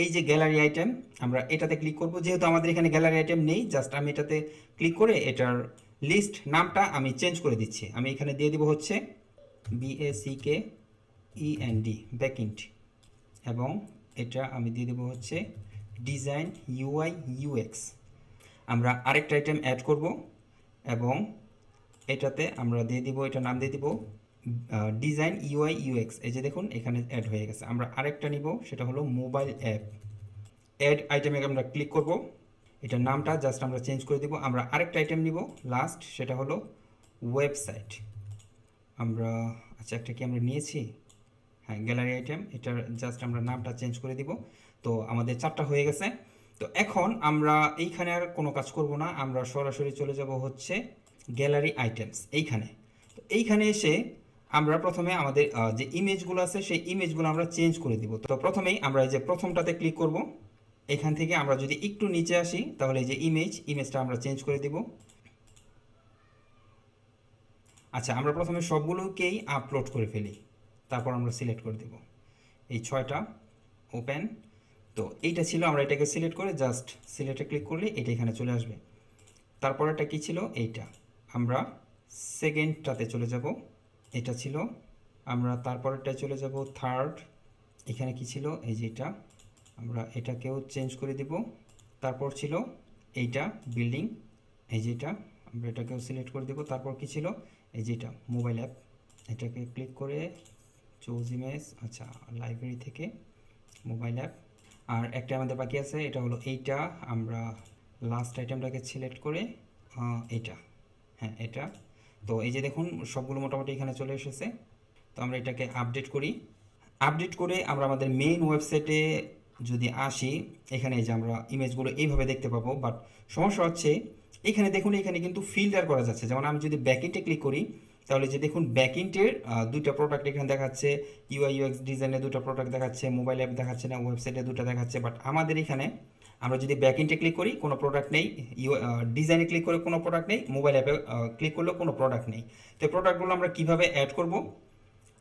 এই যে গ্যালারি আইটেম আমরা এটাতে ক্লিক করব। যেহেতু আমাদের এখানে গ্যালারি আইটেম নেই, জাস্ট আমি এটাতে ক্লিক করে এটার লিস্ট নামটা আমি চেঞ্জ করে দিচ্ছি। আমি এখানে দিয়ে দিব হচ্ছে BACKEND ব্যাকএন্ড, এবং এটা আমি দিয়ে দেবো হচ্ছে ডিজাইন UI UX। আমরা আরেকটা আইটেম অ্যাড করব এবং এটাতে আমরা দিয়ে দিব, এটা নাম দিয়ে দিব ডিজাইন UI UX। এই যে দেখুন এখানে অ্যাড হয়ে গেছে। আমরা আরেকটা নিব, সেটা হলো মোবাইল অ্যাপ। অ্যাড আইটেমে আমরা ক্লিক করব, এটার নামটা জাস্ট আমরা চেঞ্জ করে দিব। আমরা আরেকটা আইটেম নিব লাস্ট, সেটা হলো ওয়েবসাইট। আমরা আচ্ছা একটা কি আমরা নিয়েছি, হ্যাঁ গ্যালারি আইটেম, এটার জাস্ট আমরা নামটা চেঞ্জ করে দিব। তো আমাদের 4টা হয়ে গেছে। তো এখন আমরা এইখানে আর কোনো কাজ করব না, আমরা সরাসরি চলে যাব হচ্ছে গ্যালারি আইটেমস এইখানে। তো এইখানে এসে আমরা প্রথমে আমাদের যে ইমেজগুলো আছে সেই ইমেজগুলো আমরা চেঞ্জ করে দিব। তো প্রথমেই আমরা এই যে প্রথমটাতে ক্লিক করব। এখান থেকে আমরা যদি একটু নিচে আসি তাহলে এই যে ইমেজটা আমরা চেঞ্জ করে দিব। আচ্ছা, আমরা প্রথমে সবগুলোকেই আপলোড করে ফেলি, তারপর আমরা সিলেক্ট করে দেব এই 6টা ওপেন। তো এইটা ছিল, আমরা এটাকে সিলেক্ট করে জাস্ট সিলেক্টে ক্লিক করলে এটা এখানে চলে আসবে। তারপরেটা কি ছিল, এইটা আমরা সেকেন্ডটাতে চলে যাব, এটা ছিল। আমরা তারপরেরটায় চলে যাব থার্ড, এখানে কি ছিল, এই যে এটা, আমরা এটাকেও চেঞ্জ করে দিব। তারপর ছিল এইটা বিল্ডিং, এই যেটা আমরা এটাকেও সিলেক্ট করে দেবো। তারপর কি ছিল, এই যেটা মোবাইল অ্যাপ, এটাকে ক্লিক করে চুজ ইমেজ, আচ্ছা লাইব্রেরি থেকে মোবাইল অ্যাপ। আর একটা আমাদের বাকি আছে, এটা হলো এইটা, আমরা লাস্ট আইটেমটাকে সিলেক্ট করে এইটা, হ্যাঁ এটা। তো এই যে দেখুন সবগুলো মোটামুটি এখানে চলে এসেছে। তো আমরা এটাকে আপডেট করি। আপডেট করে আমরা আমাদের মেইন ওয়েবসাইটে যদি আসি, এখানে যে আমরা ইমেজগুলো এইভাবে দেখতে পাবো। বাট সমস্যা হচ্ছে এখানে দেখুন, এখানে কিন্তু ফিল্টার করা যাচ্ছে। যেমন আমি যদি ব্যাকএন্ডে ক্লিক করি, তাহলে যে দেখুন ব্যাকএন্ডের দুইটা প্রোডাক্ট এখানে দেখাচ্ছে, ইউআই ইউএক্স ডিজাইনে দুটো প্রোডাক্ট দেখাচ্ছে, মোবাইল অ্যাপ দেখাচ্ছে না, ওয়েবসাইটে দুটো দেখাচ্ছে। বাট আমাদের এখানে আমরা যদি ব্যাকএন্ডে ক্লিক করি কোনো প্রোডাক্ট নেই, ডিজাইনে ক্লিক করে কোনো প্রোডাক্ট নেই, মোবাইল অ্যাপে ক্লিক করলেও কোনো প্রোডাক্ট নেই। তো এই প্রোডাক্টগুলো আমরা কীভাবে অ্যাড করব,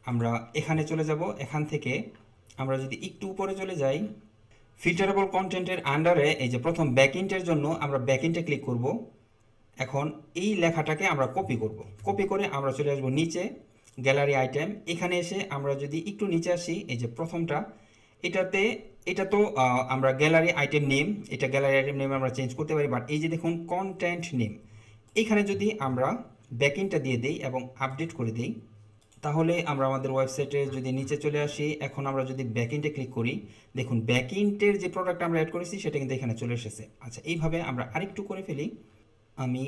আমরা এখানে চলে যাব। এখান থেকে আমরা যদি একটু উপরে চলে যাই, ফিল্টারেবল কন্টেন্টের আন্ডারে এই যে প্রথম ব্যাকএন্ডের জন্য আমরা ব্যাকএন্ডে ক্লিক করব। এখন এই লেখাটাকে আমরা কপি করব। কপি করে আমরা চলে আসবো নিচে গ্যালারি আইটেম। এখানে এসে আমরা যদি একটু নিচে আসি, এই যে প্রথমটা, এটাতে এটা তো আমরা গ্যালারি আইটেম নেম, এটা গ্যালারি আইটেম নেম আমরা চেঞ্জ করতে পারি। বাট এই যে দেখুন কন্টেন্ট নেম, এখানে যদি আমরা ব্যাকএন্ডটা দিয়ে দিই এবং আপডেট করে দিই, তাহলে আমরা আমাদের ওয়েবসাইটে যদি নিচে চলে আসি, এখন আমরা যদি ব্যাকএন্ডে ক্লিক করি, দেখুন ব্যাকএন্ডের যে প্রোডাক্ট আমরা অ্যাড করেছি সেটা কিন্তু এখানে চলে এসেছে। আচ্ছা এইভাবে আমরা আরেকটু করে ফেলি। আমি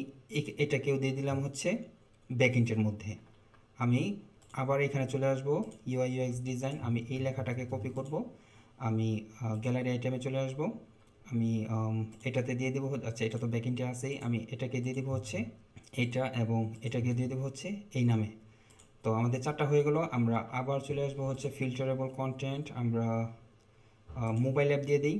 এটাকেও দিয়ে দিলাম হচ্ছে ব্যাকএন্ডের মধ্যে। আমি আবার এখানে চলে আসব ইউআই ইউএক্স ডিজাইন, আমি এই লেখাটাকে কপি করব, আমি গ্যালারি আইটেমে চলে আসব, আমি এটাতে দিয়ে দেবো, আচ্ছা এটা তো ব্যাকএন্ডে আছেই, আমি এটাকে দিয়ে দেবো হচ্ছে এইটা, এবং এটাকে দিয়ে দেবো হচ্ছে এই নামে। তো আমাদের চারটা হয়ে গেল। আমরা আবার চলে আসবো হচ্ছে ফিল্টারেবল কন্টেন্ট, আমরা মোবাইল অ্যাপ দিয়ে দিই।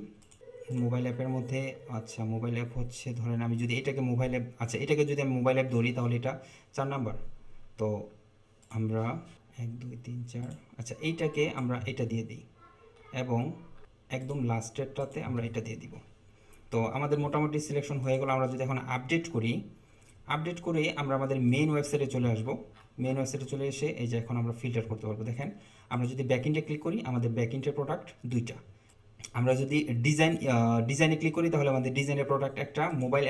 মোবাইল অ্যাপের মধ্যে, আচ্ছা মোবাইল অ্যাপ হচ্ছে, ধরেন আমি যদি এটাকে মোবাইল অ্যাপ, আচ্ছা এটাকে যদি আমি মোবাইল অ্যাপ ধরি তাহলে এটা 4 নাম্বার। তো আমরা 1 2 3 4, আচ্ছা এইটাকে আমরা এটা দিয়ে দিই এবং একদম লাস্টেরটাতে আমরা এটা দিয়ে দিব। তো আমাদের মোটামুটি সিলেকশন হয়ে গেল। আমরা যদি এখন আপডেট করি, আপডেট করে আমরা আমাদের মেইন ওয়েবসাইটে চলে আসব। মেইন ওয়েবসাইটে চলে এসে এই যে এখন আমরা ফিল্টার করতে পারবো। দেখেন আমরা যদি ব্যাকএন্ডে ক্লিক করি, আমাদের ব্যাকএন্ডের প্রোডাক্ট দুইটা। আমরা যদি ডিজাইনে ক্লিক করি, তাহলে আমাদের ডিজাইনের প্রোডাক্ট একটা, মোবাইল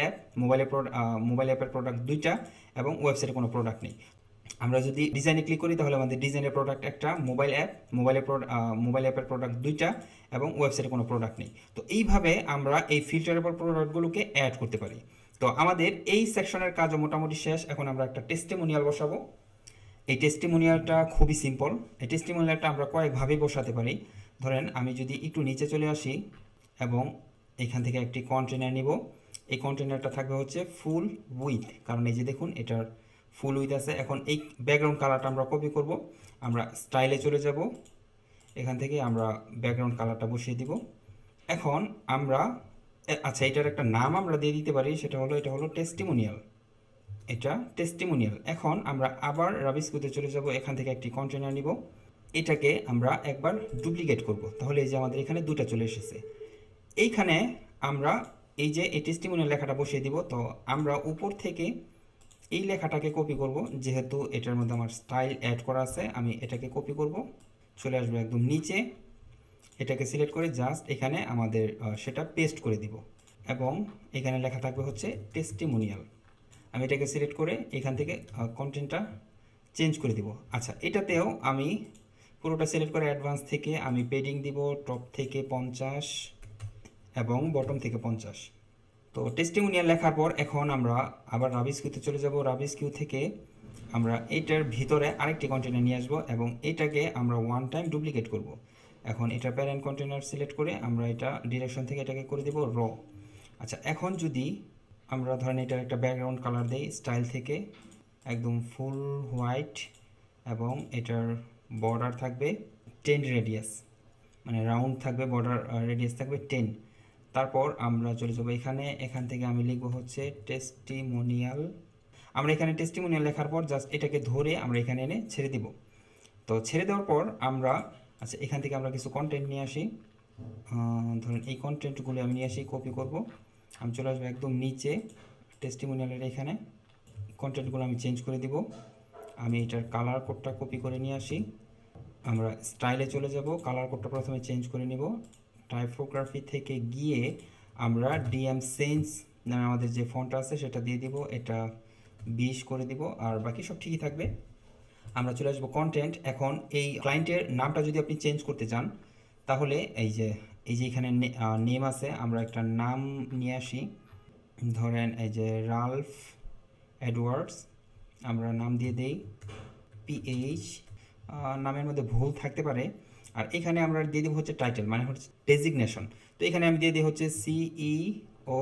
অ্যাপের প্রোডাক্ট দুইটা, এবং ওয়েবসাইটে কোনো প্রোডাক্ট নেই। আমরা যদি ডিজাইনে ক্লিক করি, তাহলে আমাদের ডিজাইনের প্রোডাক্ট একটা, মোবাইল অ্যাপের প্রোডাক্ট দুইটা, এবং ওয়েবসাইটে কোনো প্রোডাক্ট নেই। তো এইভাবে আমরা এই ফিল্টারেবল প্রোডাক্টগুলোকে অ্যাড করতে পারি। তো আমাদের এই সেকশনের কাজও মোটামুটি শেষ। এখন আমরা একটা টেস্টিমোনিয়াল বসাবো। এই টেস্টিমোনিয়ালটা খুবই সিম্পল। এই টেস্টিমোনিয়ালটা আমরা কয়েকভাবেই বসাতে পারি। ধরেন আমি যদি একটু নিচে চলে আসি এবং এখান থেকে একটি কন্টেনার নিব। এই কন্টেনারটা থাকবে হচ্ছে ফুল উইথ, কারণ এই যে দেখুন এটার ফুল উইথ আছে। এখন এই ব্যাকগ্রাউন্ড কালারটা আমরা কপি করব। আমরা স্টাইলে চলে যাব, এখান থেকে আমরা ব্যাকগ্রাউন্ড কালারটা বসিয়ে দিব। এখন আমরা আচ্ছা এটার একটা নাম আমরা দিয়ে দিতে পারি, সেটা হলো এটা হলো টেস্টিমোনিয়াল, এটা টেস্টিমোনিয়াল। এখন আমরা আবার রাবিস্কুতে চলে যাব, এখান থেকে একটি কন্টেনার নিব, এটাকে আমরা একবার ডুপ্লিকেট করব। তাহলে এই যে আমাদের এখানে দুটো চলে এসেছে। এইখানে আমরা এই যে এই টেস্টিমোনিয়াল লেখাটা বসিয়ে দিব। তো আমরা উপর থেকে এই লেখাটাকে কপি করব, যেহেতু এটার মধ্যে আমার স্টাইল অ্যাড করা আছে, আমি এটাকে কপি করব, চলে আসবো একদম নিচে, এটাকে সিলেক্ট করে জাস্ট এখানে আমাদের সেটা পেস্ট করে দিব, এবং এখানে লেখা থাকবে হচ্ছে টেস্টিমোনিয়াল। আমি এটাকে সিলেক্ট করে এখান থেকে কন্টেন্টটা চেঞ্জ করে দিব। আচ্ছা এটাতেও আমি পুরোটা সিলেক্ট করে অ্যাডভান্স থেকে আমি পেডিং দিব, টপ থেকে 50 এবং বটম থেকে 50। তো টেস্টিমোনিয়াল লেখার পর এখন আমরা আবার রাবিস্কিউতে চলে যাব। রাবিস্কিউ থেকে আমরা এটার ভিতরে আরেকটি কন্টেনার নিয়ে আসবো এবং এটাকে আমরা ওয়ান টাইম ডুপ্লিকেট করব। এখন এটা প্যারেন্ট কন্টেনার সিলেক্ট করে আমরা এটা ডিরেকশন থেকে এটাকে করে দেব র। আচ্ছা এখন যদি আমরা ধরেন এটার একটা ব্যাকগ্রাউন্ড কালার দেই, স্টাইল থেকে একদম ফুল হোয়াইট, এবং এটার বর্ডার থাকবে 10 রেডিয়াস, মানে রাউন্ড থাকবে, বর্ডার রেডিয়াস থাকবে 10। তারপর আমরা চলে যাবো এখান থেকে আমি লিখবো হচ্ছে টেস্টিমোনিয়াল। আমরা এখানে টেস্টিমোনিয়াল লেখার পর জাস্ট এটাকে ধরে আমরা এখানে এনে ছেড়ে দিব। তো ছেড়ে দেওয়ার পর আমরা আচ্ছা এখান থেকে আমরা কিছু কন্টেন্ট নিয়ে আসি, ধরেন এই কন্টেন্টগুলো আমি নিয়ে আসি, কপি করব। আমি চলে আসবো একদম নিচে টেস্টিমোনিয়ালের এখানে, কন্টেন্টগুলো আমি চেঞ্জ করে দিব। আমি এটার কালার কোডটা কপি করে নিয়ে আসি, আমরা স্টাইলে চলে যাব, কালার কোডটা প্রথমে চেঞ্জ করে নিব। টাইপোগ্রাফি থেকে গিয়ে আমরা ডিএম সেন্স নামে আমাদের যে ফন্টটা আছে সেটা দিয়ে দিব, এটা 20 করে দিব, আর বাকি সব ঠিকই থাকবে। আমরা চলে আসবো কন্টেন্ট। এখন এই ক্লায়েন্টের নামটা যদি আপনি চেঞ্জ করতে চান, তাহলে এই যে এখানে নেম আছে, আমরা একটা নাম নিয়ে আসি। ধরেন এই যে রালফ এডওয়ার্ডস, আমরা নাম দিয়ে দেই PH। নামের মধ্যে ভুল থাকতে পারে। আর এখানে আমরা দিয়ে দেবো হচ্ছে টাইটেল, মানে হচ্ছে ডেজিগনেশন। তো এখানে আমি দিয়ে দিই হচ্ছে CEO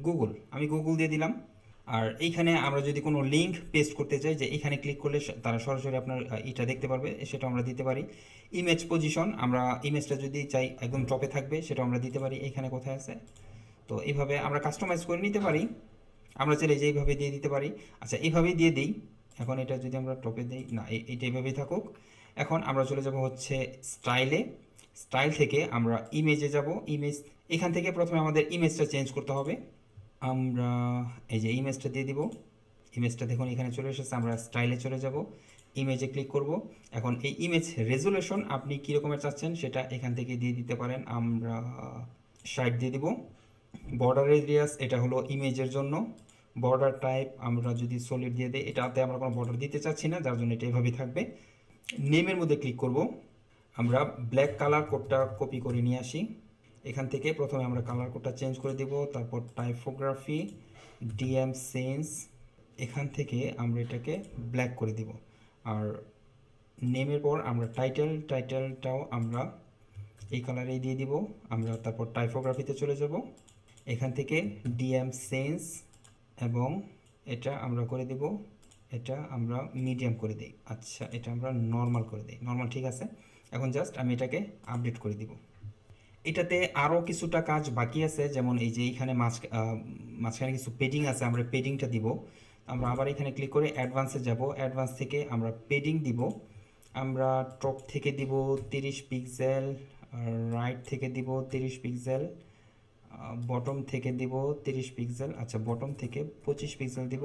গুগল, আমি গুগল দিয়ে দিলাম। আর এইখানে আমরা যদি কোনো লিঙ্ক পেস্ট করতে চাই, যে এখানে ক্লিক করলে তারা সরাসরি আপনার এটা দেখতে পারবে, সেটা আমরা দিতে পারি। ইমেজ পজিশন, আমরা ইমেজটা যদি চাই একদম টপে থাকবে, সেটা আমরা দিতে পারি। এখানে কোথায় আছে, তো এইভাবে আমরা কাস্টমাইজ করে নিতে পারি। আমরা চাইলে যে এইভাবে দিয়ে দিতে পারি। আচ্ছা, এইভাবেই দিয়ে দিই। এখন এটা যদি আমরা টপে দিই, না এইটা এইভাবেই থাকুক। এখন আমরা চলে যাব হচ্ছে স্টাইলে। স্টাইল থেকে আমরা ইমেজে যাব। ইমেজ, এখান থেকে প্রথমে আমাদের ইমেজটা চেঞ্জ করতে হবে। আমরা এই যে ইমেজটা দিয়ে দিব। ইমেজটা দেখুন এখানে চলে এসেছে। আমরা স্টাইলে চলে যাব, ইমেজে ক্লিক করব। এখন এই ইমেজ রেজুলেশন আপনি কী রকমের চাচ্ছেন সেটা এখান থেকে দিয়ে দিতে পারেন। আমরা 60 দিয়ে দিব। বর্ডার এরিয়াস, এটা হলো ইমেজের জন্য। বর্ডার টাইপ আমরা যদি সলিড দিয়ে দিই, এটাতে আমরা কোনো বর্ডার দিতে চাচ্ছি না, যার জন্য এটা এভাবেই থাকবে। নেমের মধ্যে ক্লিক করব। আমরা ব্ল্যাক কালার কোডটা কপি করে নিয়ে আসি। এখান থেকে প্রথমে আমরা কালার কোডটা চেঞ্জ করে দিব, তারপর টাইপোগ্রাফি DM সেন্স, এখান থেকে আমরা এটাকে ব্ল্যাক করে দিব। আর নেমের পর আমরা টাইটেলটাও আমরা এই কালারেই দিয়ে দিব। আমরা তারপর টাইপোগ্রাফিতে চলে যাব। এখান থেকে DM সেন্স, এবং এটা আমরা করে দিব, এটা আমরা মিডিয়াম করে দিই। আচ্ছা, এটা আমরা নর্মাল করে দিই। নর্মাল ঠিক আছে। এখন জাস্ট আমি এটাকে আপডেট করে দিব। এটাতে আরও কিছুটা কাজ বাকি আছে, যেমন এই যে এইখানে মাঝখানে কিছু পেডিং আছে, আমরা পেডিংটা দিব। আমরা আবার এখানে ক্লিক করে অ্যাডভান্সে যাব। অ্যাডভান্স থেকে আমরা পেডিং দিব। আমরা টপ থেকে দিব 30 পিক্সেল, রাইট থেকে দিব 30 পিক্সেল, বটম থেকে দিব 30 পিক্সেল। আচ্ছা, বটম থেকে 25 পিক্সেল দিব,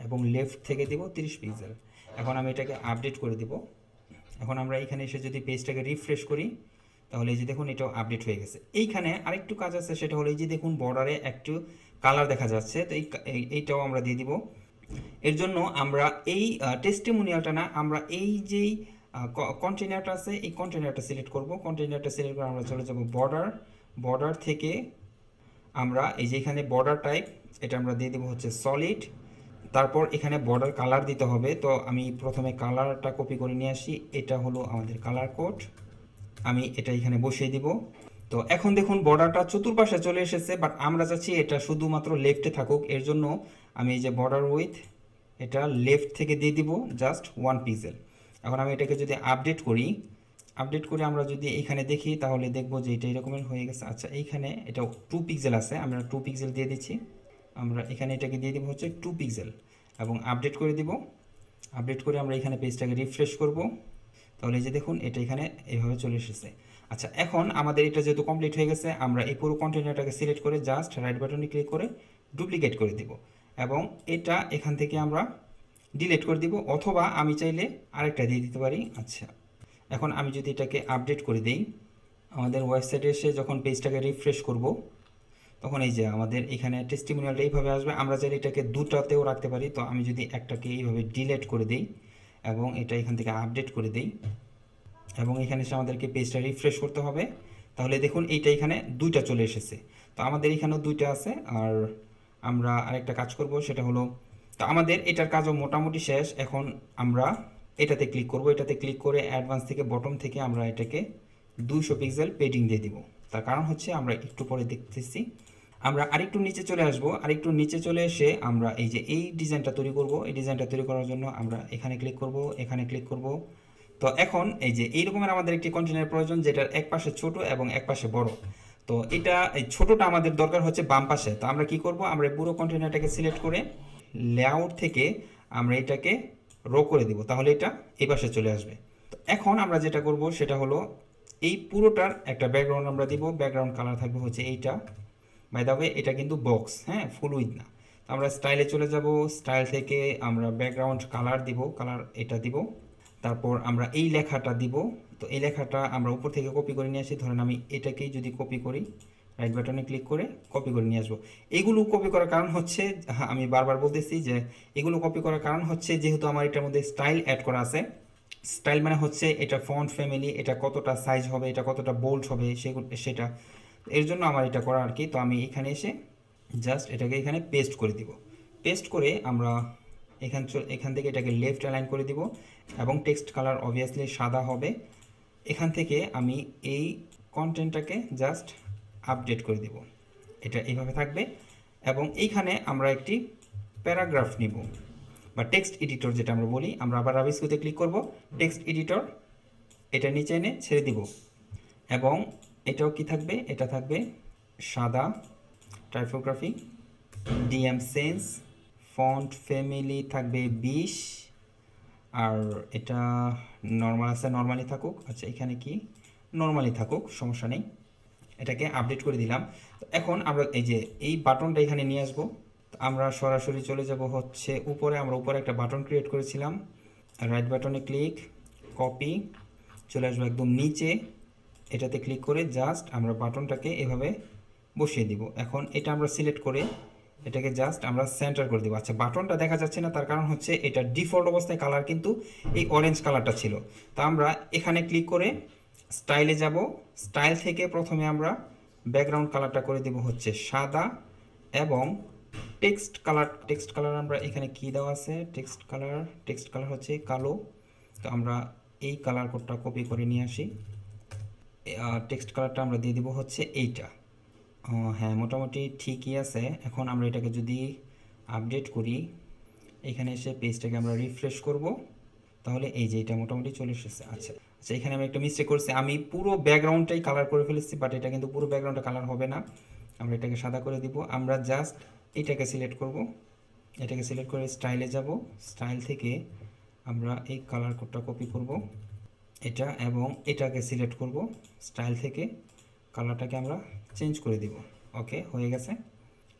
এবং লেফট থেকে দিব 30 পিক্সেল। এখন আমি এটাকে আপডেট করে দিব। এখন আমরা এখানে এসে যদি পেজটাকে রিফ্রেশ করি, তাহলে এই যে দেখুন এটাও আপডেট হয়ে গেছে। এইখানে আরেকটু কাজ আছে, সেটা হলো এই যে দেখুন বর্ডারে একটু কালার দেখা যাচ্ছে, তো এইটাও আমরা দিয়ে দিব। এর জন্য আমরা এই টেস্টিমোনিয়ালটা না, আমরা এই যেই কন্টেনারটা আছে, এই কন্টেনারটা সিলেক্ট করব। কন্টেনারটা সিলেক্ট করে আমরা চলে যাব বর্ডার থেকে আমরা এই যে এখানে বর্ডার টাইপ, এটা আমরা দিয়ে দেবো হচ্ছে সলিড। তারপর এখানে বর্ডার কালার দিতে হবে। তো আমি প্রথমে কালারটা কপি করে নিয়ে আসি। এটা হলো আমাদের কালার কোড, আমি এটা এখানে বসিয়ে দিব। তো এখন দেখুন বর্ডারটা চতুর্পাশে চলে এসেছে, বাট আমরা চাচ্ছি এটা শুধুমাত্র লেফটে থাকুক। এর জন্য আমি এই যে বর্ডার উইথ, এটা লেফট থেকে দিয়ে দিব জাস্ট 1 পিক্সেল। এখন আমি এটাকে যদি আপডেট করি আমরা যদি এখানে দেখি, তাহলে দেখব যে এটা এরকমের হয়ে গেছে। আচ্ছা, এইখানে এটা 2 পিক্সেল আছে, আমরা 2 পিক্সেল দিয়ে দিচ্ছি। আমরা এখানে এটাকে দিয়ে দিব হচ্ছে 2 পিক্সেল, এবং আপডেট করে দিব। আপডেট করে আমরা এখানে পেজটাকে রিফ্রেশ করব। তাহলে এই যে দেখুন এটা এখানে এইভাবে চলে এসেছে। আচ্ছা, এখন আমাদের এটা যেহেতু কমপ্লিট হয়ে গেছে, আমরা এই পুরো কন্টেনারটাকে সিলেক্ট করে জাস্ট রাইট বাটনে ক্লিক করে ডুপ্লিকেট করে দিব, এবং এটা এখান থেকে আমরা ডিলিট করে দিব, অথবা আমি চাইলে আরেকটা দিয়ে দিতে পারি। আচ্ছা, এখন আমি যদি এটাকে আপডেট করে দিই, আমাদের ওয়েবসাইটে এসে যখন পেজটাকে রিফ্রেশ করব, তখন এই যে আমাদের এখানে টেস্টিমোনিয়ালটা এইভাবে আসবে। আমরা চাইলে এটাকে দুটাতেও রাখতে পারি। তো আমি যদি একটাকে এইভাবে ডিলিট করে দিই, এবং এটা এখান থেকে আপডেট করে দিই, এবং এখানে এসে আমাদেরকে পেজটা রিফ্রেশ করতে হবে, তাহলে দেখুন এইটা এখানে দুইটা চলে এসেছে। তো আমাদের এখানেও দুইটা আছে। আর আমরা আরেকটা কাজ করব, সেটা হলো, তো আমাদের এটার কাজও মোটামুটি শেষ। এখন আমরা এটাতে ক্লিক করব। এটাতে ক্লিক করে অ্যাডভান্স থেকে বটম থেকে আমরা এটাকে 200 পিক্সেল পেডিং দিয়ে দিব। তার কারণ হচ্ছে আমরা একটু পরে দেখতেছি। আমরা আরেকটু নিচে চলে আসব। আরেকটু নিচে চলে এসে আমরা এই যে এই ডিজাইনটা তৈরি করব। এই ডিজাইনটা তৈরি করার জন্য আমরা এখানে ক্লিক করব, এখানে ক্লিক করব। তো এখন এই যে এই রকমের আমাদের একটি কন্টেনার প্রয়োজন, যেটার এক পাশে ছোট এবং এক পাশে বড়। তো এটা এই ছোটটা আমাদের দরকার হচ্ছে বাম পাশে। তো আমরা কি করব, আমরা পুরো কন্টেনারটাকে সিলেক্ট করে লেআউট থেকে আমরা এটাকে রো করে দিব, তাহলে এটা এই পাশে চলে আসবে। তো এখন আমরা যেটা করব সেটা হলো, এই পুরোটার একটা ব্যাকগ্রাউন্ড আমরা দিব। ব্যাকগ্রাউন্ড কালার থাকবে হচ্ছে এইটা। বাই দ্য ওয়ে, এটা কিন্তু বক্স, হ্যাঁ, ফুল উইথ না। আমরা স্টাইলে চলে যাব। স্টাইল থেকে আমরা ব্যাকগ্রাউন্ড কালার দিব, কালার এটা দিব। তারপর আমরা এই লেখাটা দিব। তো এই লেখাটা আমরা উপর থেকে কপি করে নিয়ে আসি। ধরেন আমি এটাকেই যদি কপি করি, রাইট বাটনে ক্লিক করে কপি করে নিয়ে আসবো। এগুলো কপি করার কারণ হচ্ছে, আমি বারবার বলতেছি যে এগুলো কপি করার কারণ হচ্ছে যেহেতু আমার এটার মধ্যে স্টাইল অ্যাড করা আছে। স্টাইল মানে হচ্ছে এটা ফন্ট ফ্যামিলি, এটা কতটা সাইজ হবে, এটা কতটা বোল্ড হবে সেটা, এর জন্য আমার এটা করা আর কি। তো আমি এখানে এসে জাস্ট এটাকে এখানে পেস্ট করে দিব। পেস্ট করে আমরা এখান থেকে এটাকে লেফট অ্যালাইন করে দিব এবং টেক্সট কালার অবভিয়াসলি সাদা হবে। এখান থেকে আমি এই কন্টেন্টটাকে জাস্ট আপডেট করে দিব, এটা এইভাবে থাকবে। এবং এইখানে আমরা একটি প্যারাগ্রাফ নিব বা টেক্সট এডিটর যেটা আমরা বলি, আমরা আবার রাবিস্কুতে ক্লিক করব, টেক্সট এডিটর এটা নিচে এনে ছেড়ে দিব। এবং এটাও কি থাকবে, এটা থাকবে সাদা, typography, DM sense, font family থাকবে 20, আর এটা নর্মাল আছে, নর্মালি থাকুক। আচ্ছা এখানে কি নর্মালি থাকুক, সমস্যা নেই, এটাকে আপডেট করে দিলাম। তো এখন আমরা এই যে এই বাটনটা এখানে নিয়ে আসবো। আমরা সরাসরি চলে যাব হচ্ছে উপরে, আমরা উপরে একটা বাটন ক্রিয়েট করেছিলাম, রাইট বাটনে ক্লিক, কপি, চলে আসবো একদম নিচে, এটাতে ক্লিক করে জাস্ট আমরা বাটনটাকে এভাবে বসিয়ে দিব। এখন এটা আমরা সিলেক্ট করে এটাকে জাস্ট আমরা সেন্টার করে দিব। আচ্ছা বাটনটা দেখা যাচ্ছে না, তার কারণ হচ্ছে এটা ডিফল্ট অবস্থায় কালার কিন্তু এই অরেঞ্জ কালারটা ছিল। তো আমরা এখানে ক্লিক করে স্টাইলে যাব, স্টাইল থেকে প্রথমে আমরা ব্যাকগ্রাউন্ড কালারটা করে দেব হচ্ছে সাদা, এবং টেক্সট কালার আমরা এখানে কি দেওয়া আছে, টেক্সট কালার হচ্ছে কালো। তো আমরা এই কালার কোডটা কপি করে নিয়ে আসি, টেক্সট কালারটা আমরা দিয়ে দিব হচ্ছে এইটা। হ্যাঁ মোটামুটি ঠিকই আছে। এখন আমরা এটাকে যদি আপডেট করি, এখানে এসে পেজটাকে আমরা রিফ্রেশ করব, তাহলে এই যে এটা মোটামুটি চলে এসেছে। আচ্ছা এখানে আমি একটা মিস্টেক করছি, আমি পুরো ব্যাকগ্রাউন্ডটাই কালার করে ফেলেছি, বাট এটা কিন্তু পুরো ব্যাকগ্রাউন্ডটা কালার হবে না। আমরা এটাকে সাদা করে দিব। আমরা জাস্ট এটাকে সিলেক্ট করব, এটাকে সিলেক্ট করে স্টাইলে যাব, স্টাইল থেকে আমরা এই কালার কোডটা কপি করব এটা, এবং এটাকে সিলেক্ট করব, স্টাইল থেকে কালারটাকে আমরা চেঞ্জ করে দিব। ওকে হয়ে গেছে।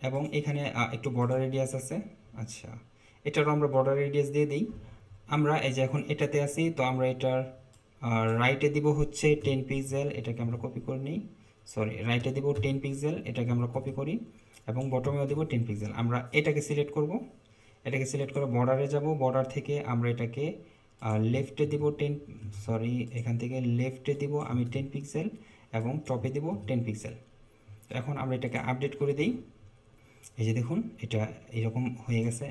এবং এখানে একটু বর্ডার রেডিয়াস আছে, আচ্ছা এটারও আমরা বর্ডার রেডিয়াস দিয়ে দিই। আমরা এই যে এখন এটাতে আছি, তো আমরা এটার রাইটে দিব হচ্ছে 10 পিক্সেল, এটাকে আমরা কপি করে নিই, সরি রাইটে দিব 10 পিক্সেল, এটাকে আমরা কপি করি, এবং বটমেও দেব 10 পিক্সেল। আমরা এটাকে সিলেক্ট করব, এটাকে সিলেক্ট করে বর্ডারে যাব, বর্ডার থেকে আমরা এটাকে লেফটে দিব এখান থেকে লেফটে দিব আমি 10 পিক্সেল, এবং টপে দিব 10 পিক্সেল। তো এখন আমরা এটাকে আপডেট করে দিই, এই যে দেখুন এটা এরকম হয়ে গেছে।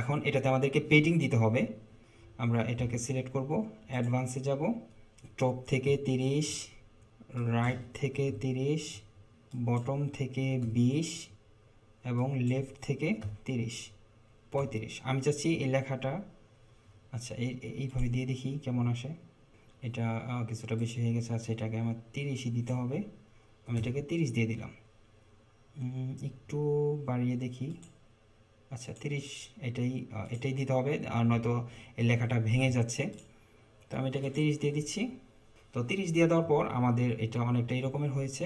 এখন এটাতে আমাদেরকে পেডিং দিতে হবে। আমরা এটাকে সিলেক্ট করব, অ্যাডভান্সে যাব, টপ থেকে 30, রাইট থেকে 30, বটম থেকে 20, এবং লেফট থেকে 30, 35। আমি চাচ্ছি এই লেখাটা, আচ্ছা এইভাবে দিয়ে দেখি কেমন আসে। এটা কিছুটা বেশি হয়ে গেছে। আচ্ছা এটাকে আমার 30ই দিতে হবে, আমি এটাকে 30 দিয়ে দিলাম। একটু বাড়িয়ে দেখি, আচ্ছা 30 এটাই দিতে হবে, আর নয়তো এই লেখাটা ভেঙে যাচ্ছে। তো আমি এটাকে 30 দিয়ে দিচ্ছি। তো 30 দিয়ে দেওয়ার পর আমাদের এটা অনেকটা এরকমের হয়েছে।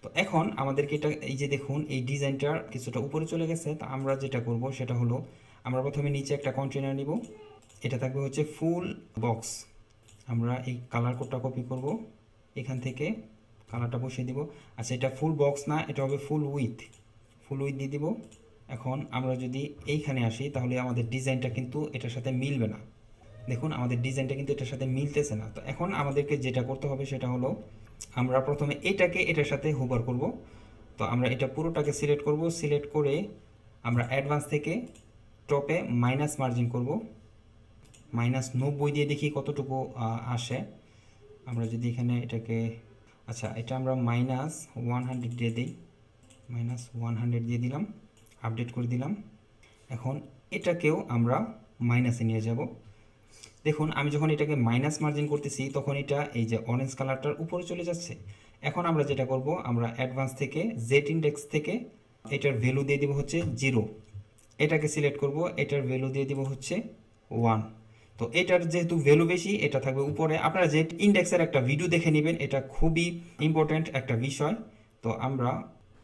তো এখন আমাদেরকে এটা, এই যে দেখুন এই ডিজাইনটার কিছুটা উপরে চলে গেছে। তো আমরা যেটা করব সেটা হলো, আমরা প্রথমে নিচে একটা কন্টেনার নিব, এটা থাকবে হচ্ছে ফুল বক্স। আমরা এই কালার কোডটা কপি করব, এখান থেকে কালারটা বসিয়ে দিব। আচ্ছা এটা ফুল বক্স না, এটা হবে ফুল উইথ দিয়ে দিব। এখন আমরা যদি এইখানে আসি, তাহলে আমাদের ডিজাইনটা কিন্তু এটার সাথে মিলবে না। দেখুন আমাদের ডিজাইনটা কিন্তু এটার সাথে মিলতেছে না। তো এখন আমাদেরকে যেটা করতে হবে সেটা হলো, আমরা প্রথমে এটাকে এটার সাথে হোভার করব। তো আমরা এটা পুরোটাকে সিলেক্ট করব, সিলেক্ট করে আমরা অ্যাডভান্স থেকে টপে মাইনাস মার্জিন করব, -90 দিয়ে দেখি কতটুকু আসে। আমরা যদি এখানে এটাকে, আচ্ছা এটা আমরা -100 দিয়ে দিই, -100 দিয়ে দিলাম, আপডেট করে দিলাম। এখন এটাকেও আমরা মাইনাসে নিয়ে যাব। দেখুন আমি যখন এটাকে মাইনাস মার্জিন করতেছি, তখন এটা এই যে অরেঞ্জ কালারটার উপরে চলে যাচ্ছে। এখন আমরা যেটা করব, আমরা অ্যাডভান্স থেকে জেড ইন্ডেক্স থেকে এটার ভ্যালু দিয়ে দিব হচ্ছে 0, এটাকে সিলেক্ট করব, এটার ভ্যালু দিয়ে দিব হচ্ছে 1। তো এটার যেহেতু ভ্যালু বেশি, এটা থাকবে উপরে। আপনারা জেড ইন্ডেক্সের একটা ভিডিও দেখে নেবেন, এটা খুবই ইম্পর্ট্যান্ট একটা বিষয়। তো আমরা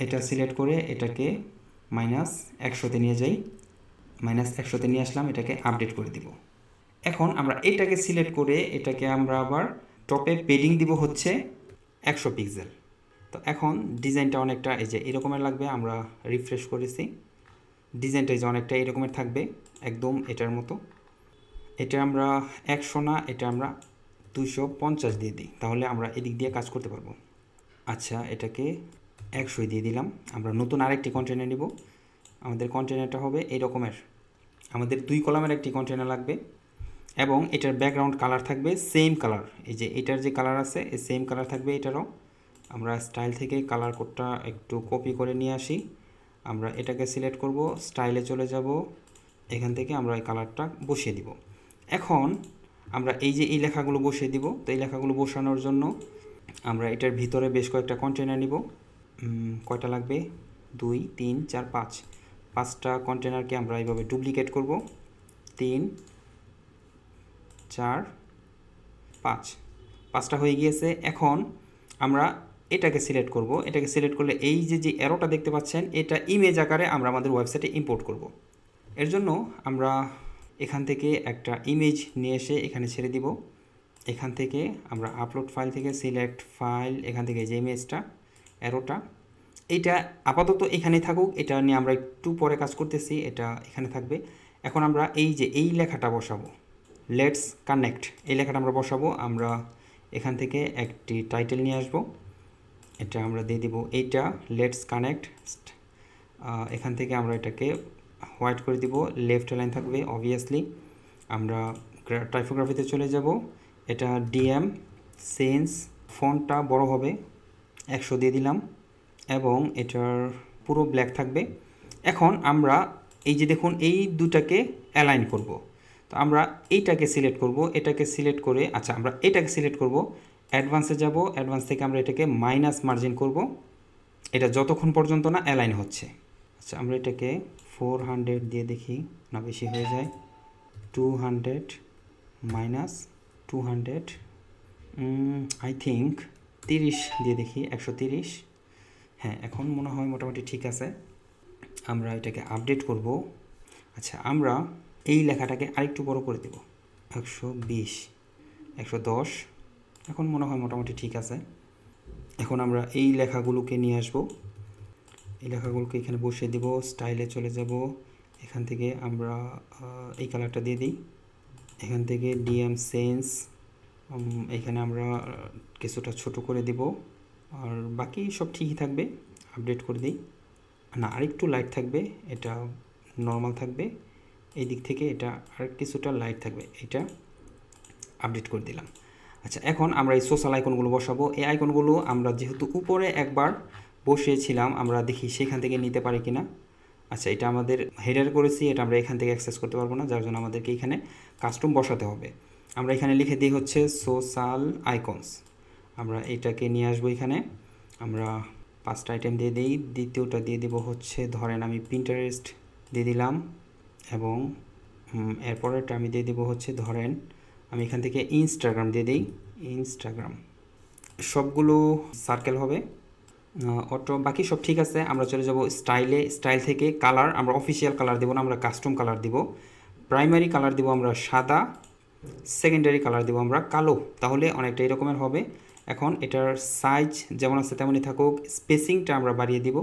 এটা সিলেক্ট করে এটাকে -100তে নিয়ে যাই, -100তে নিয়ে আসলাম, এটাকে আপডেট করে দিব। এখন আমরা এটাকে সিলেক্ট করে এটাকে আমরা আবার টপে পেডিং দিব হচ্ছে 100 পিক্সেল। তো এখন ডিজাইনটা অনেকটা এই যে এরকমের লাগবে। আমরা রিফ্রেশ করেছি, ডিজাইনটা এই যে অনেকটা এরকমের থাকবে, একদম এটার মতো। এটা আমরা 100 না, এটা আমরা 250 দিয়ে দিই, তাহলে আমরা এদিক দিয়ে কাজ করতে পারবো। আচ্ছা, এটাকে 100 দিয়ে দিলাম। আমরা নতুন আরেকটি কন্টেনার নিব। আমাদের কন্টেনারটা হবে এই রকমের, আমাদের 2 কলামের একটি কন্টেনার লাগবে এবং এটার ব্যাকগ্রাউন্ড কালার থাকবে সেম কালার। এই যে এটার যে কালার আছে এই সেম কালার থাকবে এটারও। আমরা স্টাইল থেকে কালার কোডটা একটু কপি করে নিয়ে আসি। আমরা এটাকে সিলেক্ট করব, স্টাইলে চলে যাব, এখান থেকে আমরা এই কালারটা বসিয়ে দিব। এখন আমরা এই যে এই লেখাগুলো বসিয়ে দিব। তো এই লেখাগুলো বসানোর জন্য আমরা এটার ভিতরে বেশ কয়েকটা কন্টেনার নিব। কয়টা লাগবে? 2 3 4 5, 5টা কন্টেনারকে আমরা এইভাবে ডুপ্লিকেট করব। 3 4 5, 5টা হয়ে গিয়েছে। এখন আমরা এটাকে সিলেক্ট করব। এটাকে সিলেক্ট করলে এই যে অ্যারোটা দেখতে পাচ্ছেন, এটা ইমেজ আকারে আমরা আমাদের ওয়েবসাইটে ইম্পোর্ট করব। এর জন্য আমরা এখান থেকে একটা ইমেজ নিয়ে এসে এখানে ছেড়ে দিব। এখান থেকে আমরা আপলোড ফাইল থেকে সিলেক্ট ফাইল, এখান থেকে যে ইমেজটা অ্যারোটা, এইটা আপাতত এখানে থাকুক, এটা নিয়ে আমরা একটু পরে কাজ করতেছি, এটা এখানে থাকবে। এখন আমরা এই যে এই লেখাটা বসাবো, লেটস কানেক্ট, এই লেখাটা আমরা বসাবো। আমরা এখান থেকে একটি টাইটেল নিয়ে আসব, এটা আমরা দিয়ে দিব এইটা লেটস কানেক্ট। এখান থেকে আমরা এটাকে হোয়াইট করে দিব, লেফট লাইন থাকবে অবভিয়াসলি। আমরা টাইপোগ্রাফিতে চলে যাব, এটা ডিএম সেন্স, ফন্টটা বড় হবে, 100 দিয়ে দিলাম এবং এটার পুরো ব্ল্যাক থাকবে। এখন আমরা এই যে দেখুন এই দুটাকে অ্যালাইন করব। তো আমরা এইটাকে সিলেক্ট করব, এটাকে সিলেক্ট করে, আচ্ছা আমরা এটাকে সিলেক্ট করব, অ্যাডভান্সে যাব, অ্যাডভান্স থেকে আমরা এটাকে মাইনাস মার্জিন করব, এটা যতক্ষণ পর্যন্ত না অ্যালাইন হচ্ছে। আচ্ছা আমরা এটাকে 400 দিয়ে দেখি, না বেশি হয়ে যায়, 200 মাইনাস 200, আই থিঙ্ক 30 দিয়ে দেখি, 130। হ্যাঁ, এখন মনে হয় মোটামুটি ঠিক আছে। আমরা এটাকে আপডেট করব। আচ্ছা আমরা এই লেখাটাকে আরেকটু বড় করে দেব, 120 110, এখন মনে হয় মোটামুটি ঠিক আছে। এখন আমরা এই লেখাগুলোকে নিয়ে আসব, এই লেখাগুলোকে এখানে বসিয়ে দেব, স্টাইলে চলে যাব, এখান থেকে আমরা এই কালারটা দিয়ে দিই, এখান থেকে ডিএম সেন্স, এখানে আমরা কিছুটা ছোট করে দেব, আর বাকি সব ঠিকই থাকবে। আপডেট করে দিই, না আরেকটু লাইট থাকবে, এটা নর্মাল থাকবে, এই দিক থেকে এটা আর কিছুটা লাইট থাকবে, এটা আপডেট করে দিলাম। আচ্ছা এখন আমরা এই সোশ্যাল আইকনগুলো বসাবো। এই আইকনগুলো আমরা যেহেতু উপরে একবার বসিয়েছিলাম, আমরা দেখি সেখান থেকে নিতে পারি কিনা। আচ্ছা এটা আমাদের হেডার করেছি, এটা আমরা এখান থেকে অ্যাক্সেস করতে পারবো না, যার জন্য আমাদেরকে এখানে কাস্টম বসাতে হবে। আমরা এখানে লিখে দিই হচ্ছে সোশ্যাল আইকনস, আমরা এটাকে নিয়ে আসবো এখানে। আমরা 5টা আইটেম দিয়ে দিই, দ্বিতীয়টা দিয়ে দেবো হচ্ছে ধরেন আমি পিন্টারেস্ট দিয়ে দিলাম, এবং এরপরেরটা আমি দিয়ে দেবো হচ্ছে ধরেন আমি এখান থেকে ইনস্টাগ্রাম দিয়ে দিই, ইনস্টাগ্রাম। সবগুলো সার্কেল হবে, অটো বাকি সব ঠিক আছে। আমরা চলে যাব স্টাইলে, স্টাইল থেকে কালার আমরা অফিসিয়াল কালার দেবো না, আমরা কাস্টম কালার দিব। প্রাইমারি কালার দিব আমরা সাদা, সেকেন্ডারি কালার দিব আমরা কালো, তাহলে অনেকটা এরকমের হবে। এখন এটার সাইজ যেমন আছে তেমনই থাকুক, স্পেসিংটা আমরা বাড়িয়ে দিব,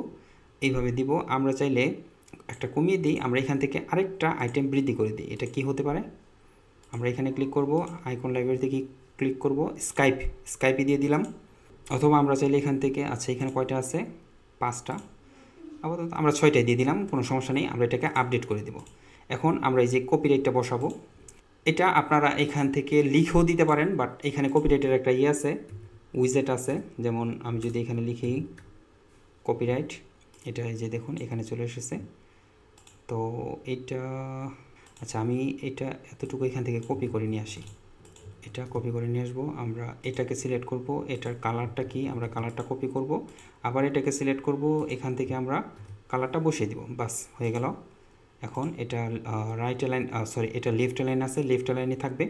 এইভাবে দিব। আমরা চাইলে একটা কমিয়ে দিই, আমরা এখান থেকে আরেকটা আইটেম বৃদ্ধি করে দিই। এটা কি হতে পারে? আমরা এখানে ক্লিক করব, আইকন লাইব্রেরি থেকে ক্লিক করব, স্কাইপে দিয়ে দিলাম। অথবা আমরা চাইলে এখান থেকে, আচ্ছা এখানে কয়টা আছে? 5টা, আপাতত আমরা 6টাই দিয়ে দিলাম, কোনো সমস্যা নেই। আমরা এটাকে আপডেট করে দেব। এখন আমরা এই যে কপিরাইটটা বসাবো, এটা আপনারা এখান থেকে লিখেও দিতে পারেন, বাট এখানে কপিরাইটের একটা আছে, উইজেট আছে। যেমন আমি যদি এখানে লিখি কপিরাইট, এটা এই যে দেখুন এখানে চলে এসেছে। তো এটা আচ্ছা আমি এটা এতটুকু এখান থেকে কপি করে নিয়ে আসি, এটা কপি করে নিয়ে আসবো। আমরা এটাকে সিলেক্ট করব, এটার কালারটা কি, আমরা কালারটা কপি করব, আবার এটাকে সিলেক্ট করব, এখান থেকে আমরা কালারটা বসিয়ে দিব, বাস হয়ে গেল। এখন এটা রাইট লাইন, সরি এটা লেফট লাইন আছে, লেফট লাইনে থাকবে।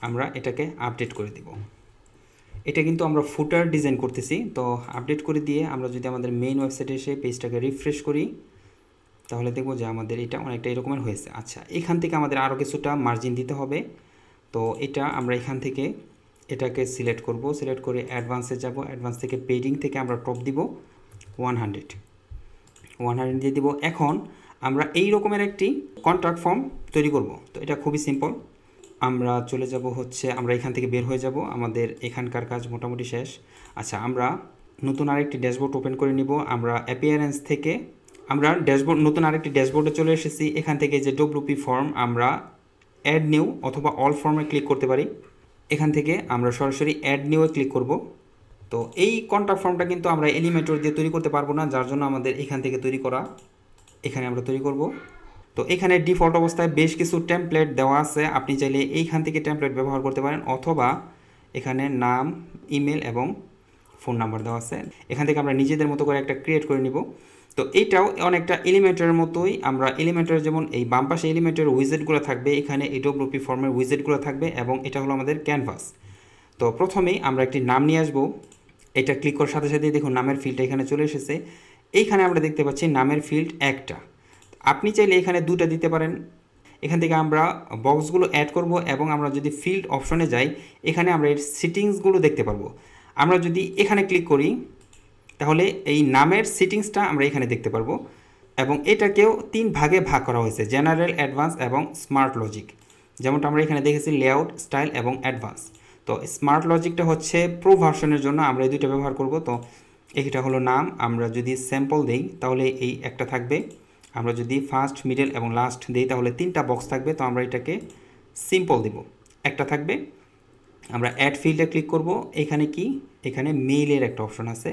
আমরা এটাকে আপডেট করে দিব। এটা কিন্তু আমরা ফুটার ডিজাইন করতেছি, তো আপডেট করে দিয়ে আমরা যদি আমাদের মেইন ওয়েবসাইটে এসে পেজটাকে রিফ্রেশ করি, তাহলে দেখবো যে আমাদের এটা অনেকটা এরকমের হয়েছে। আচ্ছা এখান থেকে আমাদের আরও কিছুটা মার্জিন দিতে হবে। তো এটা আমরা এখান থেকে এটাকে সিলেক্ট করব, সিলেক্ট করে অ্যাডভান্সে যাব, অ্যাডভান্স থেকে পেডিং থেকে আমরা টপ দিব 100 দিয়ে দিব। এখন আমরা এই রকমের একটি কন্ট্রাক্ট ফর্ম তৈরি করব। তো এটা খুবই সিম্পল। আমরা চলে যাব হচ্ছে, আমরা এখান থেকে বের হয়ে যাব, আমাদের এখানকার কাজ মোটামুটি শেষ। আচ্ছা, আমরা নতুন আরেকটি ড্যাশবোর্ড ওপেন করে নিব। আমরা অ্যাপিয়ারেন্স থেকে আমরা নতুন আরেকটি ড্যাশবোর্ডে চলে এসেছি। এখান থেকে যে ডব্লিউপি ফর্ম, আমরা অ্যাড নিউ অথবা অল ফর্মে ক্লিক করতে পারি। এখান থেকে আমরা সরাসরি অ্যাড নিউয়ে ক্লিক করব। তো এই কন্ট্রাক্ট ফর্মটা কিন্তু আমরা এলিমেন্টর দিয়ে তৈরি করতে পারবো না, যার জন্য আমাদের এখান থেকে তৈরি করা, এখানে আমরা তৈরি করব। তো এখানে ডিফল্ট অবস্থায় বেশ কিছু টেমপ্লেট দেওয়া আছে, আপনি চাইলে এইখান থেকে টেমপ্লেট ব্যবহার করতে পারেন, অথবা এখানে নাম, ইমেল এবং ফোন নাম্বার দেওয়া আছে, এখান থেকে আমরা নিজেদের মতো করে একটা ক্রিয়েট করে নিব। তো এইটাও অনেকটা এলিমেন্টের মতোই। আমরা এলিমেন্টের যেমন এই বাম পাশে এলিমেন্টের উইজেটগুলো থাকবে, এখানে এই ডব্লিউপি ফর্মের উইজেটগুলো থাকবে, এবং এটা হলো আমাদের ক্যানভাস। তো প্রথমেই আমরা একটি নাম নিয়ে আসবো। এটা ক্লিক করার সাথে সাথে দেখুন নামের ফিল্ডটা এখানে চলে এসেছে। এইখানে আমরা দেখতে পাচ্ছি নামের ফিল্ড একটা, আপনি চাইলে এখানে দুটা দিতে পারেন। এখান থেকে আমরা বক্সগুলো অ্যাড করব, এবং আমরা যদি ফিল্ড অপশনে যাই, এখানে আমরা এর সেটিংসগুলো দেখতে পারবো। আমরা যদি এখানে ক্লিক করি, তাহলে এই নামের সেটিংসটা আমরা এখানে দেখতে পারবো, এবং এটাকেও 3 ভাগে ভাগ করা হয়েছে, জেনারেল, অ্যাডভান্স এবং স্মার্ট লজিক। যেমনটা আমরা এখানে দেখেছি লেআউট, স্টাইল এবং অ্যাডভান্স। তো স্মার্ট লজিকটা হচ্ছে প্রো ভার্সনের জন্য আমরা এই দুইটা ব্যবহার করব। তো এইটা হলো নাম, আমরা যদি স্যাম্পল দেই তাহলে এই একটা থাকবে। আমরা যদি ফার্স্ট, মিডল এবং লাস্ট দিই তাহলে 3টা বক্স থাকবে। তো আমরা এটাকে সিম্পল দেব, একটা থাকবে। আমরা অ্যাড ফিল্ডে ক্লিক করব। এখানে কি, এখানে মেইলের একটা অপশন আছে,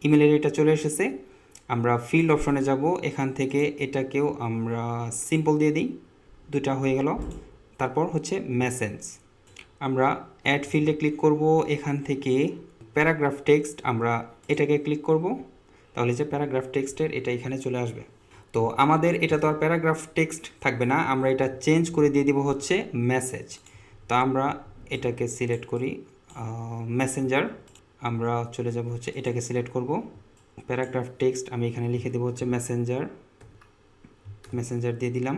ইমেলের এটা চলে এসেছে। আমরা ফিল্ড অপশনে যাব, এখান থেকে এটাকেও আমরা সিম্পল দিয়ে দিই, দুটা হয়ে গেল। তারপর হচ্ছে মেসেজ, আমরা অ্যাড ফিল্ডে ক্লিক করব, এখান থেকে প্যারাগ্রাফ টেক্সট আমরা এটাকে ক্লিক করব, তাহলে যে প্যারাগ্রাফ টেক্সটের এটা এখানে চলে আসবে। তো আমাদের এটা তো আর প্যারাগ্রাফ টেক্সট থাকবে না, আমরা এটা চেঞ্জ করে দিয়ে দিব হচ্ছে মেসেজ। তো আমরা এটাকে সিলেক্ট করি মেসেঞ্জার, আমরা চলে যাব হচ্ছে এটাকে সিলেক্ট করব, প্যারাগ্রাফ টেক্সট আমি এখানে লিখে দেবো হচ্ছে মেসেঞ্জার দিয়ে দিলাম।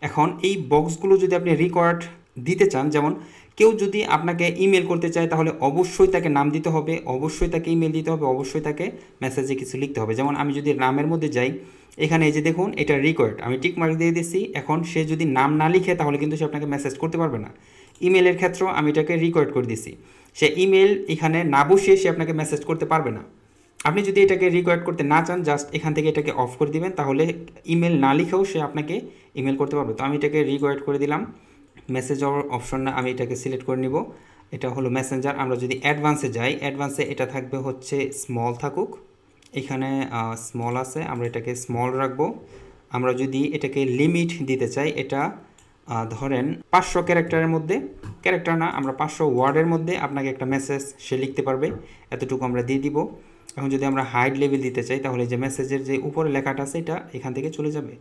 এখন এই বক্সগুলো যদি আপনি রিকোয়ার্ড দিতে চান, যেমন কেউ যদি আপনাকে ইমেল করতে চায় তাহলে অবশ্যই তাকে নাম দিতে হবে, অবশ্যই তাকে ইমেল দিতে হবে, অবশ্যই তাকে মেসেজে কিছু লিখতে হবে। যেমন আমি যদি নামের মধ্যে যাই, এখানে এই যে দেখুন এটা রিকোয়ার্ড, আমি টিক মার্ক দিয়ে দিয়েছি। এখন সে যদি নাম না লিখে তাহলে কিন্তু সে আপনাকে মেসেজ করতে পারবে না। ইমেলের ক্ষেত্রেও আমি এটাকে রিকোয়ার্ড করে দিয়েছি, সে ইমেল এখানে না বসিয়ে সে আপনাকে মেসেজ করতে পারবে না। আপনি যদি এটাকে রিকোয়ার্ড করতে না চান, জাস্ট এখান থেকে এটাকে অফ করে দিবেন, তাহলে ইমেল না লিখেও সে আপনাকে ইমেল করতে পারবে। তো আমি এটাকে রিকোয়ার্ড করে দিলাম। মেসেজ অপশন না, আমি এটাকে সিলেক্ট করে নিব, এটা হলো মেসেঞ্জার। আমরা যদি অ্যাডভান্সে যাই, অ্যাডভান্সে এটা থাকবে হচ্ছে স্মল থাকুক, এখানে স্মল আছে, আমরা এটাকে স্মল রাখবো। আমরা যদি এটাকে লিমিট দিতে চাই, এটা ধরেন 500 ক্যারেক্টারের মধ্যে, ক্যারেক্টার না, আমরা 500 ওয়ার্ডের মধ্যে আপনাকে একটা মেসেজ সে লিখতে পারবে, এতটুকু আমরা দিয়ে দিব। এখন যদি আমরা হাইড লেভেল দিতে চাই, তাহলে যে মেসেজের যে উপরে লেখাটা আছে এটা এখান থেকে চলে যাবে।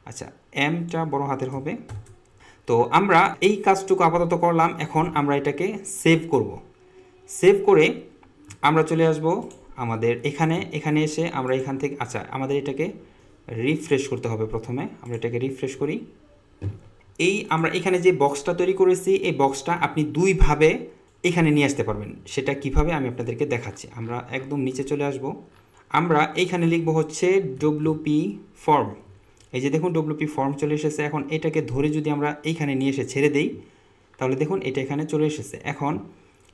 আচ্ছা, এমটা বড় হাতের হবে। তো আমরা এই কাজটুকু আপাতত করলাম। এখন আমরা এটাকে সেভ করব। সেভ করে আমরা চলে আসব আমাদের এখানে এসে আমরা এখান থেকে, আচ্ছা আমাদের এটাকে রিফ্রেশ করতে হবে। প্রথমে আমরা এটাকে রিফ্রেশ করি। আমরা এখানে যে বক্সটা তৈরি করেছি, এই বক্সটা আপনি দুইভাবে এখানে নিয়ে আসতে পারবেন। সেটা কিভাবে আমি আপনাদেরকে দেখাচ্ছি। আমরা একদম নিচে চলে আসব, আমরা এইখানে লিখব হচ্ছে ডব্লিউপি ফর্ম। এই যে দেখুন ডব্লিউপি ফর্ম চলে এসেছে। এখন এটাকে ধরে যদি আমরা এইখানে নিয়ে এসে ছেড়ে দেই, তাহলে দেখুন এটা এখানে চলে এসেছে। এখন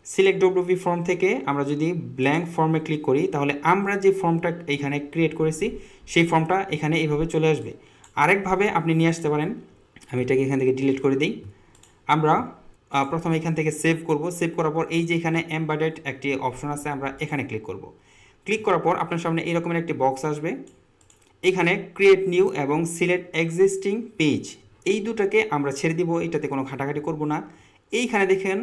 সিলেক্ট ডব্লিউপি ফর্ম থেকে আমরা যদি ব্ল্যাঙ্ক ফর্মে ক্লিক করি, তাহলে আমরা যে ফর্মটা এইখানে ক্রিয়েট করেছি সেই ফর্মটা এখানে এইভাবে চলে আসবে। আরেকভাবে আপনি নিয়ে আসতে পারেন। আমি এটাকে এখান থেকে ডিলিট করে দিই। আমরা প্রথমে এখান থেকে সেভ করব। সেভ করার পর এই যে এখানে এমবেডেড একটি অপশন আছে, আমরা এখানে ক্লিক করব। ক্লিক করার পর আপনার সামনে এরকমের একটি বক্স আসবে। এখানে ক্রিয়েট নিউ এবং সিলেক্ট এক্সিস্টিং পেজ, এই দুটাকে আমরা ছেড়ে দিব, এটাতে কোনো ঘাটাঘাটি করব না। এইখানে দেখেন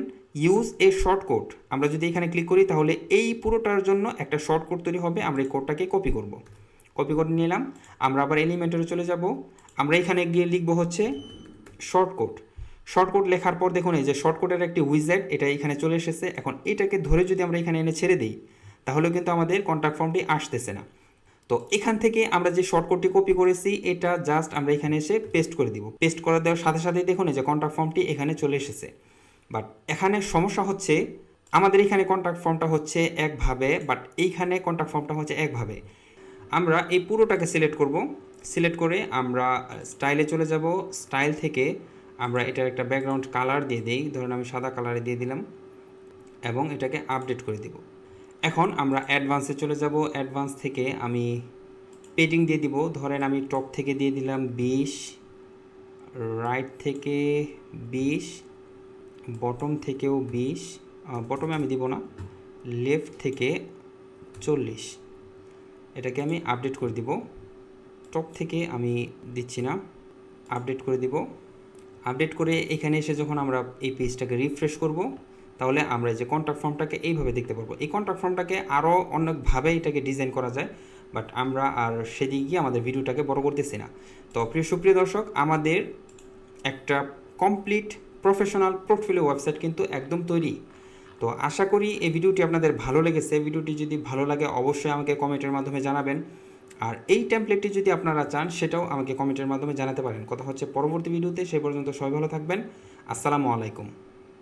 ইউজ এ শর্টকাট, আমরা যদি এখানে ক্লিক করি তাহলে এই পুরোটার জন্য একটা শর্টকাট তৈরি হবে। আমরা এই কোডটাকে কপি করব, কপি করে নিলাম। আমরা আবার এলিমেন্টরে চলে যাব, আমরা এখানে গিয়ে লিখব হচ্ছে শর্টকাট লেখার পর দেখুন এই যে শর্টকাটের একটি উইজেট এটা এখানে চলে এসেছে। এখন এটাকে ধরে যদি আমরা এখানে এনে ছেড়ে দিই, তাহলে কিন্তু আমাদের কন্ট্যাক্ট ফর্মটি আসতেছে না। তো এখান থেকে আমরা যে শর্টকাটটি কপি করেছি এটা জাস্ট আমরা এখানে এসে পেস্ট করে দিব। পেস্ট করে দেওয়ার সাথে সাথেই দেখুন এই যে কন্ট্যাক্ট ফর্মটি এখানে চলে এসেছে। বাট এখানে সমস্যা হচ্ছে আমাদের এখানে কন্ট্যাক্ট ফর্মটা হচ্ছে একভাবে, বাট এইখানে কন্ট্যাক্ট ফর্মটা হচ্ছে একভাবে। আমরা এই পুরোটাকে সিলেক্ট করব, সিলেক্ট করে আমরা স্টাইলে চলে যাব। স্টাইল থেকে আমরা এটার একটা ব্যাকগ্রাউন্ড কালার দিয়ে দিই, ধরুন আমি সাদা কালারে দিয়ে দিলাম এবং এটাকে আপডেট করে দিব। এখন আমরা অ্যাডভান্সে চলে যাব। অ্যাডভান্স থেকে আমি পেডিং দিয়ে দিব, ধরেন আমি টপ থেকে দিয়ে দিলাম 20, রাইট থেকে 20, বটম থেকেও 20, বটমে আমি দিব না, লেফট থেকে 40। এটাকে আমি আপডেট করে দিব। টপ থেকে আমি দিচ্ছি না, আপডেট করে দিব। আপডেট করে এখানে এসে যখন আমরা এই পেজটাকে রিফ্রেশ করব, তাহলে আমরা যে কন্ট্যাক্ট ফর্মটাকে এইভাবে দেখতে পারবো। এই কন্ট্যাক্ট ফর্মটাকে আরও অনেকভাবে এটাকে ডিজাইন করা যায়, বাট আমরা আর সেদিকে গিয়ে আমাদের ভিডিওটাকে বড় করতেছি না। তো সুপ্রিয় দর্শক, আমাদের একটা কমপ্লিট প্রফেশনাল পোর্টফোলিও ওয়েবসাইট কিন্তু একদম তৈরি। তো আশা করি এই ভিডিওটি আপনাদের ভালো লেগেছে। ভিডিওটি যদি ভালো লাগে অবশ্যই আমাকে কমেন্টের মাধ্যমে জানাবেন, আর এই টেমপ্লেটটি যদি আপনারা চান সেটাও আমাকে কমেন্টের মাধ্যমে জানাতে পারেন। কথা হচ্ছে পরবর্তী ভিডিওতে। সেই পর্যন্ত সবাই ভালো থাকবেন। আসসালামু আলাইকুম।